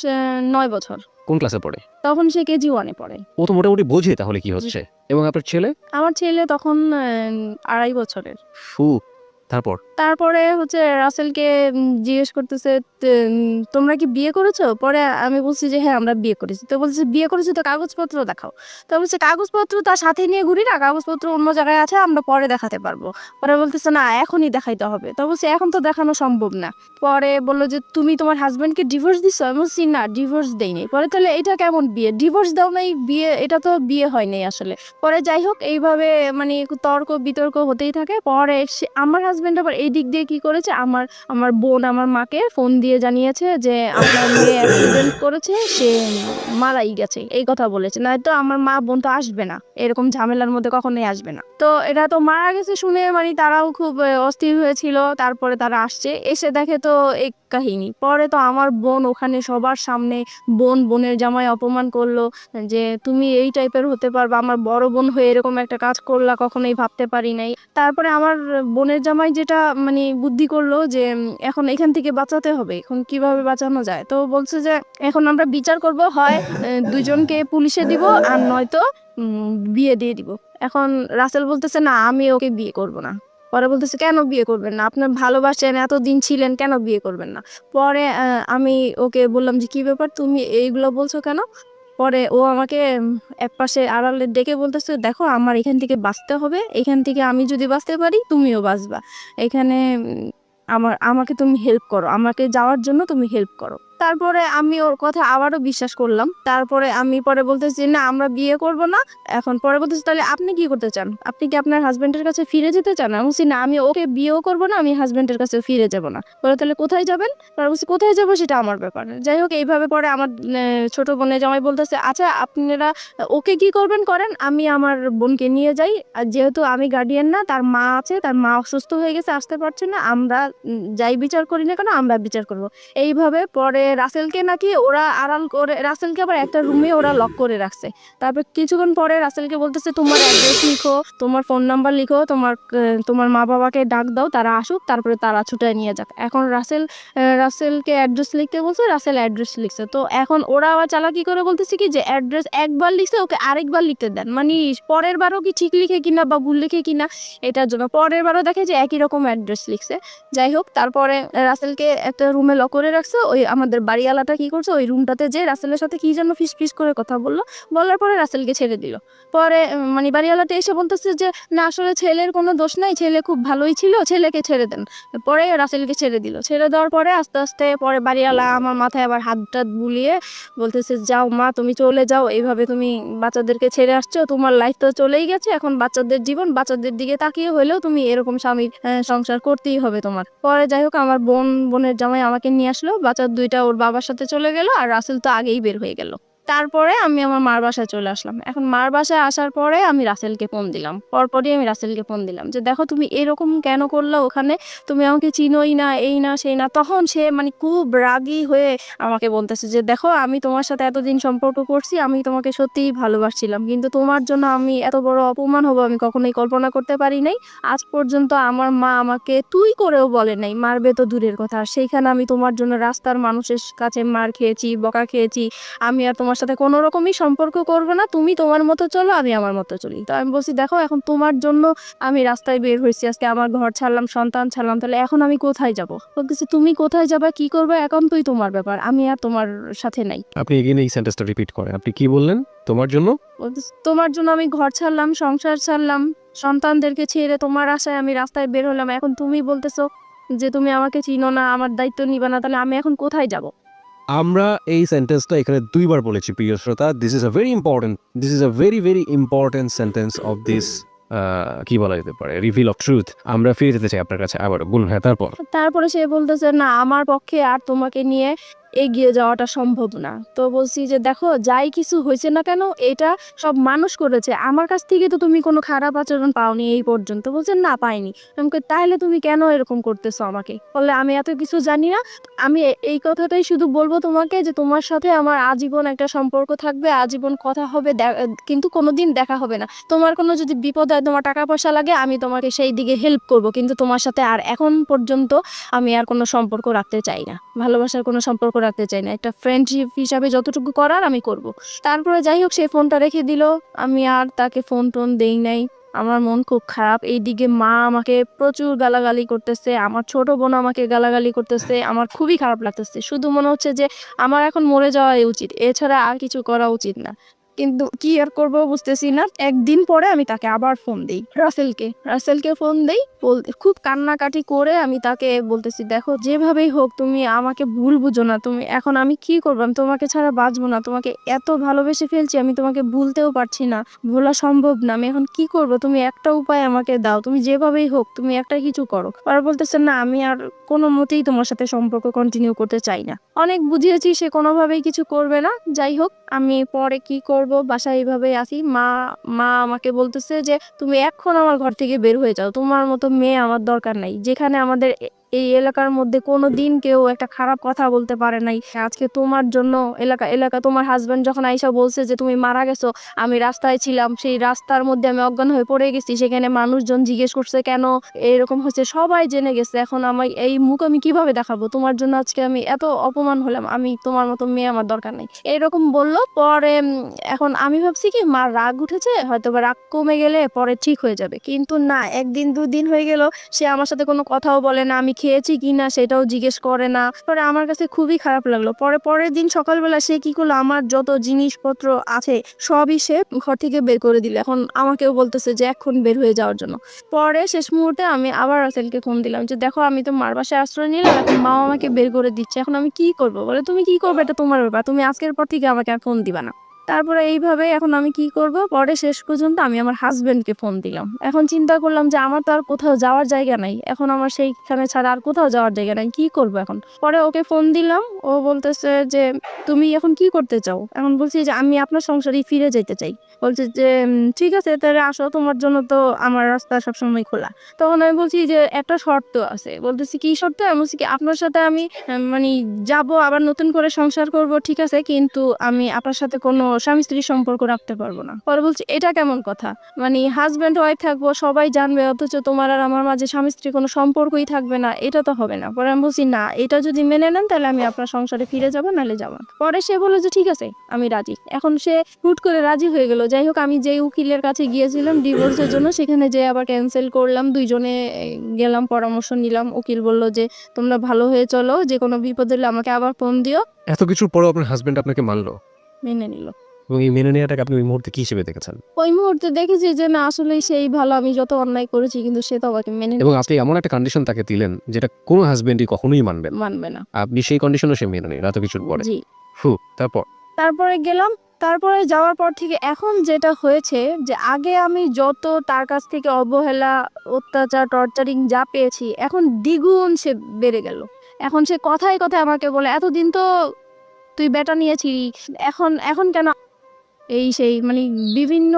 9 বছর। কোন ক্লাসে পড়ে? তখন সে কেজি 1-এ পড়ে। ও তো মোটামুটি বোঝে তাহলে কি হচ্ছে। এবং আপনার ছেলে? আমার ছেলে তখন 2.5 বছরের। ফু। তারপরে হচ্ছে রাসেলকে জিজ্ঞেস করতেছে তোমরা কি বিয়ে করেছো? পরে আমি বলছি যে হ্যাঁ আমরা বিয়ে করেছি। তো বলছে বিয়ে করেছো তো কাগজপত্র দেখাও। তো বলছে কাগজপত্র তার সাথে নিয়ে ঘুরি না, কাগজপত্র অন্য জায়গায় আছে, আমরা পরে দেখাতে পারবো। পরে বলতেছে না এখনই দেখাইতে হবে। তো বলছে এখন তো দেখানো সম্ভব না। পরে বললো যে তুমি তোমার হাজবেন্ডকে ডিভোর্স দিছো? আমি বলছি না, ডিভোর্স দেইনি। পরে তাহলে এটা কেমন বিয়ে? ডিভোর্স দাও নাই, বিয়ে? এটা তো বিয়ে হয় নাই আসলে। পরে যাই হোক এইভাবে মানে তর্ক বিতর্ক হতেই থাকে। পরে আমার হাজবেন্ড আবার এই দিক দিয়ে কি করেছে, আমার বোন আমার মাকে ফোন দিয়ে জানিয়েছে যে আপনার মেয়ে অ্যাক্সিডেন্ট করেছে, সে মারাই গেছে, এই কথা বলেছে। না তো আমার মা বোন তো আসবে না, এরকম ঝামেলার মধ্যে কখনোই আসবে না। তো এটা তো মারা গেছে শুনে মানে তারাও খুব অস্থির হয়েছিল। তারপরে তারা আসছে, এসে দেখে তো এই কাহিনী। পরে তো আমার বোন ওখানে সবার সামনে বোনের জামাই অপমান করলো যে তুমি এই টাইপের হতে পারবা, আমার বড় বোন হয়ে এরকম একটা কাজ করলা, কখনোই ভাবতে পারি নাই। তারপরে আমার বোনের জামাই যেটা মানে বুদ্ধি করলো যে এখন এখান থেকে বাঁচাতে হবে, এখন কিভাবে বাঁচানো যায়। তো বলছে যে এখন আমরা বিচার করব, হয় 2 জনকে পুলিশে দিব, আর নয়তো বিয়ে দিয়ে দিব। এখন রাসেল বলতেছে না, আমি ওকে বিয়ে করব না। পরে বলতেছে কেন বিয়ে করবেন না, আপনার ভালোবাসেন, এতদিন ছিলেন, কেন বিয়ে করবেন না? পরে আমি ওকে বললাম যে কি ব্যাপার, তুমি এইগুলো বলছো কেন? পরে ও আমাকে একপাশে আড়ালে ডেকে বলতেছে, দেখো আমার এখান থেকে বাঁচতে হবে, এখান থেকে আমি যদি বাঁচতে পারি তুমিও বাঁচবা, এখানে আমাকে তুমি হেল্প করো, আমাকে যাওয়ার জন্য তুমি হেল্প করো। তারপরে আমি ওর কথা আবারও বিশ্বাস করলাম। তারপরে আমি পরে বলতেছি না আমরা বিয়ে করব না। এখন পরে বলতেছি তাহলে আপনি কি করতে চান, আপনি কি আপনার হাজবেন্ডের কাছে ফিরে যেতে চান? আমি বলছি না, আমি ওকে বিয়েও করব না, আমি হাজবেন্ডের কাছে ফিরে যাব না। পরে তাহলে কোথায় যাবেন? পরে বলছি কোথায় যাবো সেটা আমার ব্যাপার। যাই হোক, এইভাবে পরে আমার ছোট বোনের জামাই বলতেছে আচ্ছা আপনারা ওকে কি করবেন করেন, আমি আমার বোনকে নিয়ে যাই, আর যেহেতু আমি গার্ডিয়ান না, তার মা আছে, তার মা অসুস্থ হয়ে গেছে, আসতে পারছে না, আমরা যাই বিচার করি না কেন আমরা বিচার করব। এইভাবে পরে রাসেলকে নাকি ওরা আড়াল করে, রাসেলকে আবার একটা রুমে ওরা লক করে রাখছে। তারপর কিছুক্ষণ পরে রাসেলকে বলতেছে তোমার অ্যাড্রেস লিখো, তোমার ফোন নাম্বার লিখো, তোমার মা বাবাকে ডাক দাও, তারা আসুক, তারপরে তারা ছুটায় নিয়ে যাক। এখন রাসেলকে অ্যাড্রেস লিখতে বলছে, রাসেল অ্যাড্রেস লিখছে। তো এখন ওরা আবার চালাকি করে বলতেছে কি যে অ্যাড্রেস একবার লিখছে, ওকে আরেকবার লিখতে দেন, মানে পরের বারও কি ঠিক লিখে কিনা বা ভুল লিখে কিনা, এটার জন্য পরের বারও দেখে যে একই রকম অ্যাড্রেস লিখছে। যাই হোক, তারপরে রাসেলকে একটা রুমে লক করে রাখছে। ওই আমাদের বাড়িওয়ালাটা কি করছে, ওই রুমটাতে যে রাসেলের সাথে কি যেন ফিস করে কথা বললো, বলার পরে রাসেলকে ছেড়ে দিল। পরে মানে বাড়িওয়ালাটা এসে বলতেছে যে না আসলে ছেলের কোনো দোষ নাই, ছেলে খুব ভালোই ছিল, ছেলেকে ছেড়ে দেন। পরে রাসেলকে ছেড়ে দিল। ছেড়ে দেওয়ার পরে আস্তে আস্তে পরে বাড়িওয়ালা আমার মাথায় আবার হাত টাত বুলিয়ে বলতেছে যাও মা তুমি চলে যাও, এইভাবে তুমি বাচ্চাদেরকে ছেড়ে আসছো, তোমার লাইফ তো চলেই গেছে, এখন বাচ্চাদের জীবন, বাচ্চাদের দিকে তাকিয়ে হলেও তুমি এরকম স্বামীর সংসার করতেই হবে তোমার। পরে যাই হোক, আমার বোনের জামাই আমাকে নিয়ে আসলো, বাচ্চা দুইটা ওর বাবার সাথে চলে গেল, আর রাসেল তো আগেই বের হয়ে গেল। তারপরে আমি আমার মার বাসায় চলে আসলাম। এখন মার বাসায় আসার পরে আমি রাসেলকে ফোন দিলাম, পরপরই আমি রাসেলকে ফোন দিলাম যে দেখো তুমি এরকম কেন করলো, ওখানে তুমি আমাকে চিনোই না, এই না সেই না। তখন সে মানে খুব রাগী হয়ে আমাকে বলতেছে যে দেখো আমি তোমার সাথে এতদিন সম্পর্ক করছি, আমি তোমাকে সত্যিই ভালোবাসছিলাম, কিন্তু তোমার জন্য আমি এত বড় অপমান হবো আমি কখনোই কল্পনা করতে পারি নাই। আজ পর্যন্ত আমার মা আমাকে তুই করেও বলে নাই, মারবে তো দূরের কথা, আর সেইখানে আমি তোমার জন্য রাস্তার মানুষের কাছে মার খেয়েছি, বকা খেয়েছি। আমি আর তোমার সাথে কোনো রকমই সম্পর্ক করবো না, তুমি তোমার মতো চলো, আমি আমার মতো চলি। তো আমি বলছি দেখো এখন তোমার জন্য আমি রাস্তায় বের হয়েছি, আজকে আমার ঘর ছাড়লাম, সন্তান ছাড়লাম, তাহলে এখন আমি কোথায় যাব? বলতেছি তুমি কোথায় যাবা, কি করবে, এখন তুই তোমার ব্যাপার, আমি আর তোমার সাথে নাই। আপনি এগেইন এই সেন্টেন্সটা রিপিট করেন, আপনি কি বললেন? তোমার জন্য? বলতেছে, তোমার জন্য আমি ঘর ছাড়লাম, সংসার ছাড়লাম, সন্তানদেরকে ছেড়ে তোমার আশায় আমি রাস্তায় বের হলাম, এখন তুমি বলতেছো যে তুমি আমাকে চিনো না, আমার দায়িত্ব নিবা না, তাহলে আমি এখন কোথায় যাব? আমরা এই সেন্টেন্সটা এখানে দুইবার বলেছি প্রিয় শ্রোতা। This is a very important sentence of this কি বলা যেতে পারে, রিভিল অফ ট্রুথ। আমরা ফিরে যেতে চাই আপনার কাছে আবার, বলুন। হ্যাঁ, তারপর? তারপরে সে বলতেছে না আমার পক্ষে আর তোমাকে নিয়ে এগিয়ে যাওয়াটা সম্ভব না। তো বলছি যে দেখো যাই কিছু হয়েছে না কেন, এটা সব মানুষ করেছে, আমার কাছ থেকে তো তুমি কোনো খারাপ আচরণ পাওনি এই পর্যন্ত। বলছে না পাইনি। আমাকে তাহলে তুমি কেন এরকম করতেছো আমাকে? বললে আমি এত কিছু জানি না, আমি এই কথাটাই শুধু বলবো তোমাকে যে তোমার সাথে আমার আজীবন একটা সম্পর্ক থাকবে, আজীবন কথা হবে, কিন্তু কোনোদিন দেখা হবে না। তোমার কোনো যদি বিপদ হয়, তোমার টাকা পয়সা লাগে, আমি তোমাকে সেই দিকে হেল্প করব, কিন্তু তোমার সাথে আর এখন পর্যন্ত আমি আর কোনো সম্পর্ক রাখতে চাই না, ভালোবাসার কোনো সম্পর্ক রাখতে চাই না, একটা ফ্রেন্ডশিপ হিসাবে যতটুকু করার আমি করব। তারপরে যাই হোক, সে ফোনটা রেখে দিল, আমি আর তাকে ফোন টোন দেই নাই। আমার মন খুব খারাপ। এইদিকে মা আমাকে প্রচুর গালাগালি করতেছে, আমার ছোট বোন আমাকে গালাগালি করতেছে, আমার খুবই খারাপ লাগতেছে। শুধু মনে হচ্ছে যে আমার এখন মরে যাওয়াই উচিত, এছাড়া আর কিছু করা উচিত না। কিন্তু কি আর করবো বুঝতেছি না। একদিন পরে আমি তাকে আবার ফোন দিই, রাসেলকে ফোন দেই, খুব কান্নাকাটি করে আমি তাকে বলতেছি দেখো যেভাবেই হোক তুমি আমাকে ভুল বুঝো না, তুমি এখন আমি কি করবো, আমি তোমাকে ছাড়া বাঁচবো না, তোমাকে এত ভালোবেসে ফেলছি, আমি তোমাকে ভুলতেও পারছি না, ভোলা সম্ভব না, আমি এখন কি করব, তুমি একটা উপায় আমাকে দাও, তুমি যেভাবেই হোক তুমি একটা কিছু করো। আর বলতেছে না আমি আর কোনো মতেই তোমার সাথে সম্পর্ক কন্টিনিউ করতে চাই না। অনেক বুঝিয়েছি, সে কোনোভাবেই কিছু করবে না। যাই হোক, আমি পরে কি করব, বাসায় এইভাবে আসি। মা আমাকে বলতেছে যে তুমি এখন আমার ঘর থেকে বের হয়ে যাও, তোমার মতো মেয়ে আমার দরকার নাই, যেখানে আমাদের এই এলাকার মধ্যে কোনো দিন কেউ একটা খারাপ কথা বলতে পারে নাই। আজকে তোমার জন্য এলাকা তোমার হাজবেন্ড যখন আইসা বলছে যে তুমি মারা গেছো, আমি রাস্তায় ছিলাম, সেই রাস্তার মধ্যে আমি অজ্ঞান হয়ে পড়ে গেছি, সেখানে মানুষজন জিজ্ঞেস করছে কেন এরকম হচ্ছে, সবাই জেনে গেছে। এখন আমার এই মুখ আমি কিভাবে দেখাবো? তোমার জন্য আজকে আমি এত অপমান হলাম, আমি তোমার মতো মেয়ে আমার দরকার নেই, এরকম বললো। পরে এখন আমি ভাবছি কি মার রাগ উঠেছে, হয়তো বা রাগ কমে গেলে পরে ঠিক হয়ে যাবে, কিন্তু না, একদিন দুদিন হয়ে গেল সে আমার সাথে কোনো কথাও বলে না, আমি খেয়েছি কিনা সেটাও জিজ্ঞেস করে না। পরে আমার কাছে খুবই খারাপ লাগলো। পরের দিন সকালবেলা সে কি করলো, আমার যত জিনিসপত্র আছে সবই সে ঘর থেকে বের করে দিল। এখন আমাকেও বলতেছে যে এখন বের হয়ে যাওয়ার জন্য। পরে শেষ মুহূর্তে আমি আবার রাসেলকে ফোন দিলাম যে দেখো আমি তো মার বাসায় আশ্রয় নিলাম, এখন মা আমাকে বের করে দিচ্ছে, এখন আমি কি করবো? বলে তুমি কি করবে এটা তোমার ব্যাপার, তুমি আজকের পর থেকে আমাকে আর ফোন দিবা না। তারপরে এইভাবে এখন আমি কি করব? পরে শেষ পর্যন্ত আমি আমার হাজবেন্ডকে ফোন দিলাম। এখন চিন্তা করলাম যে আমার তো আর কোথাও যাওয়ার জায়গা নাই, এখন আমার সেইখানে ছাড়া আর কোথাও যাওয়ার জায়গা নাই, কি করব এখন? পরে ওকে ফোন দিলাম, ও বলতেছে যে তুমি এখন কি করতে চাও? এখন বলছি যে আমি আপনার সংসারে ফিরে যেতে চাই। বলছে যে ঠিক আছে তাহলে আসো, তোমার জন্য তো আমার রাস্তা সবসময় খোলা। তখন আমি বলছি যে একটা শর্ত আছে। বলতেছি কি শর্ত? আমি বলছি কি আপনার সাথে আমি মানে যাব, আবার নতুন করে সংসার করব, ঠিক আছে, কিন্তু আমি আপনার সাথে কোনো স্বামী স্ত্রীর সম্পর্ক রাখতে পারবো না। পরে বলছি এটা কেমন কথা? মানে হাজব্যান্ড ওয়াইফ থাকবো, সবাই জানবে, অথচ তোমার আর আমার মাঝে স্বামী স্ত্রী কোনো সম্পর্কই থাকবে না, এটা তো হবে না। পরে আমি বলছি না, এটা যদি মেনে নেন তাহলে আমি আপনার সংসারে ফিরে যাবো, নাহলে যাবো না। পরে সে বললো যে ঠিক আছে আমি রাজি। এখন সে হুট করে রাজি হয়ে গেল। যাই হোক, আমি যেই উকিলের কাছে গিয়েছিলাম ডিভোর্সের জন্য, সেখানে যে আবার ক্যান্সেল করলাম, দুইজনে গেলাম, পরামর্শ নিলাম। উকিল বলল যে তোমরা ভালো হয়ে চলো, যে কোনো বিপদ হলে আমাকে আবার ফোন দিও। এত কিছুর পরেও আপনার হাজবেন্ড আপনাকে মানলো, মেনে নিল। এবং এই মেনে নেওয়াটাকে আপনি ওই মুহূর্তে কি হিসেবে দেখেছেন? ওই মুহূর্তে দেখেছি যে না, আসলেই সেই ভালো, আমি যত অন্যায় করেছি কিন্তু সে তো আমাকে মেনে এবং আপনি এমন একটা কন্ডিশন তাকে দিলেন যেটা কোনো হাজবেন্ডই কখনোই মানবেন না। মানবে না। আপনি সেই কন্ডিশনও সে মেনে নিল এত কিছুর পরে। জি। তারপর তারপরে গেলাম। তারপরে যাওয়ার পর থেকে এখন যেটা হয়েছে যে আগে আমি যত তার কাছ থেকে অবহেলা, অত্যাচার, টর্চারিং যা পেয়েছি, এখন দ্বিগুণ সে বেড়ে গেল। এখন সে কথায় কথায় আমাকে বলে এতদিন তো তুই বেটা নিয়েছিলি, এখন এখন কেন এই সেই, মানে বিভিন্ন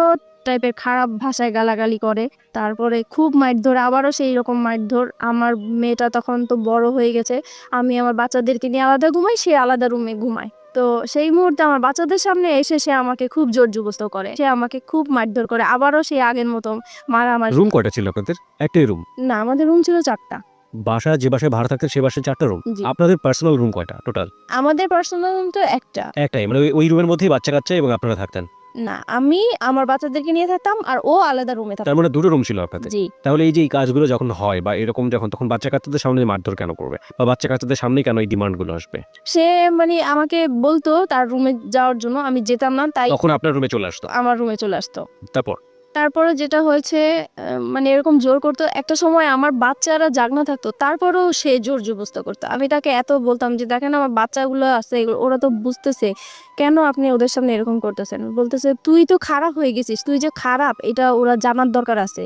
টাইপের খারাপ ভাষায় গালাগালি করে। তারপরে খুব মারধর, আবারও সেই রকম মারধর। আমার মেয়েটা তখন তো বড় হয়ে গেছে, আমি আমার বাচ্চাদেরকে নিয়ে আলাদা ঘুমাই, সে আলাদা রুমে ঘুমায়। তো সেই মুহূর্তে আমার বাচ্চাদের সামনে এসে সে আমাকে খুব জোর জবরদস্ত করে, সে আমাকে খুব মারধর করে, আবারও সেই আগের মতো মারামারি। রুম কয়টা ছিল আপনাদের? একটাই রুম? না, আমাদের রুম ছিল 4টা। বাসা যে বাসায় ভাড়া থাকতেন সে বাসায় 4টা রুম? জি। আপনাদের পার্সোনাল রুম কয়টা টোটাল? আমাদের পার্সোনাল রুম তো একটা। একটাই, মানে ওই রুমের মধ্যেই বাচ্চা কাচ্চা এবং আপনারা থাকতেন? না, আমি আমার বাচ্চাদেরকে নিয়ে থাকতাম আর ও আলাদা রুমে তার থাকতাম। মানে দুটো রুম ছিল আপনাদের? জি। তাহলে এই যে এই কাজগুলো যখন হয় বা এরকম যখন, তখন বাচ্চা কাচ্চাদের সামনে মারধর কেন করবে, বা বাচ্চা কাচ্চাদের সামনে কেন এই ডিমান্ডগুলো আসবে? সে মানে আমাকে বলতো তার রুমে যাওয়ার জন্য, আমি যেতাম না, তাই তখন আপনার রুমে চলে আসতো? আমার রুমে চলে আসতো। তারপরে যেটা হয়েছে মানে এরকম জোর করতো। একটা সময় আমার বাচ্চারা জাগনা থাকতো, তারপরেও সে জোর জবরদস্ত করতো। আমি তাকে এত বলতাম যে দেখেন আমার বাচ্চাগুলো আছে, ওরা তো বুঝতেছে, কেন আপনি ওদের সামনে এরকম করতেছেন? বলতেছে তুই তো খারাপ হয়ে গেছিস, তুই যে খারাপ এটা ওরা জানার দরকার আছে,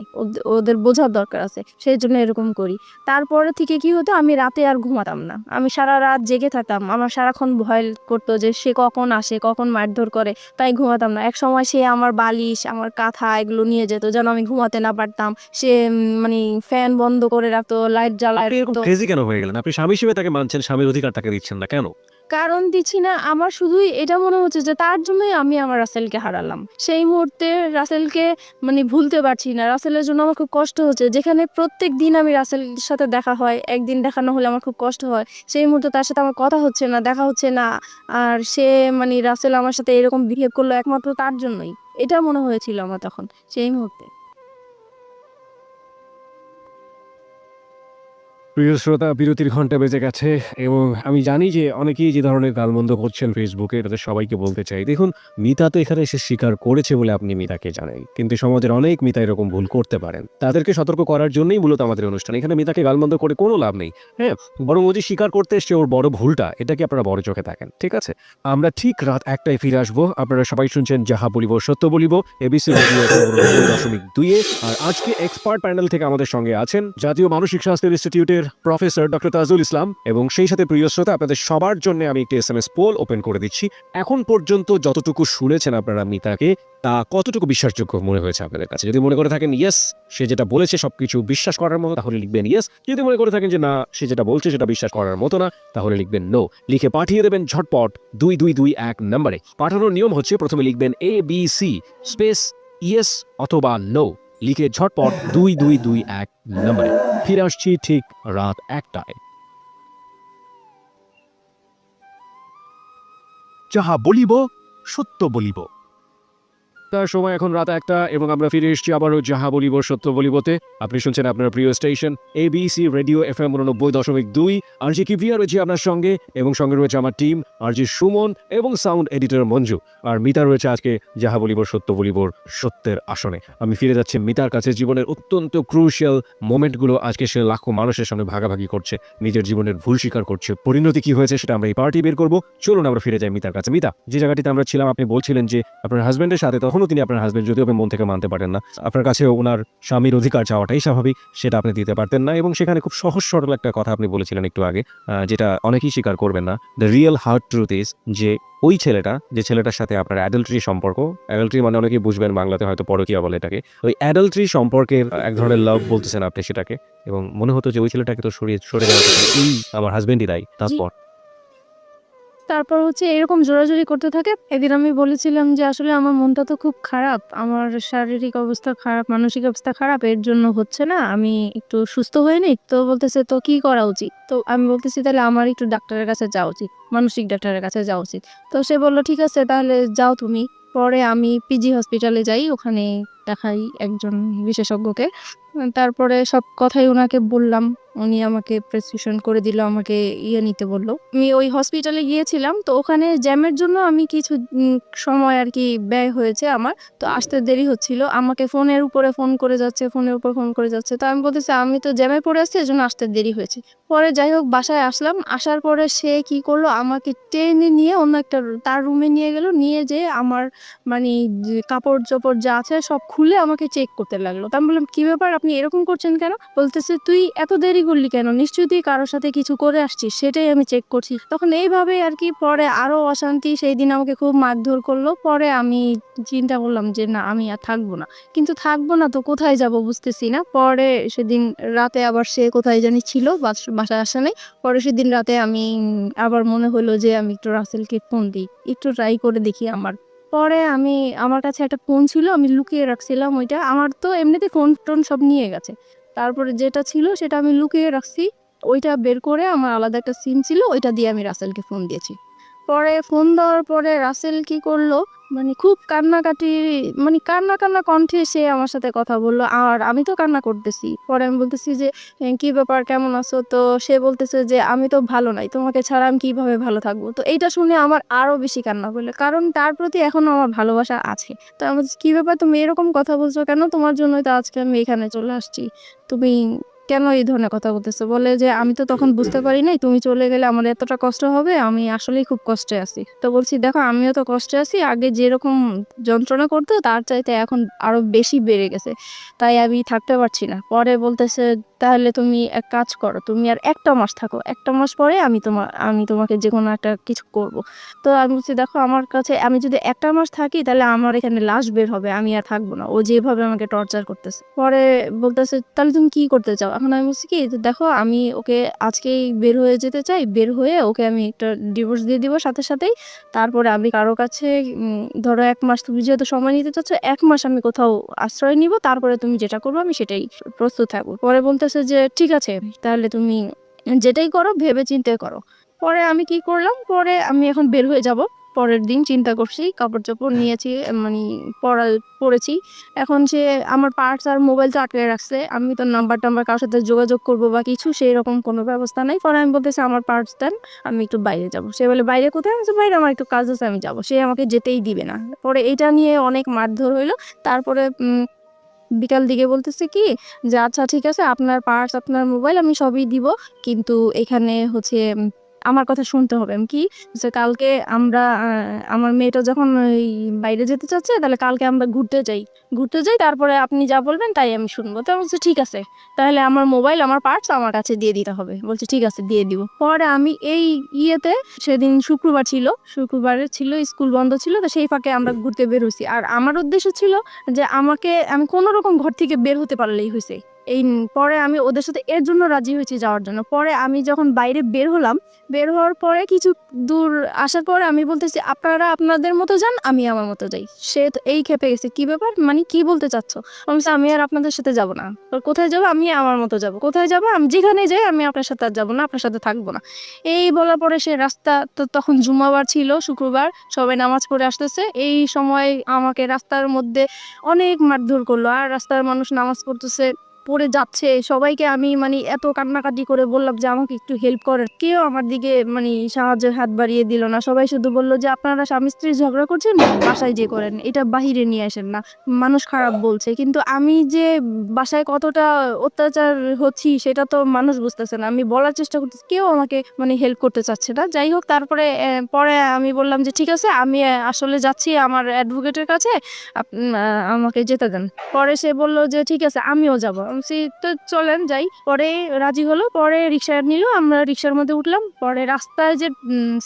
ওদের বোঝার দরকার আছে, সেই জন্য এরকম করি। তারপরে থেকে কি হতো, আমি রাতে আর ঘুমাতাম না, আমি সারা রাত জেগে থাকতাম। আমার সারাক্ষণ ভয় করতো যে সে কখন আসে, কখন মারধর করে, তাই ঘুমাতাম না। এক সময় সে আমার বালিশ, আমার কাঁথা এগুলো নিয়ে যেত যেন আমি ঘুমাতে না পারতাম। সে মানে ফ্যান বন্ধ করে রাখতো, লাইট জ্বালায় আপনি এরকম রাখতো। ক্রেজি কেন হয়ে গেলেন? আপনি স্বামী হিসেবে তাকে মানছেন, স্বামীর অধিকার তাকে দিচ্ছেন না কেন? কারণ দিচ্ছি না, আমার শুধুই এটা মনে হচ্ছে যে তার জন্যই আমি আমার রাসেলকে হারালাম। সেই মুহূর্তে রাসেলকে মানে ভুলতে পারছি না, রাসেলের জন্য আমার খুব কষ্ট হচ্ছে। যেখানে প্রত্যেক দিন আমি রাসেলের সাথে দেখা হয়, একদিন দেখা না হলে আমার খুব কষ্ট হয়, সেই মুহূর্তে তার সাথে আমার কথা হচ্ছে না, দেখা হচ্ছে না। আর সে মানে রাসেল আমার সাথে এরকম বিহেভ করলো একমাত্র তার জন্যই, এটা মনে হয়েছিল আমার তখন সেই মুহূর্তে। প্রিয় শ্রোতা, বিরতির ঘন্টা বেজে গেছে এবং আমি জানি যে অনেকেই যে ধরনের গালমন্দ করছেন ফেসবুকে, তাদের সবাইকে বলতে চাই, দেখুন মিতা তো এখানে এসে স্বীকার করেছে বলে আপনি মিতাকে জানেন, কিন্তু সমাজের অনেক মিতা এরকম ভুল করতে পারেন। তাদেরকে সতর্ক করার জন্যই মূলত আমাদের অনুষ্ঠান। এখানে মিতাকে গালমন্দ করে কোনো লাভ নেই, হ্যাঁ, বরং ও যে স্বীকার করতে এসছে ওর বড় ভুলটা, এটাকে আপনারা বড় চোখে থাকেন, ঠিক আছে? আমরা ঠিক রাত 1টায় ফিরে আসবো। আপনারা সবাই শুনছেন যাহা বলিব সত্য বলিব, এবিসি রেডিও 90.2-এ। আর আজকে এক্সপার্ট প্যানেল থেকে আমাদের সঙ্গে আছেন জাতীয় মানসিক স্বাস্থ্যের ইনস্টিটিউটের প্রফেসর ডক্টর তাজুল ইসলাম, এবং সেই সাথে প্রিয় শ্রোতা আপনাদের সবার জন্য আমি একটি SMS পোল ওপেন করে দিচ্ছি। এখন পর্যন্ত যতটুকু শুনেছেন আপনারা মিতাকে, তা কতটুকু বিশ্বাসযোগ্য মনে হয়েছে আপনাদের কাছে? যদি মনে করে থাকেন ইয়েস, সে যেটা বলেছে সবকিছু বিশ্বাস করার মতো, তাহলে লিখবেন ইয়েস। যদি মনে করে থাকেন যে না, সে যেটা বলছে সেটা বিশ্বাস করার মতো না, তাহলে লিখবেন নো। লিখে পাঠিয়ে দেবেন ঝটপট 2221 নম্বরে। পাঠানোর নিয়ম হচ্ছে প্রথমে লিখবেন ABC স্পেস ইয়েস অথবা নো, লিখে ঝটপট 2221 নম্বরে। ফিরে আসছি ঠিক রাত 1টায়। যাহা বলিব সত্য বলিব। তার সময় এখন রাত 1টা এবং আমরা ফিরে এসেছি আবারও যাহা বলিব সত্য বলিবতে। আপনি শুনছেন আপনার প্রিয় স্টেশন ABC রেডিও FM 89.2। আরজি কিভিয়া রয়েছে আপনার সঙ্গে, এবং সঙ্গে রয়েছে আমার টিম আরজি সুমন এবং সাউন্ড এডিটর মঞ্জু। আর মিতা রয়েছে আজকে যাহা বলিব সত্য বলিবর সত্যের আসনে। আমি ফিরে যাচ্ছি মিতার কাছে। জীবনের অত্যন্ত ক্রুশিয়াল মোমেন্টগুলো আজকে সে লাখো মানুষের সামনে ভাগাভাগি করছে, নিজের জীবনের ভুল স্বীকার করছে। পরিণতি কি হয়েছে সেটা আমরা এই পার্টি বের করবো। চলুন আমরা ফিরে যাই মিতার কাছে। মিতা, যে জায়গাটিতে আমরা ছিলাম, আপনি বলছিলেন যে আপনার হাজবেন্ডের সাথে, তখনও তিনি আপনার হাজবেন্ড, যদিও আপনি মন থেকে মানতে পারেন না, আপনার কাছে ওনার স্বামীর অধিকার চাওয়াটাই স্বাভাবিক, সেটা আপনি দিতে পারতেন না। এবং সেখানে খুব সহজ সরল একটা কথা আপনি বলেছিলেন একটু আগে, যেটা অনেকেই স্বীকার করবেন না। The real hard truth is যে ওই ছেলেটা, যে ছেলেটার সাথে আপনার অ্যাডাল্ট্রি সম্পর্ক, অ্যাডাল্ট্রি মানে অনেকেই বুঝবেন বাংলাতে হয়তো পরকীয়া বলে এটাকে, ওই অ্যাডাল্ট্রি সম্পর্কের এক ধরনের লাভ বলতেছেন আপনি সেটাকে, এবং মনে হতো যে ওই ছেলেটাকে তো সরে যাওয়া উচিত। এই আমার হাজবেন্ডই দায়ী। তারপর হচ্ছে এরকম জোরাজুরি করতে থাকে। একদিন আমি বলেছিলাম যে আসলে আমার মনটা তো খুব খারাপ, আমার শারীরিক অবস্থা খারাপ, মানসিক অবস্থা খারাপ, এর জন্য হচ্ছে না, আমি একটু সুস্থ হয়ে নিই। তো বলতেছে তো কি করা উচিত? তো আমি বলতেছি তাহলে আমার একটু ডাক্তারের কাছে যাওয়া উচিত, মানসিক ডাক্তারের কাছে যাওয়া উচিত। তো সে বলল ঠিক আছে তাহলে যাও তুমি। পরে আমি পিজি হসপিটালে যাই, ওখানে দেখাই একজন বিশেষজ্ঞকে। তারপরে সব কথাই ওনাকে বললাম, উনি আমাকে প্রেসক্রিপশন করে দিল, আমাকে নিতে বললো। আমি ওই হসপিটালে গিয়েছিলাম, তো ওখানে জ্যামের জন্য আমি কিছু সময় আর কি ব্যয় হয়েছে আমার, তো আসতে দেরি হচ্ছিল। আমাকে ফোনের উপরে ফোন করে যাচ্ছে, ফোনের উপর ফোন করে যাচ্ছে। তো আমি বলতেছি আমি তো জ্যামে পড়ে আসছি, এর জন্য আসতে দেরি হয়েছে। পরে যাই হোক বাসায় আসলাম, আসার পরে সে কি করলো, আমাকে টেনে নিয়ে অন্য একটা তার রুমে নিয়ে গেল, নিয়ে যে আমার মানে যে কাপড় চোপড় যা আছে সব খুলে আমাকে চেক করতে লাগলো। তো আমি বললাম কি ব্যাপার, আপনি এরকম করছেন কেন? বলতেছে তুই এত দেরি করলি কেন, নিশ্চয়ই তুই কারোর সাথে কিছু করে আসছিস, সেটাই আমি চেক করছি। তখন এইভাবে আর কি পরে আরো অশান্তি, সেই দিন আমাকে খুব মারধর করলো। পরে আমি চিন্তা করলাম যে না, আমি আর থাকবো না। কিন্তু থাকবো না তো কোথায় যাব বুঝতেছি না। পরে সেদিন রাতে আবার সে কোথায় জানি ছিল, বাসায় আসা নেই। পরে সেদিন রাতে আমি আবার মনে হলো যে আমি একটু রাসেলকে ফোন দিই, একটু ট্রাই করে দেখি আমার। পরে আমার কাছে একটা ফোন ছিল, আমি লুকিয়ে রাখছিলাম ওইটা। আমার তো এমনিতে ফোন টোন সব নিয়ে গেছে, তারপরে যেটা ছিল সেটা আমি লুকিয়ে রাখছি। ওইটা বের করে আমার আলাদা একটা সিম ছিল, ওইটা দিয়ে আমি রাসেলকে ফোন দিয়েছি। পরে ফোন দেওয়ার পরে রাসেল কি করলো, মানে খুব কান্নাকাটি, মানে কান্না কান্না কণ্ঠে সে আমার সাথে কথা বললো, আর আমি তো কান্না করতেছি। পরে আমি বলতেছি যে কি ব্যাপার, কেমন আছো? তো সে বলতেছে যে আমি তো ভালো নাই, তোমাকে ছাড়া আমি কিভাবে ভালো থাকবো? তো এইটা শুনে আমার আরো বেশি কান্না করলো, কারণ তার প্রতি এখনো আমার ভালোবাসা আছে। তো আমি বলছি, কি ব্যাপার, তুমি এরকম কথা বলছো কেন? তোমার জন্যই তো আজকে আমি এখানে চলে আসছি, তুমি কেন এই ধরনের কথা বলতেছো? বলে যে আমি তো তখন বুঝতে পারি নাই তুমি চলে গেলে আমার এতটা কষ্ট হবে, আমি আসলেই খুব কষ্টে আছি। তো বলছি দেখো আমিও তো কষ্টে আছি, আগে যেরকম যন্ত্রণা করতো তার চাইতে এখন আরো বেশি বেড়ে গেছে, তাই আমি থাকতে পারছি না। পরে বলতেছে তাহলে তুমি এক কাজ করো, তুমি আর একটা মাস থাকো, একটা মাস পরে আমি তোমাকে যে কোনো একটা কিছু করব। তো আমি বলছি দেখো আমার কাছে, আমি যদি একটা মাস থাকি তাহলে আমার এখানে লাশ বের হবে, আমি আর থাকবো না, ও যেভাবে আমাকে টর্চার করতেছে। পরে বলতেছে তাহলে তুমি কি করতে চাও? এখন আমি বলছি কি দেখো আমি ওকে আজকেই বের হয়ে যেতে চাই, বের হয়ে ওকে আমি একটা ডিভোর্স দিয়ে দিব সাথে সাথেই। তারপরে আমি কারো কাছে ধরো 1 মাস, তুমি যেহেতু সময় নিতে চাচ্ছ, 1 মাস আমি কোথাও আশ্রয় নিব, তারপরে তুমি যেটা করবো আমি সেটাই প্রস্তুত থাকবো। পরে বলতেছে যে ঠিক আছে তাহলে তুমি যেটাই করো ভেবে চিন্তে করো। পরে আমি কি করলাম, পরে আমি এখন বের হয়ে যাব। পরের দিন চিন্তা করছি, কাপড় চোপড় নিয়েছি, মানে পরেছি। এখন সে আমার পার্স আর মোবাইল তো আটকে রাখছে, আমি তো নাম্বার টাম্বার কারোর সাথে যোগাযোগ করবো বা কিছু সেই রকম কোনো ব্যবস্থা নাই। পরে আমি বলতেছি আমার পার্স দেন, আমি একটু বাইরে যাব। সে বলে বাইরে কোথায়? আমি বলছি, বাইরে আমার একটু কাজ আছে, আমি যাব। সে আমাকে যেতেই দিবে না। পরে এটা নিয়ে অনেক মারধর হইলো। তারপরে বিকাল দিকে বলতেছে কি যে আচ্ছা ঠিক আছে, আপনার পার্স আপনার মোবাইল আমি সবই দিব, কিন্তু এখানে হচ্ছে আমার কথা শুনতে হবে। আমি কি যে কালকে আমরা আমার মেয়েটা যখন ওই বাইরে যেতে চাচ্ছে তাহলে কালকে আমরা ঘুরতে যাই তারপরে আপনি যা বলবেন তাই আমি শুনবো। তো আমি বলছি ঠিক আছে, তাহলে আমার মোবাইল আমার পার্টস আমার কাছে দিয়ে দিতে হবে। বলছে ঠিক আছে দিয়ে দিব। পরে আমি এই ইয়েতে সেদিন শুক্রবার ছিল, শুক্রবারে ছিল স্কুল বন্ধ ছিল, তো সেই ফাঁকে আমরা ঘুরতে বের হয়েছি। আর আমার উদ্দেশ্য ছিল যে আমি কোনো রকম ঘর থেকে বের হতে পারলেই হয়েছে। পরে আমি ওদের সাথে এর জন্য রাজি হয়েছি যাওয়ার জন্য। পরে আমি যখন বাইরে বের হলাম, বের হওয়ার পরে কিছু দূর আসার পরে আমি বলতেছি আপনারা আপনাদের মতো যান, আমি আমার মতো যাই। সে তো এই ক্ষেপে গেছে, কি ব্যাপার, মানে কি বলতে চাচ্ছ? আমি বলছি, আমি আর আপনাদের সাথে যাব না। তো কোথায় যাবো? আমি আমার মতো যাব। কোথায় যাবো? আমি যেখানে যাই আমি আপনার সাথে আর যাবো না, আপনার সাথে থাকবো না। এই বলার পরে সে রাস্তা, তো তখন জুম্মাবার ছিল, শুক্রবার, সবাই নামাজ পড়ে আসতেছে। এই সময় আমাকে রাস্তার মধ্যে অনেক মারধর করলো। আর রাস্তার মানুষ নামাজ পড়তেছে, পড়ে যাচ্ছে, সবাইকে আমি মানে এত কান্নাকাটি করে বললাম যে আমাকে একটু হেল্প করেন, কেউ আমার দিকে মানে সাহায্যের হাত বাড়িয়ে দিল না। সবাই শুধু বললো যে আপনারা স্বামী স্ত্রী ঝগড়া করছেন, বাসায় যে করেন, এটা বাহিরে নিয়ে আসেন না, মানুষ খারাপ বলছে। কিন্তু আমি যে বাসায় কতটা অত্যাচার হচ্ছি সেটা তো মানুষ বুঝতেছে না। আমি বলার চেষ্টা করতেছি, কেউ আমাকে মানে হেল্প করতে চাচ্ছে না। যাই হোক, তারপরে পরে আমি বললাম যে ঠিক আছে, আমি আসলে যাচ্ছি আমার অ্যাডভোকেটের কাছে, আমাকে যেতে দেন। পরে সে বলল যে ঠিক আছে আমিও যাবো। আমি বলছি, তো চলেন যাই। পরে রাজি হলো, পরে রিক্সা নিল, আমরা রিক্সার মধ্যে উঠলাম। পরে রাস্তায় যে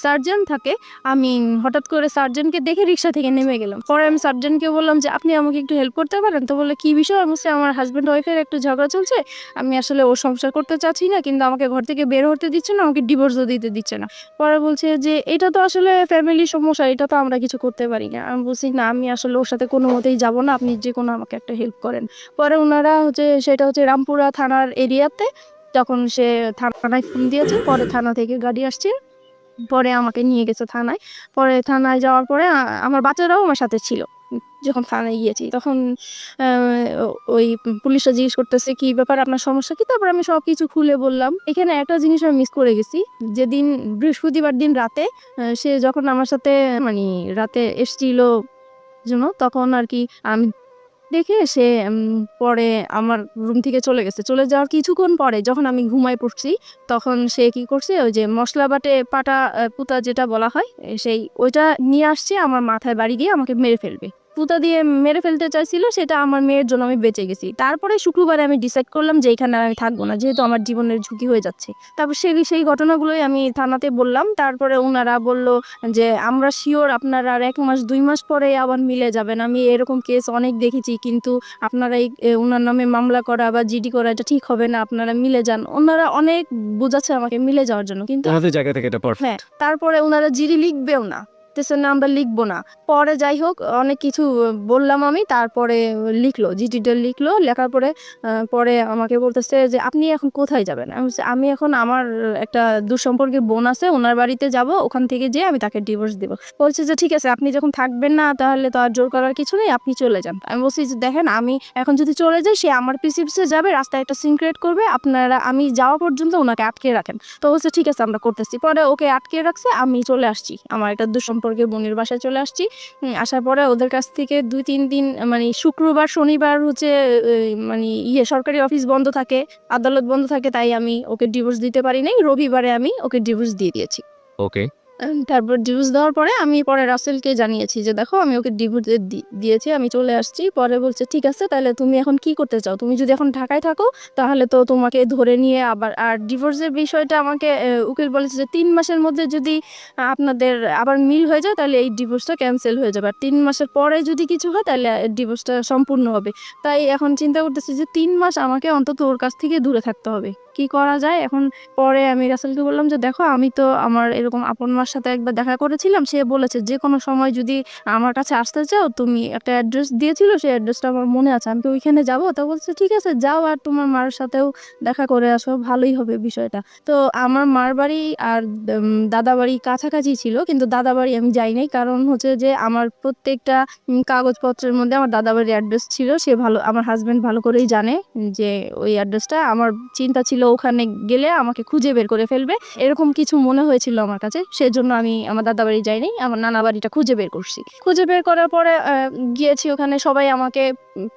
সার্জন থাকে, আমি হঠাৎ করে সার্জনকে দেখে রিক্সা থেকে নেমে গেলাম। পরে আমি সার্জনকে বললাম যে আপনি আমাকে একটু হেল্প করতে পারেন? তো বললে কি বিষয়? আমি বলছি আমার হাজব্যান্ড ওয়াইফের একটু ঝগড়া চলছে, আমি আসলে ওর সংসার করতে চাচ্ছি না, কিন্তু আমাকে ঘর থেকে বের হতে দিচ্ছে না, আমাকে ডিভোর্সও দিতে দিচ্ছে না। পরে বলছে যে এটা তো আসলে ফ্যামিলির সমস্যা, এটা তো আমরা কিছু করতে পারি না। আমি বলছি না, আমি আসলে ওর সাথে কোনো মতেই যাবো না, আপনি যে কোনো আমাকে একটা হেল্প করেন। পরে ওনারা সেটা হচ্ছে রামপুরা থানার এরিয়াতে, তখন সে থানায় ফোন দিয়েছে। পরে থানা থেকে গাড়ি আসছে, পরে আমাকে নিয়ে গেছে থানায়। পরে থানায় যাওয়ার পরে আমার বাচ্চারাও আমার সাথে ছিল। যখন থানায় গিয়েছি তখন ওই পুলিশরা জিজ্ঞেস করতেছে কি ব্যাপার, আপনার সমস্যা কি? তারপর আমি সবকিছু খুলে বললাম। এখানে একটা জিনিস আমি মিস করে গেছি, যেদিন বৃহস্পতিবার দিন রাতে সে যখন আমার সাথে মানে রাতে এসছিল জন্য, তখন আর কি আমি দেখে সে পরে আমার রুম থেকে চলে গেছে। চলে যাওয়ার কিছুক্ষণ পরে যখন আমি ঘুমায় পড়ছি, তখন সে কি করছে, ওই যে মশলা বাটে পাটা পুতা যেটা বলা হয়, সেই ওইটা নিয়ে আসছে আমার মাথায় বাড়ি দিয়ে আমাকে মেরে ফেলবে। পুতা দিয়ে মেরে ফেলতে চাইছিল, সেটা আমার মেয়ের জন্য আমি বেঁচে গেছি। তারপরে শুক্রবারে আমি ডিসাইড করলাম যে এখানে আমি থাকবো না, যেহেতু আমার জীবনের ঝুঁকি হয়ে যাচ্ছে। তারপর সেই ঘটনাগুলোই আমি থানাতে বললাম। তারপরে ওনারা বলল যে আমরা শিওর আপনারা আর 1 মাস 2 মাস পরে আবার মিলে যাবেন। আমি এরকম কেস অনেক দেখেছি, কিন্তু আপনারা ওনার নামে মামলা করা বা জিডি করা এটা ঠিক হবে না, আপনারা মিলে যান। ওনারা অনেক বোঝাচ্ছে আমাকে মিলে যাওয়ার জন্য, কিন্তু ওনাদের জায়গা থেকে এটা পারফেক্ট। হ্যাঁ, তারপরে ওনারা জিডি লিখবেও না, বলতেছে না আমরা লিখবো না। পরে যাই হোক অনেক কিছু বললাম আমি, তারপরে লিখলো, জিডিটা লিখলো। লেখার পরে পরে আমাকে বলতেছে যে আপনি এখন কোথায় যাবেন? আমি বলছি, আমি এখন আমার একটা দুঃসম্পর্কের বোন আছে, ওনার বাড়িতে যাব, ওখান থেকে যেয়ে আমি তাকে ডিভোর্স দেবো। বলছে যে ঠিক আছে, আপনি যখন থাকবেন না তাহলে তো আর জোর করার কিছু নেই, আপনি চলে যান। আমি বলছি যে দেখেন, আমি এখন যদি চলে যাই, সে আমার পিছে পিছে যাবে, রাস্তায় একটা সিনক্রেট করবে, আপনারা আমি যাওয়া পর্যন্ত ওনাকে আটকে রাখেন। তো বলছে ঠিক আছে আমরা করতেছি। পরে ওকে আটকে রাখছে, আমি চলে আসছি আমার একটা দুঃসম্পর্কের বোনের বাসায় চলে আসছি। আসার পরে ওদের কাছ থেকে 2-3 দিন মানে শুক্রবার শনিবার হচ্ছে মানে সরকারি অফিস বন্ধ থাকে, আদালত বন্ধ থাকে, তাই আমি ওকে ডিভোর্স দিতে পারি নাই। রবিবারে আমি ওকে ডিভোর্স দিয়ে দিয়েছি। ওকে। তারপর ডিভোর্স দেওয়ার পরে আমি পরে রাসেলকে জানিয়েছি যে দেখো আমি ওকে ডিভোর্স দিয়েছি, আমি চলে আসছি। পরে বলছে ঠিক আছে, তাহলে তুমি এখন কি করতে চাও? তুমি যদি এখন ঢাকায় থাকো তাহলে তো তোমাকে ধরে নিয়ে আবার, আর ডিভোর্সের বিষয়টা আমাকে উকিল বলেছে যে 3 মাসের মধ্যে যদি আপনাদের আবার মিল হয়ে যায় তাহলে এই ডিভোর্সটা ক্যান্সেল হয়ে যাবে, আর 3 মাসের পরে যদি কিছু হয় তাহলে ডিভোর্সটা সম্পূর্ণ হবে। তাই এখন চিন্তা করতেছি যে 3 মাস আমাকে অন্তত ওর কাছ থেকে দূরে থাকতে হবে, কি করা যায় এখন? পরে আমি রাসেলকে বললাম যে দেখো, আমি তো আমার এরকম আপন মার সাথে একবার দেখা করেছিলাম, সে বলেছে যে কোনো সময় যদি আমার কাছে আসতে চাও, তুমি একটা অ্যাড্রেস দিয়েছিল, সেই অ্যাড্রেসটা আমার মনে আছে, আমি কি ওইখানে যাবো? তো বলছে ঠিক আছে যাও, আর তোমার মার সাথেও দেখা করে আসো, ভালোই হবে বিষয়টা। তো আমার মার বাড়ি আর দাদা বাড়ি কাছাকাছি ছিল, কিন্তু দাদা বাড়ি আমি যাই নাই, কারণ হচ্ছে যে আমার প্রত্যেকটা কাগজপত্রের মধ্যে আমার দাদা বাড়ির অ্যাড্রেস ছিল। সে ভালো, আমার হাজবেন্ড ভালো করেই জানে যে ওই অ্যাড্রেসটা, আমার চিন্তা ছিল ওখানে গেলে আমাকে খুঁজে বের করে ফেলবে, এরকম কিছু মনে হয়েছিল আমার কাছে। সেজন্য আমি আমার দাদা বাড়ি যাইনি, আমার নানা বাড়িটা খুঁজে বের করছি। খুঁজে বের করার পরে গিয়েছি ওখানে, সবাই আমাকে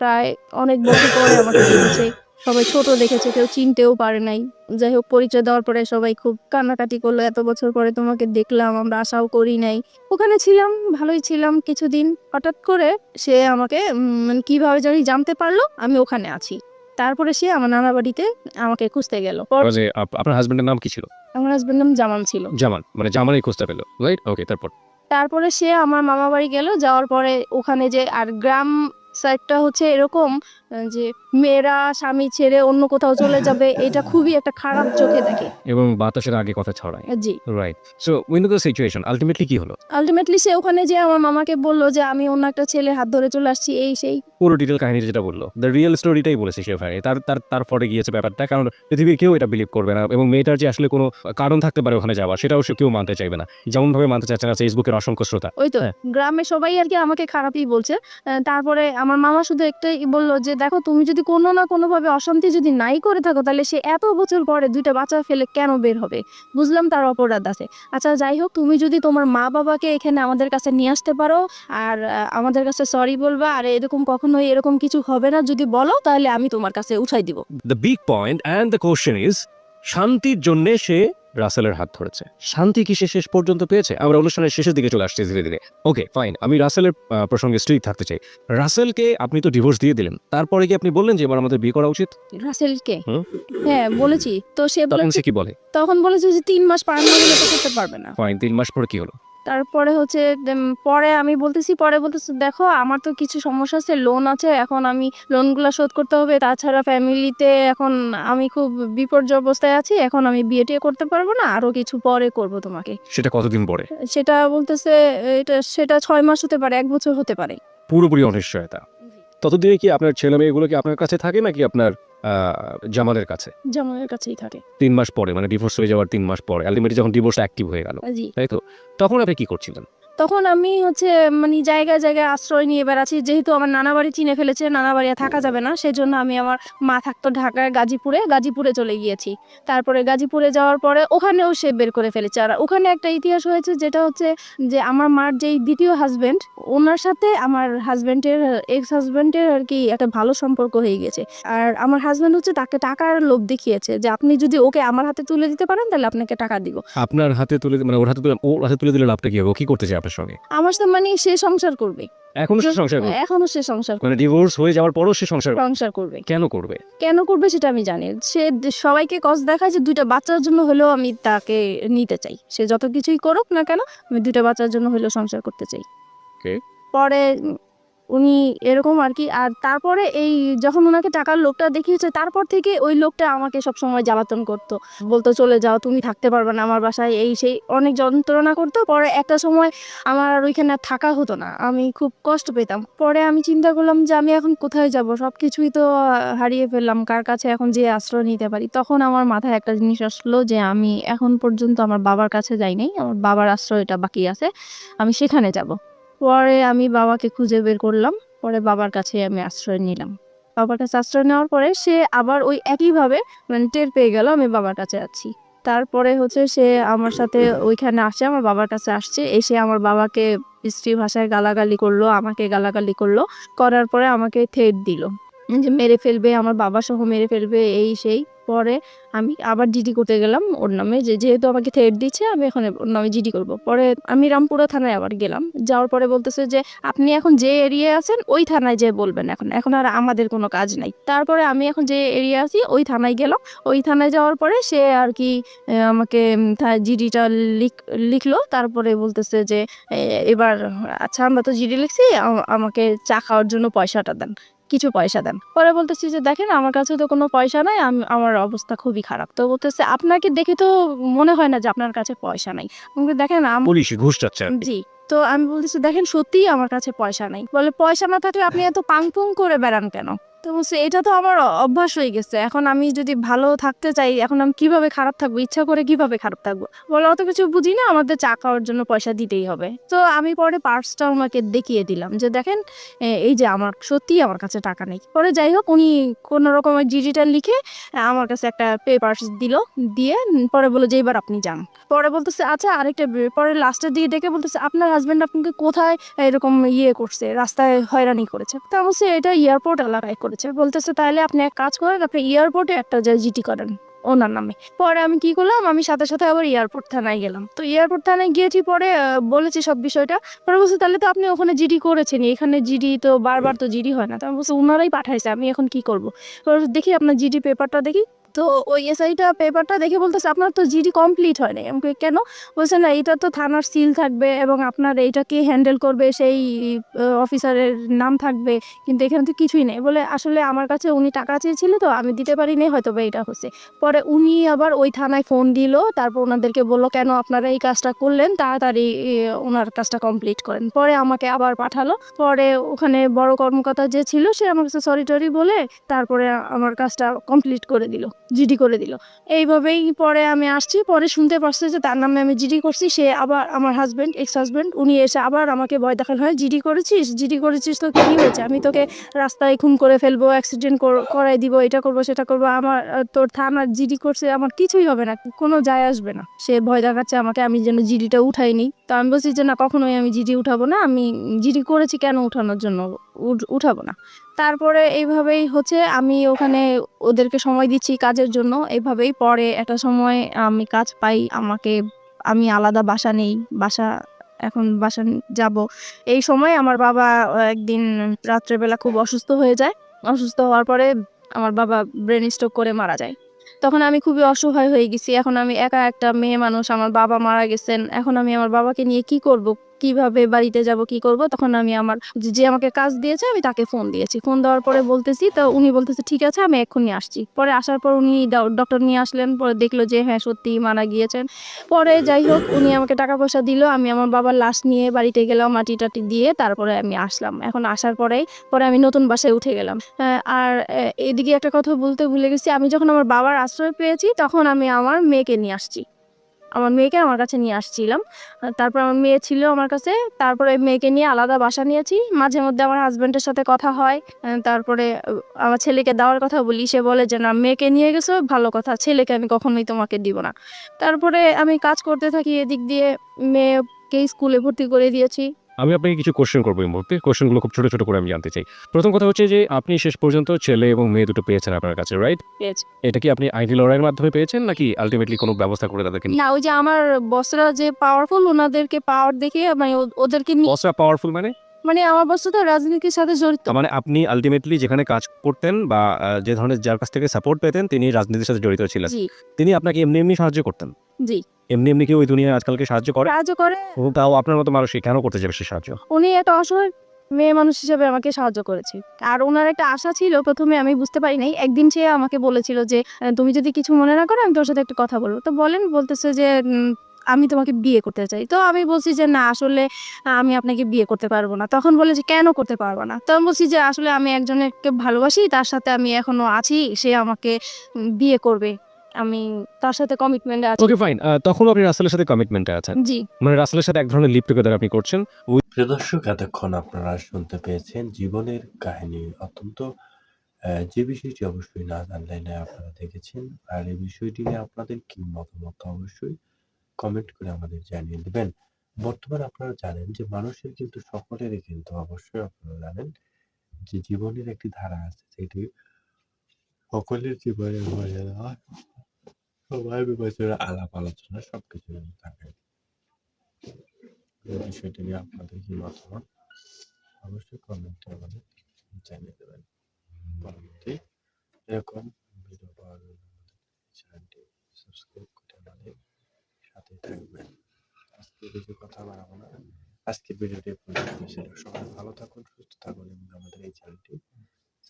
প্রায় অনেক বছর পরে আমাকে দেখেছে, সবাই ছোট দেখেছে, কেউ চিনতেও পারে নাই। যাই হোক, পরিচয় দেওয়ার পরে সবাই খুব কান্নাকাটি করলো, এত বছর পরে তোমাকে দেখলাম, আমরা আশাও করি নাই। ওখানে ছিলাম, ভালোই ছিলাম কিছুদিন। হঠাৎ করে সে আমাকে মানে কিভাবে জানি জানতে পারলো আমি ওখানে আছি। তারপরে সে আমার নানা বাড়িতে আমাকে খুঁজতে গেল। যে আপনার হাজবেন্ডের নাম কি ছিল? আমার হাজবেন্ড নাম জামান ছিল। জামান, মানে জামানই খোঁজটা পেলো, রাইট? ওকে, তারপর? তারপরে সে আমার মামা বাড়ি গেল, যাওয়ার পরে ওখানে যে আর গ্রাম সাইডটা হচ্ছে এরকম যে মেয়েরা স্বামী ছেড়ে অন্য কোথাও চলে যাবে, এটা খুবই একটা খারাপ চোখে দেখে। এবং বাতাসের আগে কথা ছড়ায়, জি, right? So win the situation ultimately কি হলো? আলটিমেটলি সে ওখানে যে আমার মামাকে বললো যে আমি অন্য একটা ছেলের হাত ধরে চলে আসছি, এই সেই। পুরো ডিটেল কাহিনী যেটা বললো, দ্য রিয়েল স্টোরিটাই বলেছে সে ভাই। তারপরে গিয়েছে ব্যাপারটা, কারণ পৃথিবীর কেউ এটা বিলিভ করবে না, এবং মেয়েটার যে আসলে কোনো কারণ থাকতে পারে ওখানে যাওয়ার, সেটাও সে কেউ মানতে চাইবে না, যেমন ভাবে মানতে চাচ্ছে না ফেসবুকের অসংখ্য শ্রোতা। ওই তো হ্যাঁ। গ্রামে সবাই আর কি আমাকে খারাপই বলছে। তারপরে আমার মামা শুধু একটাই বললো যে দেখো, তুমি যদি কোনো না কোনো ভাবে অশান্তি যদি নাই করে থাকো, তাহলে সে এত বছর পরে 2টা বাচ্চা ফেলে কেন বের হবে? বুঝলাম তার অপরাধ আছে। আচ্ছা যাই হোক, তুমি যদি তোমার মা বাবাকে এখানে আমাদের কাছে নিয়ে আসতে পারো আর আমাদের কাছে সরি বলবা, আর এরকম কখনোই এরকম কিছু হবে না যদি বলো, তাহলে আমি তোমার কাছে উঠাই দিব। The big point and the question is, শান্তির জন্য সে রাসেলের হাত ধরেছে। শান্তি কি সে শেষ পর্যন্ত পেয়েছে? আমরা অনুষ্ঠানের শেষের দিকে চলে আসছি ধীরে ধীরে। ওকে ফাইন, আমি রাসেলের প্রসঙ্গে স্ট্রিক থাকতে চাই। রাসেলকে আপনি তো ডিভোর্স দিয়ে দিলেন, তারপরে কি আপনি বললেন যে এবার আমাদের বিয়ে করা উচিত? রাসেলকে হুম। হ্যাঁ বলেছি তো, সে তখন বলেছে, সে কি বলে? তখন বলেছে যে 3 মাস পার না হলে তো করতে পারবে না। ফাইন, 3 মাস পরে কি হলো? তারপরে হচ্ছে পরে আমি বলতেছি, দেখো আমার তো কিছু সমস্যা আছে, লোন আছে, এখন আমি লোনগুলা শোধ করতে হবে, তাছাড়া ফ্যামিলিতে এখন আমি খুব বিপর্যয় অবস্থায় আছি, এখন আমি বিয়ে টিয়ে করতে পারবো না, আরো কিছু পরে করব তোমাকে। সেটা কতদিন পরে? সেটা বলতেছে সেটা 6 মাস হতে পারে, 1 বছর হতে পারে। পুরোপুরি অনিশ্চয়তা। ততদিনে কি আপনার ছেলে মেয়েগুলো কি আপনার কাছে থাকে নাকি আপনার জামালের কাছে? জামাইয়ের কাছেই থাকে। 3 মাস পরে, মানে ডিভোর্স হয়ে যাওয়ার 3 মাস পরে, আলটিমেটলি যখন ডিভোর্স অ্যাক্টিভ হয়ে গেল, জি, তাই তো? তখন আপনি কি করছিলেন? তখন আমি হচ্ছে মানে জায়গায় জায়গায় আশ্রয় নিয়ে বেড়াচ্ছি, যেহেতু আমার নানা বাড়ি চিনে ফেলেছে, নানা বাড়ি আর থাকা যাবে না, সেই জন্য আমি আমার মা থাকতো ঢাকায় গাজীপুরে চলে গিয়েছি। তারপরে গাজীপুরে যাওয়ার পরে ওখানেও সে বের করে ফেলেছে। আর ওখানে একটা ইতিহাস হয়েছে, যেটা হচ্ছে যে আমার মার যেই দ্বিতীয় হাজবেন্ড, ওনার সাথে আমার হাজবেন্ডের এক্স হাজবেন্ডের আর কি একটা ভালো সম্পর্ক হয়ে গেছে। আর আমার হাজবেন্ড হচ্ছে তাকে টাকার লোভ দেখিয়েছে যে আপনি যদি ওকে আমার হাতে তুলে দিতে পারেন তাহলে আপনাকে টাকা দিব। আপনার হাতে তুলে, মানে ওর হাতে তুলে দিলে লাভটা কি হবে? ও কি করতে চায় আপনার সঙ্গে? আমার সাথে মানে সে সংসার করবে, এখনো সে সংসার করবে? এখনো সে সংসার মানে ডিভোর্স হয়ে যাওয়ার পরও সে সংসার করবে। কেন করবে? কেন করবে সেটা আমি জানি। সে সবাইকে কস দেখায় যে 2টা বাচ্চার জন্য হলেও আমি তাকে নিতে চাই, সে যত কিছুই করুক না কেন, আমি 2টা বাচ্চার জন্য হলেও সংসার করতে চাই। Okay. পরে উনি এরকম আর কি। আর তারপরে এই যখন ওনাকে টাকার লোকটা দেখিয়েছে, তারপর থেকে ওই লোকটা আমাকে সবসময় জ্বালাতন করতো, বলতো চলে যাও, তুমি থাকতে পারবে না আমার বাসায়, এই সেই অনেক যন্ত্রণা করতো। পরে একটা সময় আমার আর ওইখানে আর থাকা হতো না, আমি খুব কষ্ট পেতাম। পরে আমি চিন্তা করলাম যে আমি এখন কোথায় যাব, সবকিছুই তো হারিয়ে ফেললাম, কার কাছে এখন যে আশ্রয় নিতে পারি। তখন আমার মাথায় একটা জিনিস আসলো যে আমি এখন পর্যন্ত আমার বাবার কাছে যাই নাই, আমার বাবার আশ্রয়টা বাকি আছে, আমি সেখানে যাব। পরে আমি বাবাকে খুঁজে বের করলাম, পরে বাবার কাছে আমি আশ্রয় নিলাম। বাবার কাছে আশ্রয় নেওয়ার পরে সে আবার ওই একইভাবে মানে টের পেয়ে গেল আমি বাবার কাছে আছি। তারপরে হচ্ছে সে আমার সাথে ওইখানে আসে, আমার বাবার কাছে আসছে, এসে আমার বাবাকে বিশ্রী ভাষায় গালাগালি করলো, আমাকে গালাগালি করলো, করার পরে আমাকে থ্রেট দিল যে মেরে ফেলবে, আমার বাবা সহ মেরে ফেলবে, এই সেই। পরে আমি আবার জিডি করতে গেলাম ওর নামে, যেহেতু আমাকে থ্রেট দিচ্ছে আমি এখন ওর নামে জিডি করব। পরে আমি রামপুরা থানায় আবার গেলাম, যাওয়ার পরে বলতেছে যে আপনি এখন যে এরিয়ায় আছেন ওই থানায় যে বলবেন, এখন আর আমাদের কোনো কাজ নাই। তারপরে আমি এখন যে এরিয়া আছি ওই থানায় গেলাম, ওই থানায় যাওয়ার পরে সে আর কি আমাকে জিডিটা লিখলো। তারপরে বলতেছে যে এবার আচ্ছা আমরা তো জিডি লিখছি, আমাকে চা খাওয়ার জন্য পয়সাটা দেন, কিছু পয়সা দেন। পরে বলতেছি যে দেখেন আমার কাছে তো কোনো পয়সা নাই, আমার অবস্থা খুবই খারাপ। তো বলতেছে আপনাকে দেখে তো মনে হয় না যে আপনার কাছে পয়সা নাই। দেখেন পুলিশ ঘুষ চাচ্ছে আর কি। জি, তো আমি বলতেছি দেখেন সত্যিই আমার কাছে পয়সা নাই। বলে পয়সা না থাকলে আপনি এত পাংপুং করে বেড়ান কেন? তো বলছে এটা তো আমার অভ্যাস হয়ে গেছে, এখন আমি যদি ভালো থাকতে চাই, এখন আমি কিভাবে খারাপ থাকবো, ইচ্ছা করে কিভাবে খারাপ থাকবো? বলে অত কিছু বুঝি না, আমাদের চা খাওয়ার জন্য পয়সা দিতেই হবে। তো আমি পরে পার্সটা ওনাকে দেখিয়ে দিলাম যে দেখেন এই যে আমার সত্যিই আমার কাছে টাকা নেই। পরে যাই হোক উনি কোনো রকমের ডিজিটাল লিখে আমার কাছে একটা পেপারস দিয়ে পরে বলে যে এবার আপনি যান। পরে বলতেছে আচ্ছা আরেকটা পরে লাস্টের দিকে ডেকে বলতেছে আপনার হাজবেন্ড আপনাকে কোথায় এরকম করছে, রাস্তায় হয়রানি করেছে? তা বলছে এটা এয়ারপোর্ট এলাকায় করেছে। বলতেছে তাইলে আপনি এক কাজ করেন, আপনি এয়ারপোর্টে একটা যে জিডি করেন ওনার নামে। পরে আমি কি করলাম, আমি সাথে সাথে আবার এয়ারপোর্ট থানায় গেলাম। তো এয়ারপোর্ট থানায় গিয়েছি, পরে বলেছি সব বিষয়টা। পরে বলছে তাহলে তো আপনি ওখানে জিডি করেছেন, এখানে জিডি তো বারবার তো জিডি হয় না। তো আমি বলছি ওনারাই পাঠাইছে, আমি এখন কি করব। পরে বলছে, দেখি আপনার জিডি পেপারটা দেখি। তো ওই এসআইটা পেপারটা দেখে বলতেছে আপনার তো জিডি কমপ্লিট হয় নাই। আমি কই, কেন? বলছে না, এটা তো থানার সিল থাকবে এবং আপনার এইটাকে হ্যান্ডেল করবে সেই অফিসারের নাম থাকবে, কিন্তু এখানে তো কিছুই নেই। বলে আসলে আমার কাছে উনি টাকা চেয়েছিল তো আমি দিতে পারিনি, হয়তো বা এটা হচ্ছে। পরে উনি আবার ওই থানায় ফোন দিল, তারপর ওনাদেরকে বললো কেন আপনারা এই কাজটা করলেন, তাড়াতাড়ি ওনার কাজটা কমপ্লিট করেন। পরে আমাকে আবার পাঠালো। পরে ওখানে বড় কর্মকর্তা যে ছিল সে আমার কাছে সরি টরি বলে তারপরে আমার কাজটা কমপ্লিট করে দিল, জিডি করে দিল। এইভাবেই পরে আমি আসছি, পরে শুনতে পারছি যে তার নামে আমি জিডি করছি। সে আবার আমার হাজব্যান্ড, এক্স হাজব্যান্ড, উনি এসে আবার আমাকে ভয় দেখানো হয়, জিডি করেছিস তো কি হয়েছে, আমি তোকে রাস্তায় খুন করে ফেলবো, অ্যাক্সিডেন্ট করাই দিব, এটা করবো সেটা করবো। আমার তোর থানার জিডি করছে, আমার কিছুই হবে না, কোনো যায় আসবে না। সে ভয় দেখাচ্ছে আমাকে, আমি যেন জিডিটা উঠাইনি। তো আমি বলছি যে না, কখনোই আমি জিডি উঠাবো না, আমি জিডি করেছি কেন উঠানোর জন্য উঠাবো না। তারপরে এইভাবেই হচ্ছে আমি ওখানে ওদেরকে সময় দিচ্ছি কাজের জন্য। এইভাবেই পরে একটা সময় আমি কাজ পাই, আমি আলাদা বাসা নেই, এখন বাসা যাব। এই সময় আমার বাবা একদিন রাত্রেবেলা খুব অসুস্থ হয়ে যায়। অসুস্থ হওয়ার পরে আমার বাবা ব্রেন স্ট্রোক করে মারা যায়। তখন আমি খুবই অসহায় হয়ে গেছি। এখন আমি একা একটা মেয়ে মানুষ, আমার বাবা মারা গেছেন। এখন আমি আমার বাবাকে নিয়ে কি করব, কিভাবে বাড়িতে যাব, কি করব। তখন আমি আমার যে আমাকে কাজ দিয়েছে আমি তাকে ফোন দিয়েছি। ফোন দেওয়ার পরে বলতেছি, তো উনি বলতেছে ঠিক আছে আমি এক্ষুনি আসছি। পরে আসার পর উনি ডক্টর নিয়ে আসলেন। পরে দেখলো যে হ্যাঁ সত্যি মারা গিয়েছেন। পরে যাই হোক, উনি আমাকে টাকা পয়সা দিল, আমি আমার বাবার লাশ নিয়ে বাড়িতে গেলাম, মাটি টাটি দিয়ে তারপরে আমি আসলাম। এখন আসার পরে আমি নতুন বাসায় উঠে গেলাম। আর এদিকে একটা কথা বলতে ভুলে গেছি, আমি যখন আমার বাবার আশ্রয় পেয়েছি তখন আমি আমার মেয়েকে নিয়ে আসছি, আমার মেয়েকে আমার কাছে নিয়ে আসছিলাম। তারপর আমার মেয়ে ছিল আমার কাছে। তারপরে মেয়েকে নিয়ে আলাদা বাসা নিয়েছি। মাঝে মধ্যে আমার হাজব্যান্ডের সাথে কথা হয়। তারপরে আমার ছেলেকে দেওয়ার কথা বলি, সে বলে যে না, মেয়েকে নিয়ে গেছো ভালো কথা, ছেলেকে আমি কখনোই তোমাকে দিব না। তারপরে আমি কাজ করতে থাকি, এদিক দিয়ে মেয়েকে স্কুলে ভর্তি করে দিয়েছি। আমি আপনাকে কিছু কোশ্চেন করবো এই মুহূর্তে। কোশ্চেনগুলো খুব ছোট, ছোট করে আমি জানতে চাই। প্রথম কথা হচ্ছে যে আপনি শেষ পর্যন্ত ছেলে এবং মেয়ে দুটো পেয়েছেন আপনার কাছে, রাইট? পেয়েছি। এটা কি আপনি আইনি লড়াইয়ের মাধ্যমে পেয়েছেন নাকি আল্টিমেটলি কোনো ব্যবস্থা করে তাদেরকে না, ওই যে আমার বসরা যে পাওয়ারফুল, ওনাদেরকে পাওয়ার দেখে মানে ওদেরকে বসরা পাওয়ারফুল মানে? মানে আমার বস তো রাজনীতির সাথে জড়িত। তার মানে আপনি আল্টিমেটলি যেখানে কাজ করতেন বা যে ধরনের যার কাছ থেকে সাপোর্ট পেতেন তিনি রাজনীতির সাথে জড়িত ছিলেন। জি তিনি আপনাকে এমনি, এমনি সাহায্য করতেন? জি এমনি কি ওই দুনিয়ায় আজকালকে সাহায্য করে? সাহায্য করে। তাও আপনার মতো মানুষই কেন করতে যাবে সে সাহায্য? উনি একটা অসহায় মেয়ে মানুষ হিসেবে আমাকে সাহায্য করেছে। আর ওনার একটা আশা ছিল, প্রথমে আমি বুঝতে পারি নাই। একদিন সে আমাকে বলেছিল যে তুমি যদি কিছু মনে না করো আমি তোর সাথে একটা কথা বলবো। তো বলেন। বলতেছে যে আমি তোমাকে বিয়ে করতে চাই। তো আমি বলছি যে না, আসলে আমি আপনাকে বিয়ে করতে পারবো না। তখন বলে যে কেন করতে পারবো না? তখন বলছি যে আসলে আমি একজনকে ভালোবাসি, তার সাথে আমি এখনো আছি, সে আমাকে বিয়ে করবে, আমি তার সাথে কমিটমেন্টে আছি। Okay fine. তখনও আপনি রাসেলের সাথে কমিটমেন্টে আছেন। জি মানে রাসেলের সাথে এক ধরনের লিভ টুগেদার আপনি করছেন। প্রিয় দর্শক, এতক্ষণ আপনারা শুনতে পেয়েছেন জীবনের কাহিনী। অত্যন্ত যে বিষয়টি অবশ্যই না জানলে না আপনারা দেখেছেন। আর এই বিষয়টি নিয়ে আপনাদের কি মতামত অবশ্যই কমেন্ট করে আমাদের জানিয়ে দিবেন। বর্তমানে আপনারা জানেন যে মানুষের কিন্তু সকলেরই কিন্তু অবশ্যই আপনারা জানেন যে জীবনের একটি ধারা আছে, যেটি সকলের জীবনে হয়ে যায়। সবার বিবেচনা, আলাপ আলোচনা সবকিছু কিন্তু থাকে। এই বিষয়টি নিয়ে আপনাদের কি মতামত অবশ্যই কমেন্টে আমাদের জানিয়ে দেবেন। পরবর্তী এরকম ভিডিও পাওয়ার জন্য আমাদের চ্যানেলটি সাবস্ক্রাইব করে আমাদের সাথে থাকবেন। আজকে বেশি কথা বাড়াবো না। আজকের ভিডিওটি এ পর্যন্ত ছিল। সবাই ভালো থাকুন, সুস্থ থাকুন এবং আমাদের এই চ্যানেলটি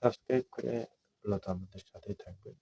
সাবস্ক্রাইব করে মূলত আমাদের সাথেই থাকবেন।